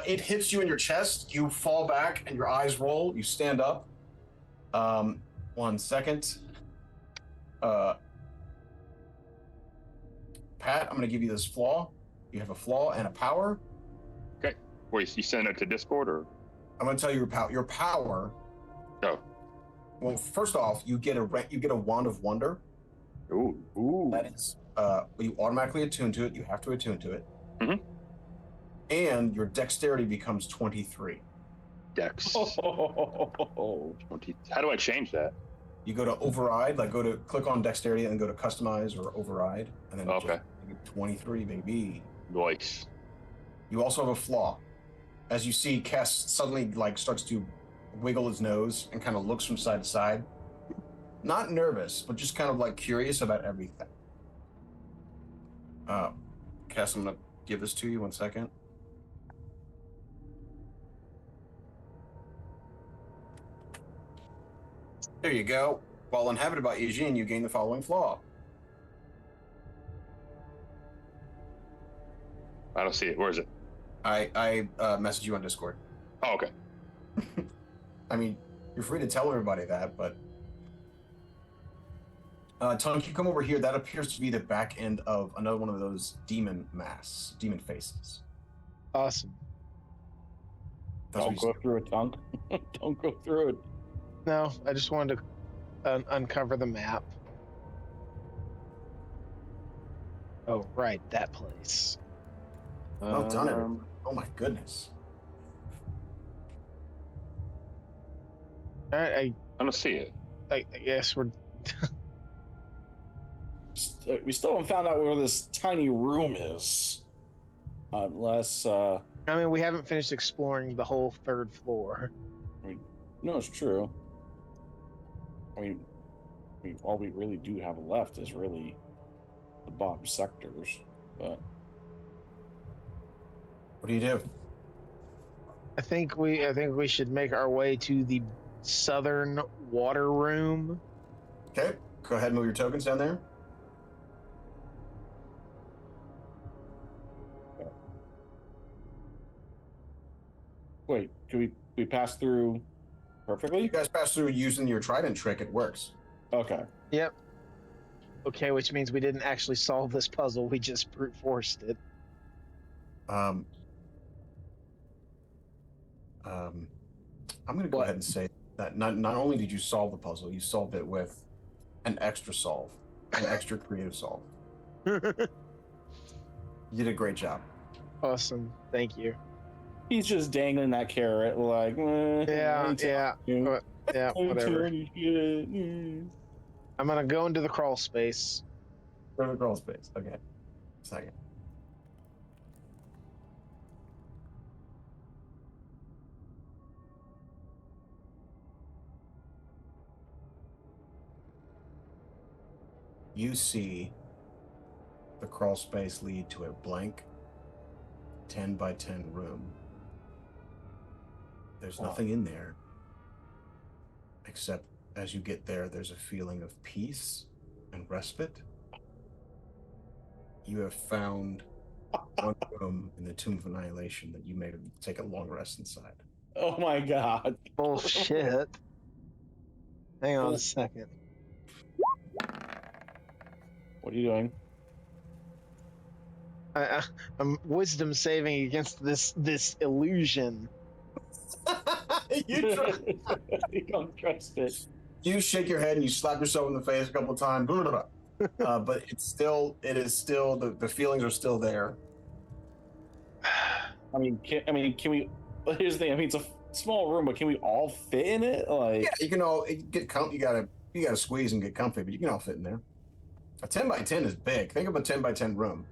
It hits you in your chest. You fall back and your eyes roll. You stand up. 1 second. Pat, I'm going to give you this flaw. You have a flaw and a power. Wait, you send it to Discord or? I'm going to tell you your power. Oh. Well, first off, you get a wand of wonder. Ooh. Ooh. That is, you automatically attune to it. You have to attune to it. Mhm. And your dexterity becomes 23. Dex. Oh. 20. How do I change that? You go to override, click on dexterity and go to customize or override, and then Okay. just 23, baby. Nice. You also have a flaw. As you see, Kest suddenly starts to wiggle his nose and kind of looks from side to side. Not nervous, but just kind of curious about everything. Kest, I'm gonna give this to you 1 second. There you go. While inhabited by Eugene, you gain the following flaw. I don't see it. Where is it? I messaged you on Discord. Oh, okay. I mean, you're free to tell everybody that, but Tunk, you come over here. That appears to be the back end of another one of those demon masks, demon faces. awesome. That's Don't what you go through it, Tunk. Don't go through it. No, I just wanted to uncover the map. Oh, right, that place. Well done, everyone. Oh my goodness. All right, I don't see it. I guess we're. We still haven't found out where this tiny room is. Unless, I mean, we haven't finished exploring the whole third floor. no, it's true. I mean, all we really do have left is really the bottom sectors. But What do you do? I think we should make our way to the southern water room. Okay, go ahead and move your tokens down there. wait, can we pass through You perfectly? guys pass through using your trident trick. It works. Okay. Yep. Okay, which means we didn't actually solve this puzzle. We just brute forced it. I'm going to go ahead and say that not only did you solve the puzzle, you solved it with an extra solve, an extra creative solve. You did a great job. Awesome. Thank you. He's just dangling that carrot, like, Yeah, yeah, yeah, whatever. I'm I'm gonna go into the crawl space. Go to the crawl space. Okay. Second. You see the crawl space lead to a blank 10 by 10 room. There's nothing in there, except as you get there, there's a feeling of peace and respite. You have found one room in the Tomb of Annihilation that you may take a long rest inside. Oh my god. Bullshit. Hang on a second. What are you doing? I'm wisdom saving against this illusion. you don't trust it. You shake your head and you slap yourself in the face a couple of times. Blah, blah, blah. But it is still the feelings are still there. I mean, can we? Here's the thing. I mean, it's a small room, but can we all fit in it? Like, Yeah, you can all get you gotta squeeze and get comfy, but you can all fit in there. A 10 by 10 is big. Think of a 10 by 10 room.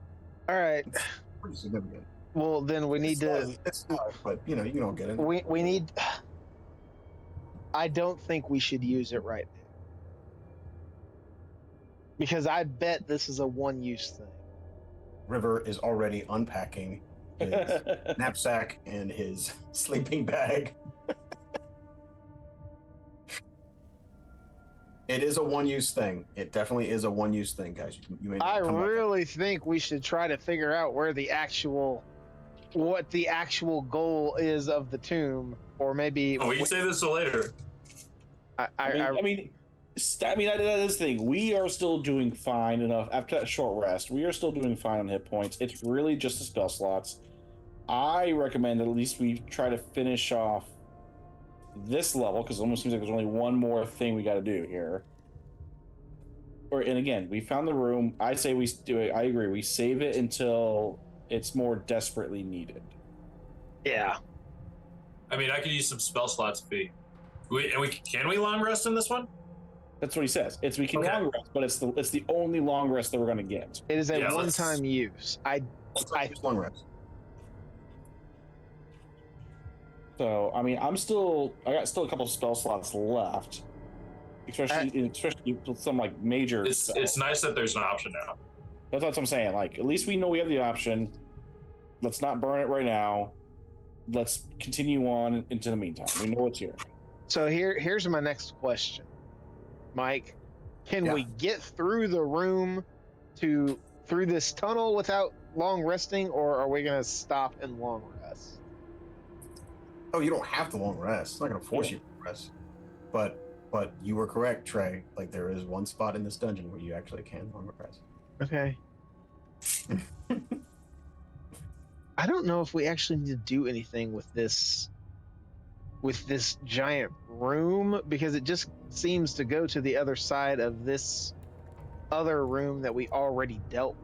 All right. It's pretty significant. Well, then we need to. It's not, but you can all get in. We need. I don't think we should use it right now. Because I bet this is a one-use thing. River is already unpacking his knapsack and his sleeping bag. It is a one-use thing. It definitely is a one-use thing, guys. You may I come back. really think we should try to figure out what the actual goal is of the tomb, or maybe. Oh, we can save this till later. I mean, that is the thing. We are still doing fine enough after that short rest. We are still doing fine on hit points. It's really just the spell slots. I recommend that at least we try to finish off this level, because it almost seems like there's only one more thing we got to do here. And again, we found the room. I say we do it. I agree. We save it until it's more desperately needed. Yeah. I mean, I could use some spell slots if can we long rest in this one? That's what he says. We can Okay. long rest, but it's the only long rest that we're going to get. It is a Yeah, let's- one-time use. Just long rest. So I mean, I got still a couple of spell slots left, especially with some like major. It's nice that there's an option now. That's what I'm saying. Like, at least we know we have the option. Let's not burn it right now. Let's continue on into the meantime. We know it's here. So here's my next question, Mike. Can we get through the room through this tunnel without long resting, or are we gonna stop and long rest? Oh, you don't have to long rest. It's not going to force you to rest. But you were correct, Trey. Like, there is one spot in this dungeon where you actually can long rest. Okay. I don't know if we actually need to do anything with this giant room, because it just seems to go to the other side of this other room that we already dealt with.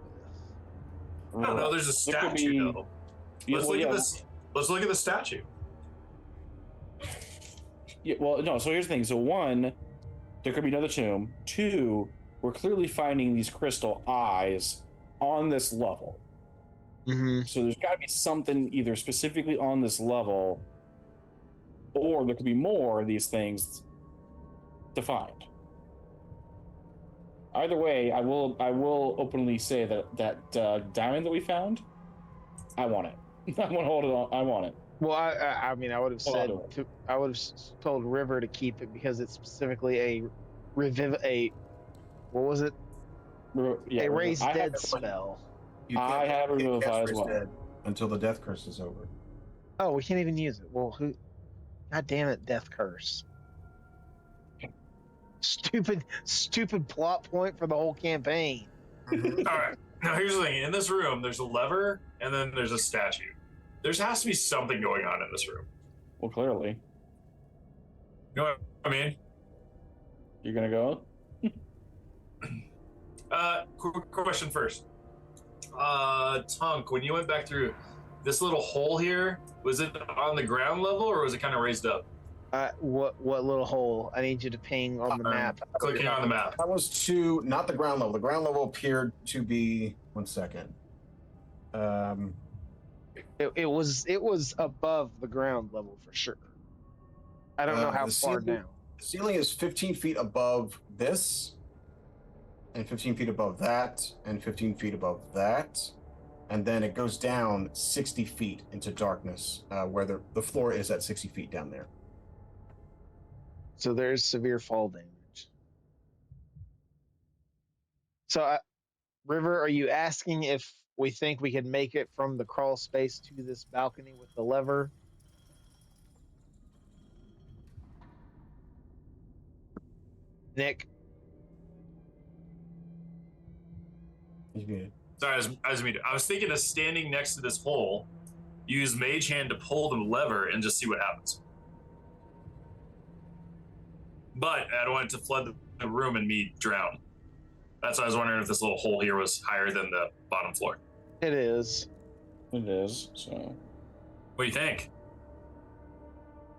I don't know. There's a There could statue be- though. Yeah, Let's well, look yeah, at this. Let's look at the statue. Yeah, well, no. So here's the thing. So one, there could be another tomb. Two, we're clearly finding these crystal eyes on this level. Mm-hmm. So there's got to be something either specifically on this level, or there could be more of these things to find. Either way, I will openly say that diamond that we found, I want it. I want to hold it on. I want it. Well, I mean, I would have Well, said I'll do I would have told River to keep it because it's specifically what was it? Yeah, a raised I dead have, spell. You I have you can't Revivify cast as Raise well. Dead until the death curse is over. Oh, we can't even use it. Well, who? God damn it, Death Curse. Stupid plot point for the whole campaign. All right. Now here's the thing. In this room, there's a lever, and then there's a statue. There has to be something going on in this room. Well, clearly, You know what I mean? you're gonna go. Quick question first. Tunk, when you went back through this little hole here, was it on the ground level or was it kind of raised up? What little hole? I need you to ping on the map. Clicking on the map. That was not the ground level. The ground level appeared to be 1 second. It was above the ground level for sure. I don't know how the far ceiling- down. The ceiling is 15 feet above this, and 15 feet above that, and 15 feet above that. And then it goes down 60 feet into darkness, where the floor is at 60 feet down there. So there's severe fall damage. So, River, are you asking if we think we can make it from the crawl space to this balcony with the lever? Nick? He's muted. Sorry, I was thinking of standing next to this hole, use Mage Hand to pull the lever, and just see what happens. But I don't want it to flood the room and me drown. That's why I was wondering if this little hole here was higher than the bottom floor. It is. It is. So What do you think?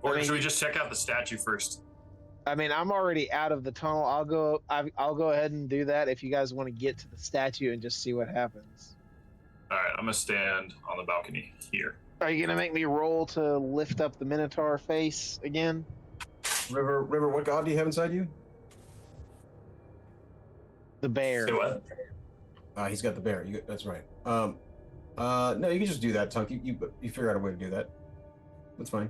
Or I mean, should we just check out the statue first? I mean, I'm already out of the tunnel. I'll go ahead and do that if you guys want to get to the statue and just see what happens. All right, I'm gonna stand on the balcony here. Are you gonna make me roll to lift up the Minotaur face again? River, what god do you have inside you? The bear. Say what? He's got the bear. That's right. No, you can just do that, Tunk. You figure out a way to do that. That's fine.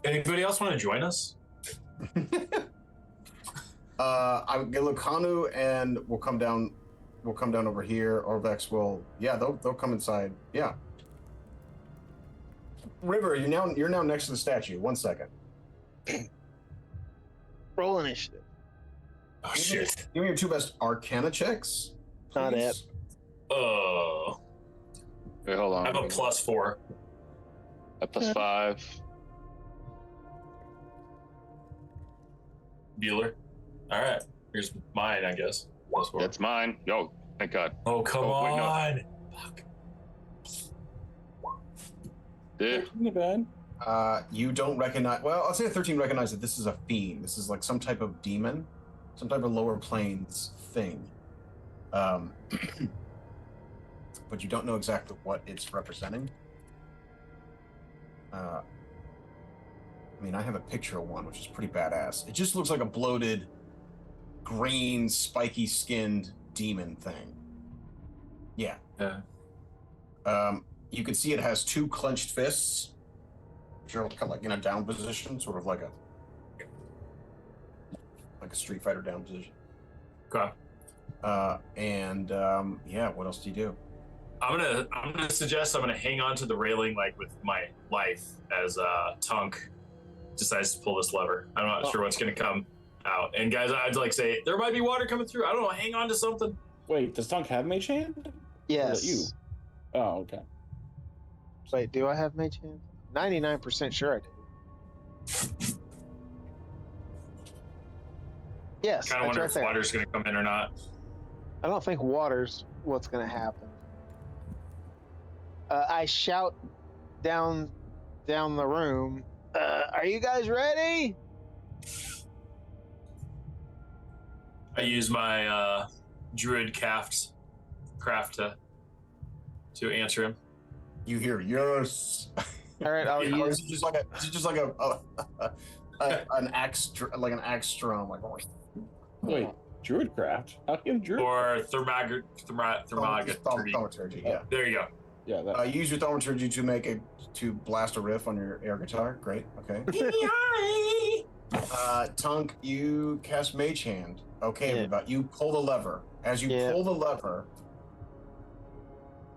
Anybody else want to join us? I would get Lucanu and we'll come down over here. Orvex will they'll come inside. Yeah. River, you're now next to the statue. 1 second. Roll initiative. Oh shit. Give me your two best Arcana checks. Not please. it. Oh. Wait, hold on. I have a +4. A +5. Bueller. All right. Here's mine, I guess. +4. That's mine. Yo, thank God. Oh, come wait, no. on. Fuck. Dude, not bad. You don't recognize. Well, I'll say a 13 recognize that this is a fiend. This is like some type of demon, some type of lower planes thing. But you don't know exactly what it's representing. I mean, I have a picture of one, which is pretty badass. It just looks like a bloated, green, spiky-skinned demon thing. Yeah. Yeah. You can see it has two clenched fists, which are kind of like in a down position, sort of like a Street Fighter down position. Okay. What else do you do? I'm gonna suggest I'm gonna hang on to the railing like with my life as Tunk decides to pull this lever. I'm not sure what's gonna come out. And guys, I'd like say there might be water coming through. I don't know. Hang on to something. Wait, does Tunk have Mage Hand? Yes. you? Oh, okay. Wait, do I have Mage Hand? 99% sure I do. Yes, Kind of that's wonder right if there. water's gonna come in or not. I don't think water's what's going to happen. I shout down the room. Are you guys ready? I use my druid craft to answer him. You hear yes. All right, I'll Or use. is it just like an axe drum like Wait, Druidcraft? How can Druid? Or thermaturgy. thaumaturgy, yeah. There you go. Yeah, that. Use your thaumaturgy to blast a riff on your air guitar. Great. Okay. Tunk, you cast Mage Hand. Okay, Yeah. everybody. You pull the lever. As you Yeah. pull the lever,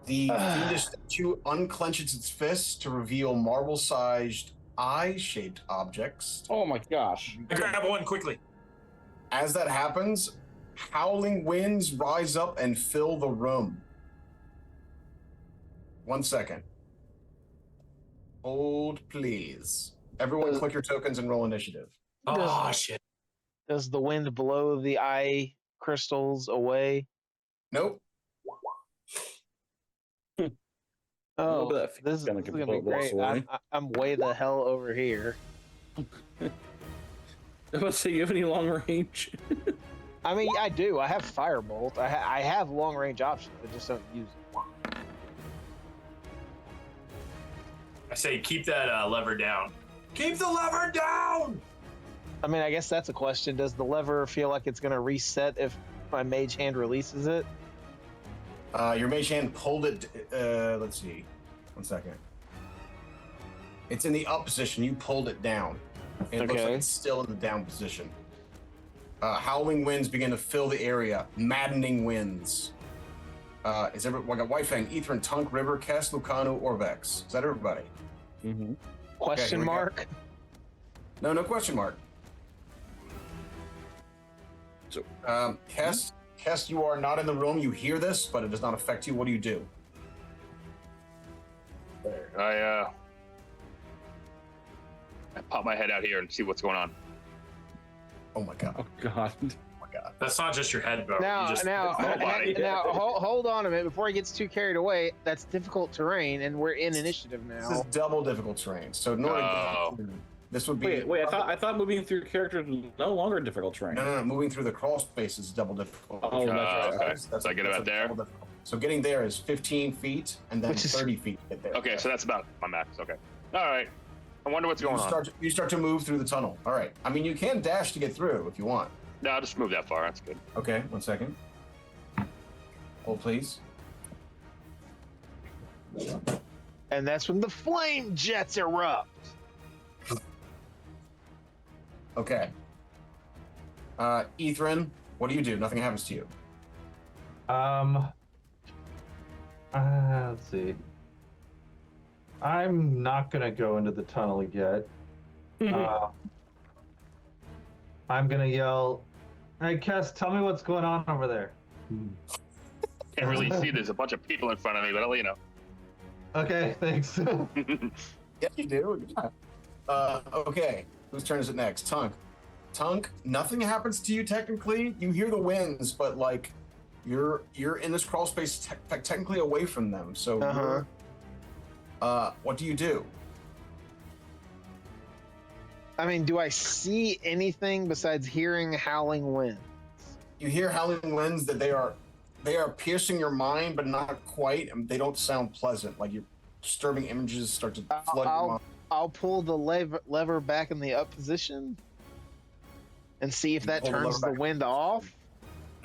the fiendish statue unclenches its fists to reveal marble-sized eye-shaped objects. Oh my gosh. I grab one quickly. As that happens, howling winds rise up and fill the room. 1 second. Hold, please. Everyone click your tokens and roll initiative. Oh, shit. Does the wind blow the eye crystals away? Nope. Oh, that this is gonna gonna be blow us great. away. I'm way the hell over here. I was about to say, you have any long range? I mean, I do. I have firebolt. I have long range options. I just don't use it. I say keep that lever down. Keep the lever down! I mean, I guess that's a question. Does the lever feel like it's gonna reset if my mage hand releases it? Your mage hand pulled it. Let's see. 1 second. It's in the up position. You pulled it down. It looks like Okay. it's still in the down position. Howling winds begin to fill the area. Maddening winds. Is everyone? We got White Fang, Ethren, Tunk, River, Kest, Lucanu, Orvex. Is that everybody? Mm-hmm. Question here we go. mark? No question mark. So, Kest, you are not in the room. You hear this, but it does not affect you. What do you do? I pop my head out here and see what's going on. Oh my god. oh god. Oh my god. That's not just your head, bro. Now, You just, now, it's the whole body. now, hold on a minute before he gets too carried away. That's difficult terrain, and we're in initiative This now. is double difficult terrain. So in order to Oh. get through, this would be Wait, I thought moving through characters was no longer difficult terrain. No. Moving through the crawl space is double difficult. Oh, that's right. Okay. So I get about there? double difficult. So getting there is 15 feet, and then Which is- 30 feet to get there. Okay, so that's about my max. Okay. All right. I wonder what's going on. You start to move through the tunnel. All right. I mean, you can dash to get through if you want. No, I'll just move that far. That's good. Okay, 1 second. Hold, please. And that's when the flame jets erupt. Okay. Ethren, what do you do? Nothing happens to you. Let's see. I'm not gonna go into the tunnel yet. I'm gonna yell, "Hey, Kest, tell me what's going on over there." Can't really see. There's a bunch of people in front of me, but I'll let you know. Okay, thanks. Yes, you do. Yeah. Okay. Whose turn is it next? Tunk. Tunk, nothing happens to you technically. You hear the winds, but like you're in this crawl space technically away from them. So what do you do? I mean, do I see anything besides hearing howling winds? You hear howling winds that they are piercing your mind, but not quite, and they don't sound pleasant. Like your disturbing images start to flood your mind. I'll pull the lever back in the up position and see if that pull the lever turns the back. wind off.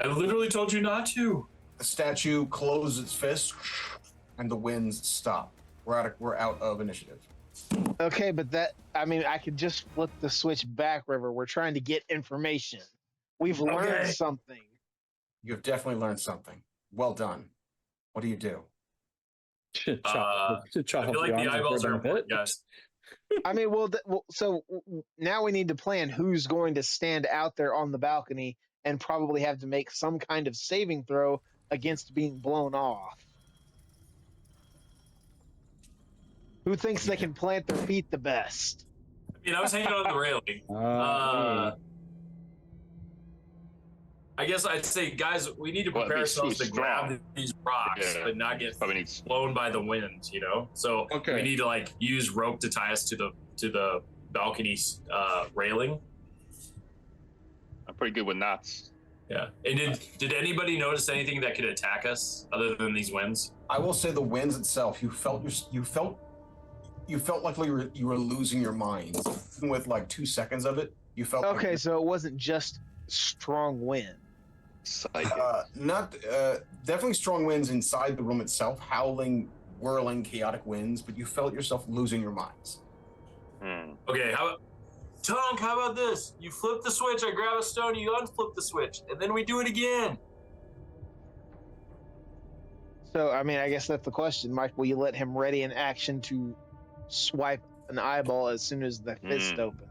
I literally told you not to. The statue closes its fists, and the winds stop. We're out of initiative. Okay, but I could just flip the switch back, River. We're trying to get information. We've learned Okay. something. You've definitely learned something. Well done. What do you do? chop I feel like the eyeballs are important, guys. I mean, now we need to plan who's going to stand out there on the balcony and probably have to make some kind of saving throw against being blown off. Who thinks they can plant their feet the best? I mean, I was hanging on the railing. I guess I'd say, guys, we need to Well, prepare he's ourselves too to grab strong. these rocks, Yeah. but not get Probably needs. blown by the wind. You know, so Okay. we need to like use rope to tie us to the balcony railing. I'm pretty good with knots. Yeah. And did anybody notice anything that could attack us other than these winds? I will say the winds itself. You felt like you were losing your mind. Even with like 2 seconds of it, you felt. Okay, Like so it wasn't just strong wind. Psychic. not definitely strong winds inside the room itself, howling, whirling, chaotic winds. But you felt yourself losing your minds. Okay, Tunk, how about this? You flip the switch, I grab a stone, you unflip the switch, and then we do it again. So, I mean, I guess that's the question, Mike. Will you let him ready in action to swipe an eyeball as soon as the fist opens?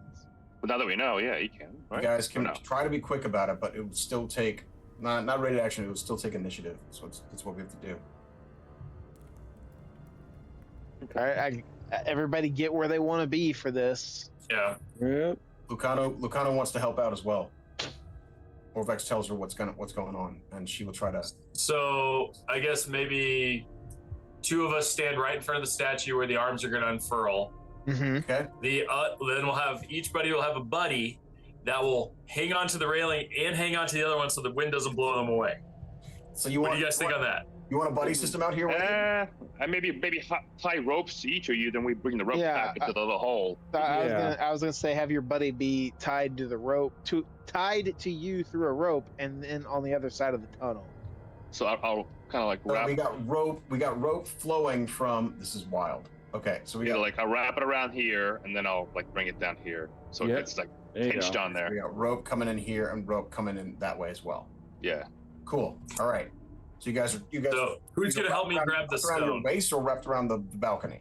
But now that we know, yeah, he can. Right? You guys can Or no? try to be quick about it, but it would still take not ready to action. It would still take initiative. So that's what we have to do. All right, everybody get where they want to be for this. Yeah. Yep. Lucano wants to help out as well. Orvex tells her what's going on, and she will try to. So I guess maybe 2 of us stand right in front of the statue where the arms are going to unfurl. Mm-hmm. Okay. Then we'll have each buddy will have a buddy that will hang on to the railing and hang on to the other one so the wind doesn't blow them away. So you What want? do you guys think on that? You want a buddy system out here? with you? I maybe tie ropes to each of you, then we bring the rope Yeah, back into the hole. I was gonna say have your buddy be tied to the rope, tied to you through a rope, and then on the other side of the tunnel. So I'll kind of like wrap. We got rope flowing from. This is wild. Okay, so we got I'll wrap it around here, and then I'll like bring it down here, so Yep. it gets like There you pinched go. on there. we got rope coming in here and rope coming in that way as well. Yeah. Cool. All right. So you guys. So who's going to help me grab the wrapped around your stone? waist or wrapped around the balcony?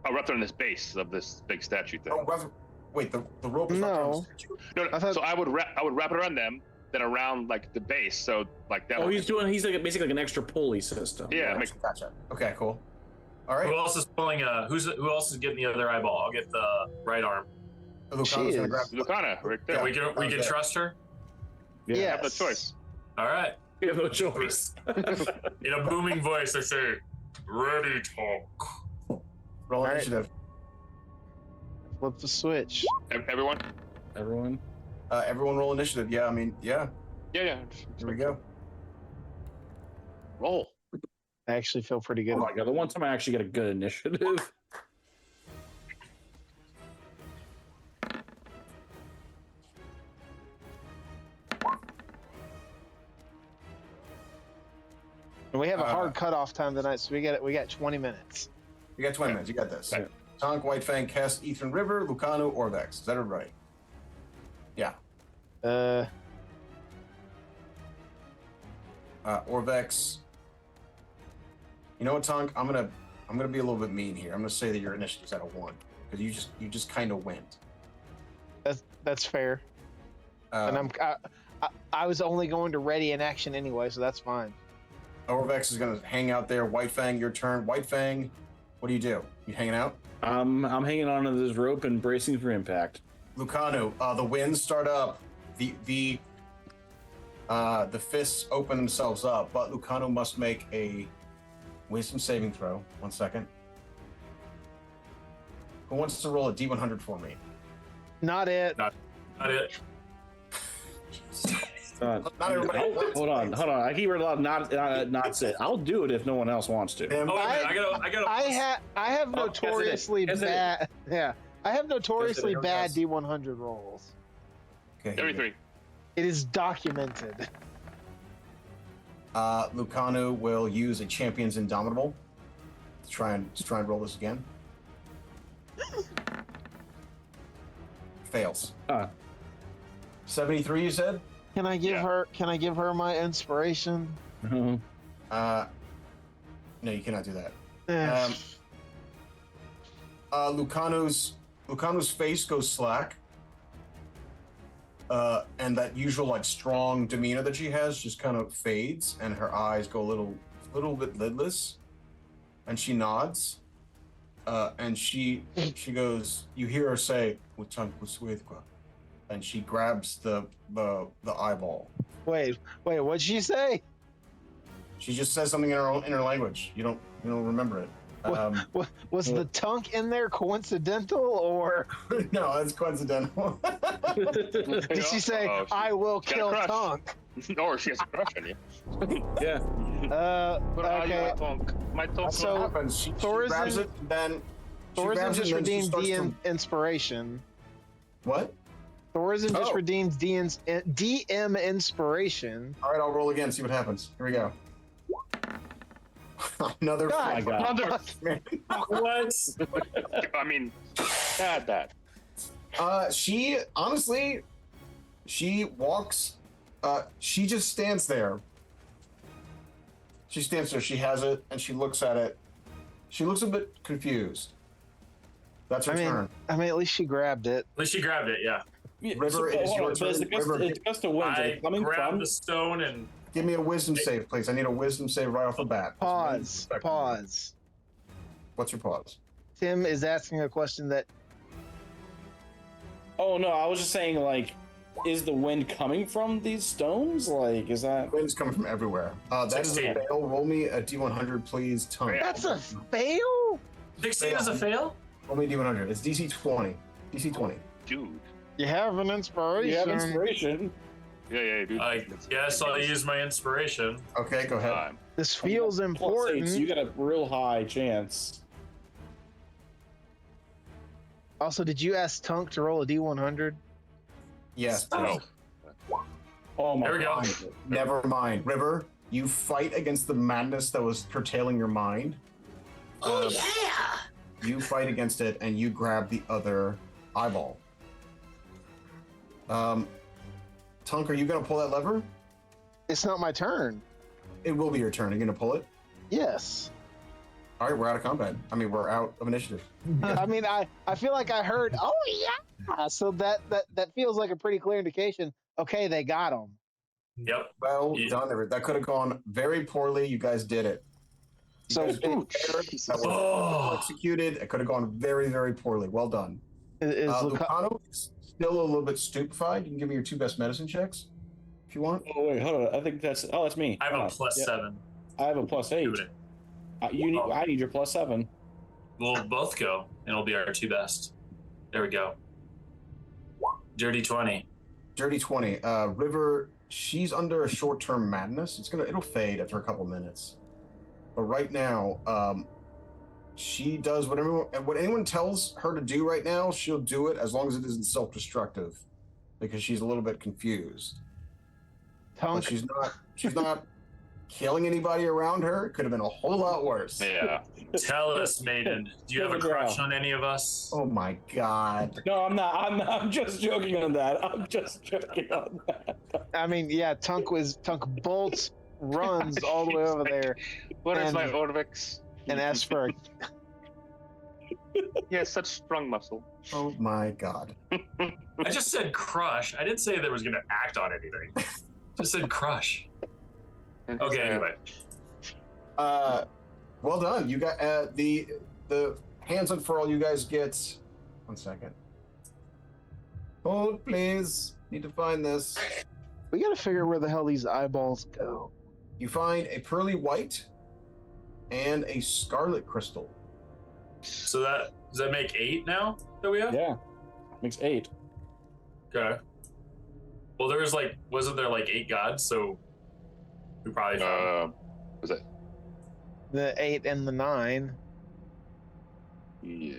I'll wrap it on this base of this big statue thing. Oh, wait. The rope is wrapped around the No. statue? No, I thought- so I would wrap it around them, then around like the base, so like that. Oh, would- he's like basically like an extra pulley system. Yeah, Gotcha. Okay. Cool. All right. Who else is pulling? Who else is getting the other eyeball? I'll get the right arm. Lucano's She gonna is. grab. Lucana, right there. Yeah. We can okay. trust her. Yeah. Yes. Have no choice. All right. You have no choice. In a booming voice, I say, "Ready, Tunk." Roll All right. initiative. Flip the switch. Everyone. Everyone. Everyone roll initiative. Yeah. I mean, yeah. Yeah. Here we go. Roll. I actually feel pretty good. Oh my god, the one time I actually get a good initiative. And we have a hard cutoff time tonight, so we got 20 minutes. You got 20 minutes. You got this. Okay. Tonk, White Fang, Kest, Ethren River, Lucano, Orvex. Is that everybody? Yeah. Orvex. You know what, Tonk? I'm gonna be a little bit mean here. I'm gonna say that your initiative's at a 1 because you just kind of went. That's fair. And I was only going to ready in action anyway, so that's fine. Orvex is gonna hang out there. White Fang, your turn. White Fang, what do? You hanging out? I'm hanging on to this rope and bracing for impact. Lucano, the winds start up. The fists open themselves up, but Lucano must make a wisdom saving throw. 1 second. Who wants to roll a D100 for me? Not it. Not it. Not everybody. Hold on. I keep hearing a lot of not say. I'll do it if no one else wants to. Tim, Oh, wait a minute, I got. I have Oh, notoriously yes, it is. bad. Yeah, I have notoriously Yes, it is. bad D100 rolls. okay, Every 3. It is documented. Lucano will use a Champion's Indomitable to try and roll this again. Fails. 73, you said? Can I give Yeah. her? Can I give her my inspiration? Mhm. No, you cannot do that. Eh. Lucano's face goes slack. And that usual like strong demeanor that she has just kind of fades, and her eyes go a little bit lidless, and she nods, and she goes. You hear her say, "With tongue with Swithqua," and she grabs the eyeball Wait, what'd she say? She just says something in her language. You don't remember it. Was the Tunk in there coincidental, or No, that's coincidental. did she say, Uh-oh, "I will got a kill crush. Tunk"? Or she has a crush on you. Yeah. Where are you, Okay. Tunk? My Tunk. So- What happens? She Thor grabs isn't- it, then she Thor isn't grabs it, just and then she redeemed starts DM to... inspiration. What? Thor isn't just Oh. redeemed DM inspiration. All right, I'll roll again. See what happens. Here we go. Another. God. My God. Another. What? I mean, bad. She honestly, she walks. She just stands there. She stands there. She has it, and she looks at it. She looks a bit confused. That's her turn. I mean, at least she grabbed it. At least she grabbed it. Yeah. River, it is hold your on, so it's turn. the gust, River, it's gust of winds. Are I they coming grabbed from? the stone and give me a wisdom save, please. I need a wisdom save right off the bat. Pause. Pause. What's your pause? Tim is asking a question that Oh no, I was just saying, like, is the wind coming from these stones? Like, is that? Wind's coming from everywhere. That is a 16. fail. Roll me a D100, please. Tongue. that's a fail. 16 is a fail. Roll me a D100. It's DC 20. DC 20. Dude. You have an inspiration. You have inspiration. Yeah, dude. I guess I'll use my inspiration. Okay, go ahead. Time. This feels +8, important. so you got a real high chance. Also, did you ask Tunk to roll a D100? Yes. Oh. Oh my There we go. God. Never mind. River, you fight against the madness that was curtailing your mind. Oh yeah. You fight against it, and you grab the other eyeball. Tunk, are you going to pull that lever? It's not my turn. It will be your turn. Are you going to pull it? Yes. All right, we're out of combat. I mean, we're out of initiative. I mean, I feel like I heard, oh yeah. So that feels like a pretty clear indication. Okay, they got him. Yep. Well Yeah. done. That could have gone very poorly. You guys did it. You So guys did it. That was Oh. executed. It could have gone very, very poorly. Well done. is Luca- Lucano is still a little bit stupefied. You can give me your 2 best medicine checks if you want. Oh wait, hold on. I think that's. Oh, that's me. I have Hold a on. plus Yeah, 7. I have a +8. Doing it. You need. I need your +7. We'll both go, and it'll be our 2 best. There we go. Dirty 20. Dirty 20. River, she's under a short-term madness. It'll fade after a couple minutes. But right now, she does what anyone tells her to do right now, she'll do it as long as it isn't self-destructive. Because she's a little bit confused. But Tunk, she's not killing anybody around her. It could have been a whole lot worse. Yeah. Tell us, maiden. Do you have a crush on any of us? Oh my god. No, I'm not. I'm just joking on that. I'm just joking on that. I mean, yeah, Tunk bolts, runs all the way over there What is And- my Orvex? and asks for a He has such strong muscle. Oh my god. I just said crush. I didn't say there was going to act on anything. Just said crush. Okay, anyway. Well done. You got the hands unfurl. You guys get 1 second. Hold, please. Need to find this. We gotta figure where the hell these eyeballs go. You find a pearly white and a scarlet crystal. So does that make 8 now that we have? Yeah, makes 8. Okay. Well, wasn't there like 8 gods? So we probably found. Was it? The 8 and the 9. Yeah.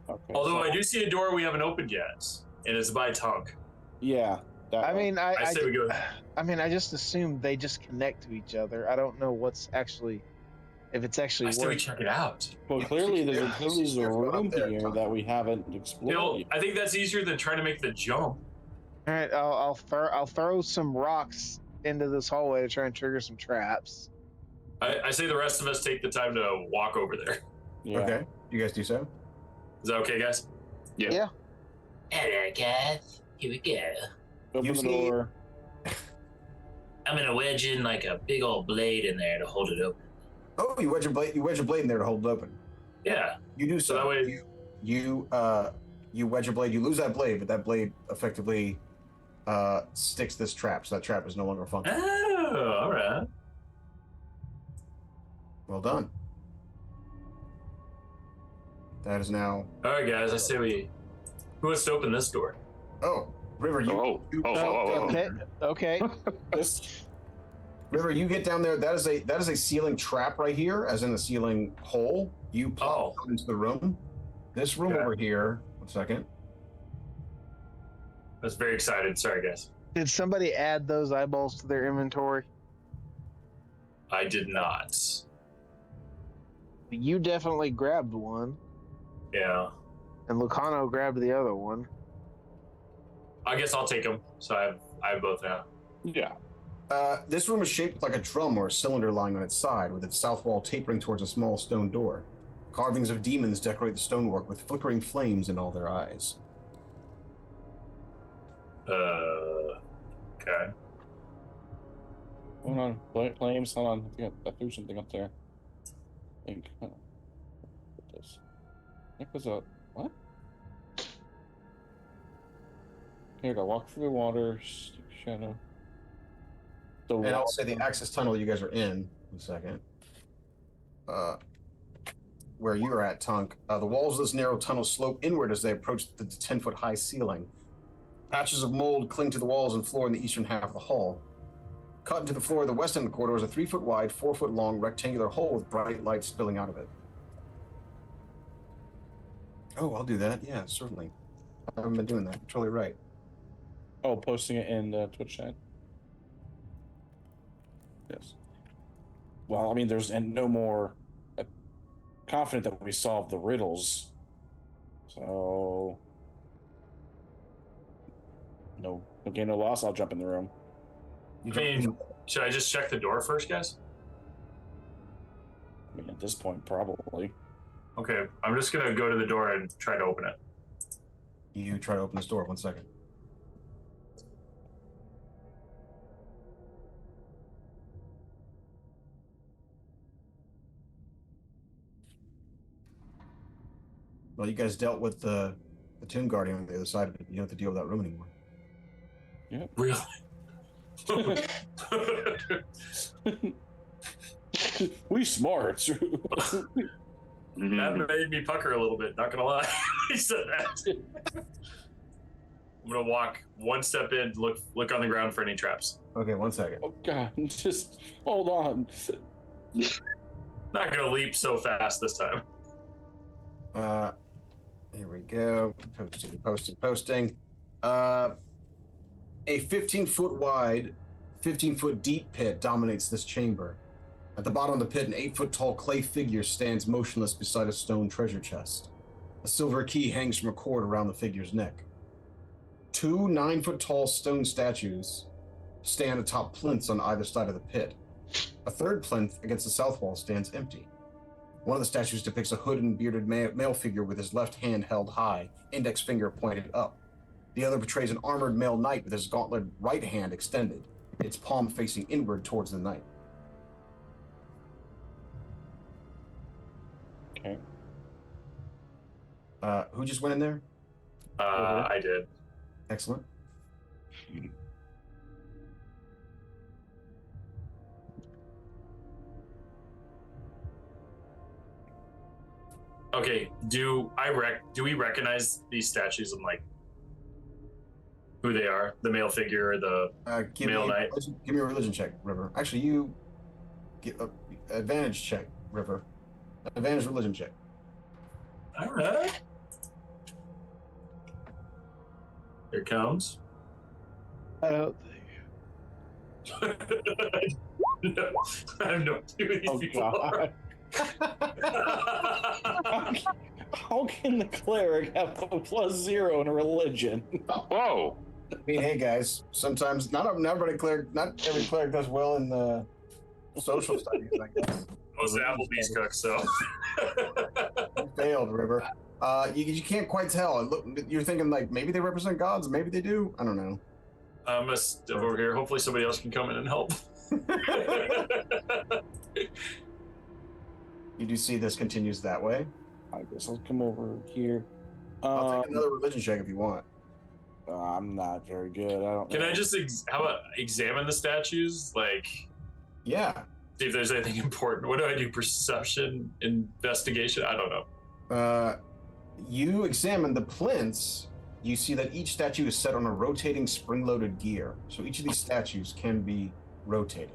Okay. Although so- I do see a door we haven't opened yet, and it's by Tunk. Yeah. That I one. mean, I say we go. I mean, I just assume they just connect to each other. I don't know if it's actually I say we working. check it out. Well, clearly there's a There's one room up there, here Tom. that we haven't explored. I think that's easier than trying to make the jump. All right, I'll throw some rocks into this hallway to try and trigger some traps. I say the rest of us take the time to walk over there. Yeah. Okay. You guys do so? Is that okay, guys? Yeah. Hello, guys. Here we go. Open You the see- door. I'm gonna wedge in like a big old blade in there to hold it open. Oh, you wedge a blade in there to hold it open. Yeah. You do so. So that way- you wedge a blade. You lose that blade, but that blade effectively sticks this trap, so that trap is no longer functional. Oh, all right. Well done. That is now. All right, guys. I say we. Who wants to open this door? Oh, River, you. Okay. River, you get down there. That is a ceiling trap right here, as in a ceiling hole. You pop out into the room. This room over here. 1 second. I was very excited. Sorry, guys. Did somebody add those eyeballs to their inventory? I did not. You definitely grabbed one, Yeah. and Lucano grabbed the other one. I guess I'll take them. So I have both now. Yeah. This room is shaped like a drum or a cylinder lying on its side, with its south wall tapering towards a small stone door. Carvings of demons decorate the stonework with flickering flames in all their eyes. Okay. Hold on. Flames. Hold on. I think I threw something up there. I think. Put this. I think was a what? Here we go. Walk through the water. Stick shadow. The And I'll say the access tunnel you guys are in. 1 second. Where you're at, Tunk. The walls of this narrow tunnel slope inward as they approach the 10-foot high ceiling. Patches of mold cling to the walls and floor in the eastern half of the hall. Cut into the floor of the west end of the corridor is a 3-foot wide, 4-foot long rectangular hole with bright light spilling out of it. Oh, I'll do that. Yeah, certainly. I haven't been doing that. You're totally right. Oh, posting it in the Twitch chat. Yes. Well, I mean, there's no more confident that we solved the riddles. So, no gain, no loss. I'll jump in the room. I mean, should I just check the door first, guys? I mean, at this point, probably. Okay, I'm just gonna go to the door and try to open it. You try to open this door. 1 second. Well, you guys dealt with the Tomb Guardian on the other side of it. You don't have to deal with that room anymore. Yeah. Really? We smart. That made me pucker a little bit, not gonna lie. He said that. I'm gonna walk one step in, look on the ground for any traps. Okay, 1 second. Oh god, just hold on. Not gonna leap so fast this time. Here we go. Posting. A 15-foot wide, 15-foot deep pit dominates this chamber. At the bottom of the pit, an 8-foot tall clay figure stands motionless beside a stone treasure chest. A silver key hangs from a cord around the figure's neck. 2 9-foot tall stone statues stand atop plinths on either side of the pit. A third plinth against the south wall stands empty. One of the statues depicts a hooded and bearded male figure with his left hand held high, index finger pointed up. The other portrays an armored male knight with his gauntlet right hand extended, its palm facing inward towards the knight. Okay. Who just went in there? I did. Excellent. Okay, do we recognize these statues and like who they are? The male figure or the male knight? Give me a religion check, River. Actually, you get an advantage check, River. Advantage religion check. All right. Here it comes. I don't think. No, I have no idea who these Oh people are. god. How can the cleric have a +0 in a religion? Whoa! I mean, hey guys, sometimes not every cleric does well in the social studies, I guess. Most Applebee's cooks, so. You failed, River. You can't quite tell. Look, you're thinking like maybe they represent gods, maybe they do. I don't know. I'm gonna step over here. Hopefully somebody else can come in and help. You do see this continues that way. I guess I'll come over here. I'll take another religion check if you want. I'm not very good. I don't. Can know. I just how about examine the statues? Like, Yeah. see if there's anything important. What do I do? Perception, investigation? I don't know. You examine the plinths. You see that each statue is set on a rotating spring-loaded gear. So each of these statues can be rotated.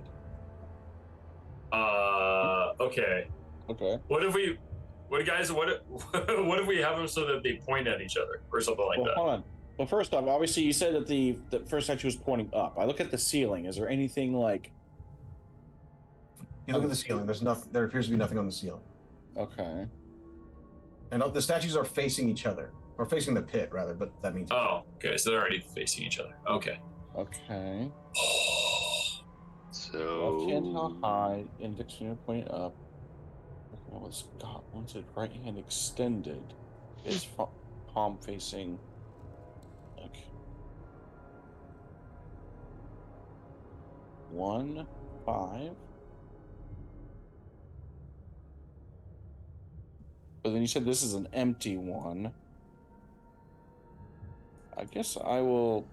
Okay. Okay. What if we have them so that they point at each other or something like Well, that? hold on. Well, first off, obviously you said that the first statue was pointing up. I look at the ceiling. Is there anything like? You look at the ceiling. There's nothing. There appears to be nothing on the ceiling. Okay. And the statues are facing each other, or facing the pit rather. But that means. Oh, okay. So they're already facing each other. Okay. Okay. So Left hand held high, index finger pointing up. Once it right hand extended, his palm facing. Okay. 1, 5. But then you said this is an empty one. I guess I will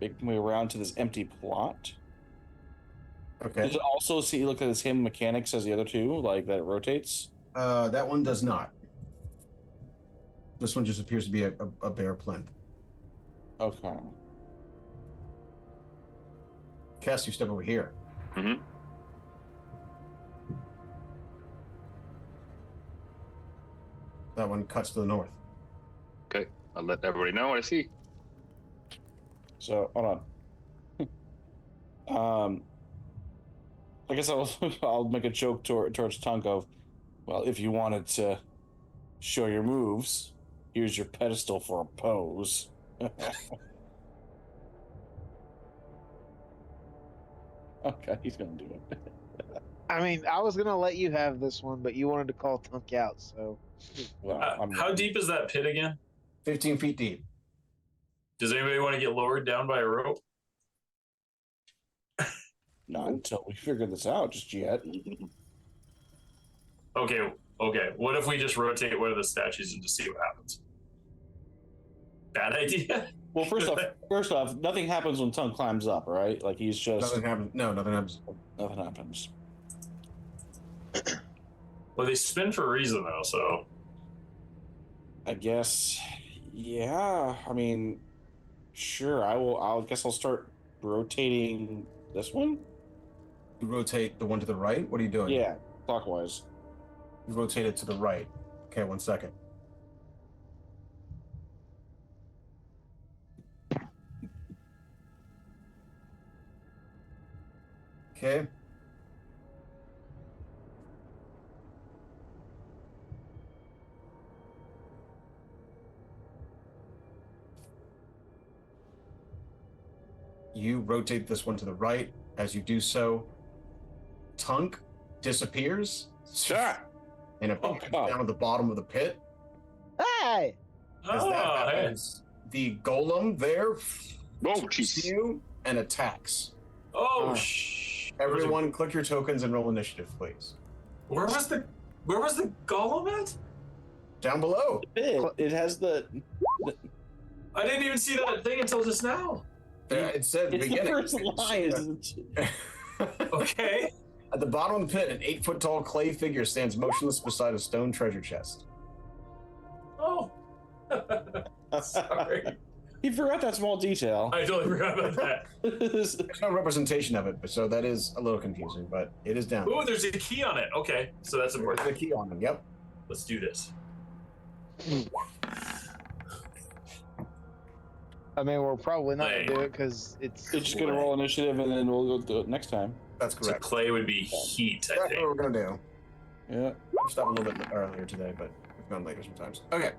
make my way around to this empty plot. Okay. Does it also look at the same mechanics as the other two, like that it rotates? That one does not. This one just appears to be a bare plinth. Okay. Kest, you step over here. Mhm. That one cuts to the north. Okay, I'll let everybody know what I see. So hold on. I guess I'll make a joke towards Tunk of, well, if you wanted to show your moves, here's your pedestal for a pose. Okay, he's gonna do it. I mean, I was gonna let you have this one, but you wanted to call Tunk out, so. Well, How deep is that pit again? 15 feet deep. Does anybody want to get lowered down by a rope? Not until we figure this out just yet. Okay. What if we just rotate one of the statues and just see what happens? Bad idea. Well, first off, nothing happens when Tunk climbs up, right? Like he's just Nothing happens. No, nothing happens. nothing happens. Well, they spin for a reason though, so I guess, yeah. I mean, sure. I guess I'll start rotating this one. You rotate the one to the right. What are you doing? Yeah, clockwise. You rotate it to the right. Okay, 1 second. Okay. You rotate this one to the right. As you do so, Tunk disappears and it Oh, falls God. down at the bottom of the pit. Hey! As that hey. happens, the golem there Oh, sees jeez. you and attacks. Oh, Everyone, click your tokens and roll initiative, please. Where was the golem at? Down below. It has the. I didn't even see that thing until just now. It said It's the beginning. first line. Isn't it? Okay. At the bottom of the pit, an 8-foot-tall clay figure stands motionless beside a stone treasure chest. Oh. Sorry. He forgot that small detail. I totally forgot about that. There's no representation of it, so that is a little confusing, but it is down. Oh, there's a key on it. Okay, so that's There's important. the key on it. Yep. Let's do this. I mean, we're probably not gonna do it because it's. It's just gonna roll initiative, and then we'll go do it next time. That's So correct. clay would be heat, I That's what think. we're gonna do. Yeah. We stopped a little bit earlier today, but we've gone later sometimes. Okay.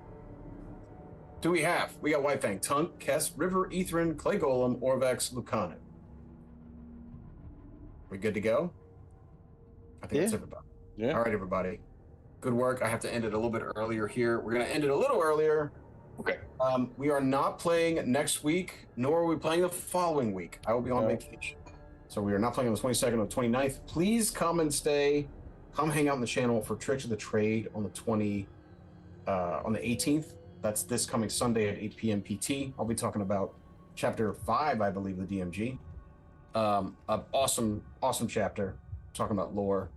Do we have? We got White Fang, Tunk, Kest, River, Ethren, Clay Golem, Orvex, Lucana. We good to go? I think that's everybody. Yeah. All right, everybody. Good work. I have to end it a little bit earlier here. We're going to end it a little earlier. Okay. We are not playing next week, nor are we playing the following week. I will be on No. vacation. So we are not playing on the 22nd or 29th. Please come and stay. Come hang out in the channel for Tricks of the Trade on the 18th. That's this coming Sunday at 8 p.m. PT. I'll be talking about chapter 5, I believe, of the DMG. An awesome chapter, talking about lore.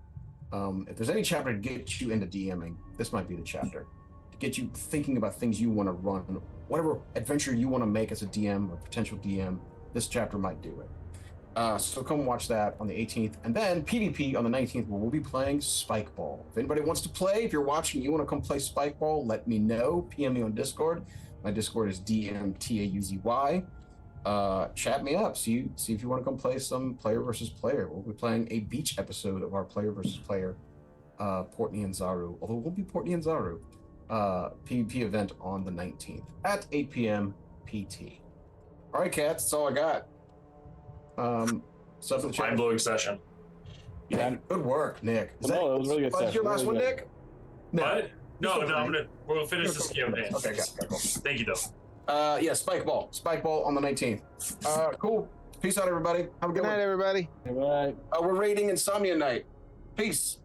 If there's any chapter to get you into DMing, this might be the chapter. To get you thinking about things you want to run, whatever adventure you want to make as a DM or potential DM, this chapter might do it. So come watch that on the 18th. And then PvP on the 19th, where we'll be playing Spikeball. If anybody wants to play, if you're watching, you want to come play Spikeball, let me know. PM me on Discord. My Discord is DMTAUZY. Chat me up. See if you want to come play some player versus player. We'll be playing a beach episode of our player versus player, Portney and Zaru. Although we'll be Portney and Zaru. PvP event on the 19th at 8 p.m. PT. All right, cats. That's all I got. Stuff in the chat. Mind-blowing session. Yeah, good work, Nick. Is No, it was a really good was that your session. last Really one, good. Nick? What? No, we'll finish this campaign. Okay, got it. Cool. Thank you, though. Yeah, Spikeball on the 19th. Cool. Peace out, everybody. Have a Good good night, one. everybody. All right. We're raiding Insomnia Night. Peace.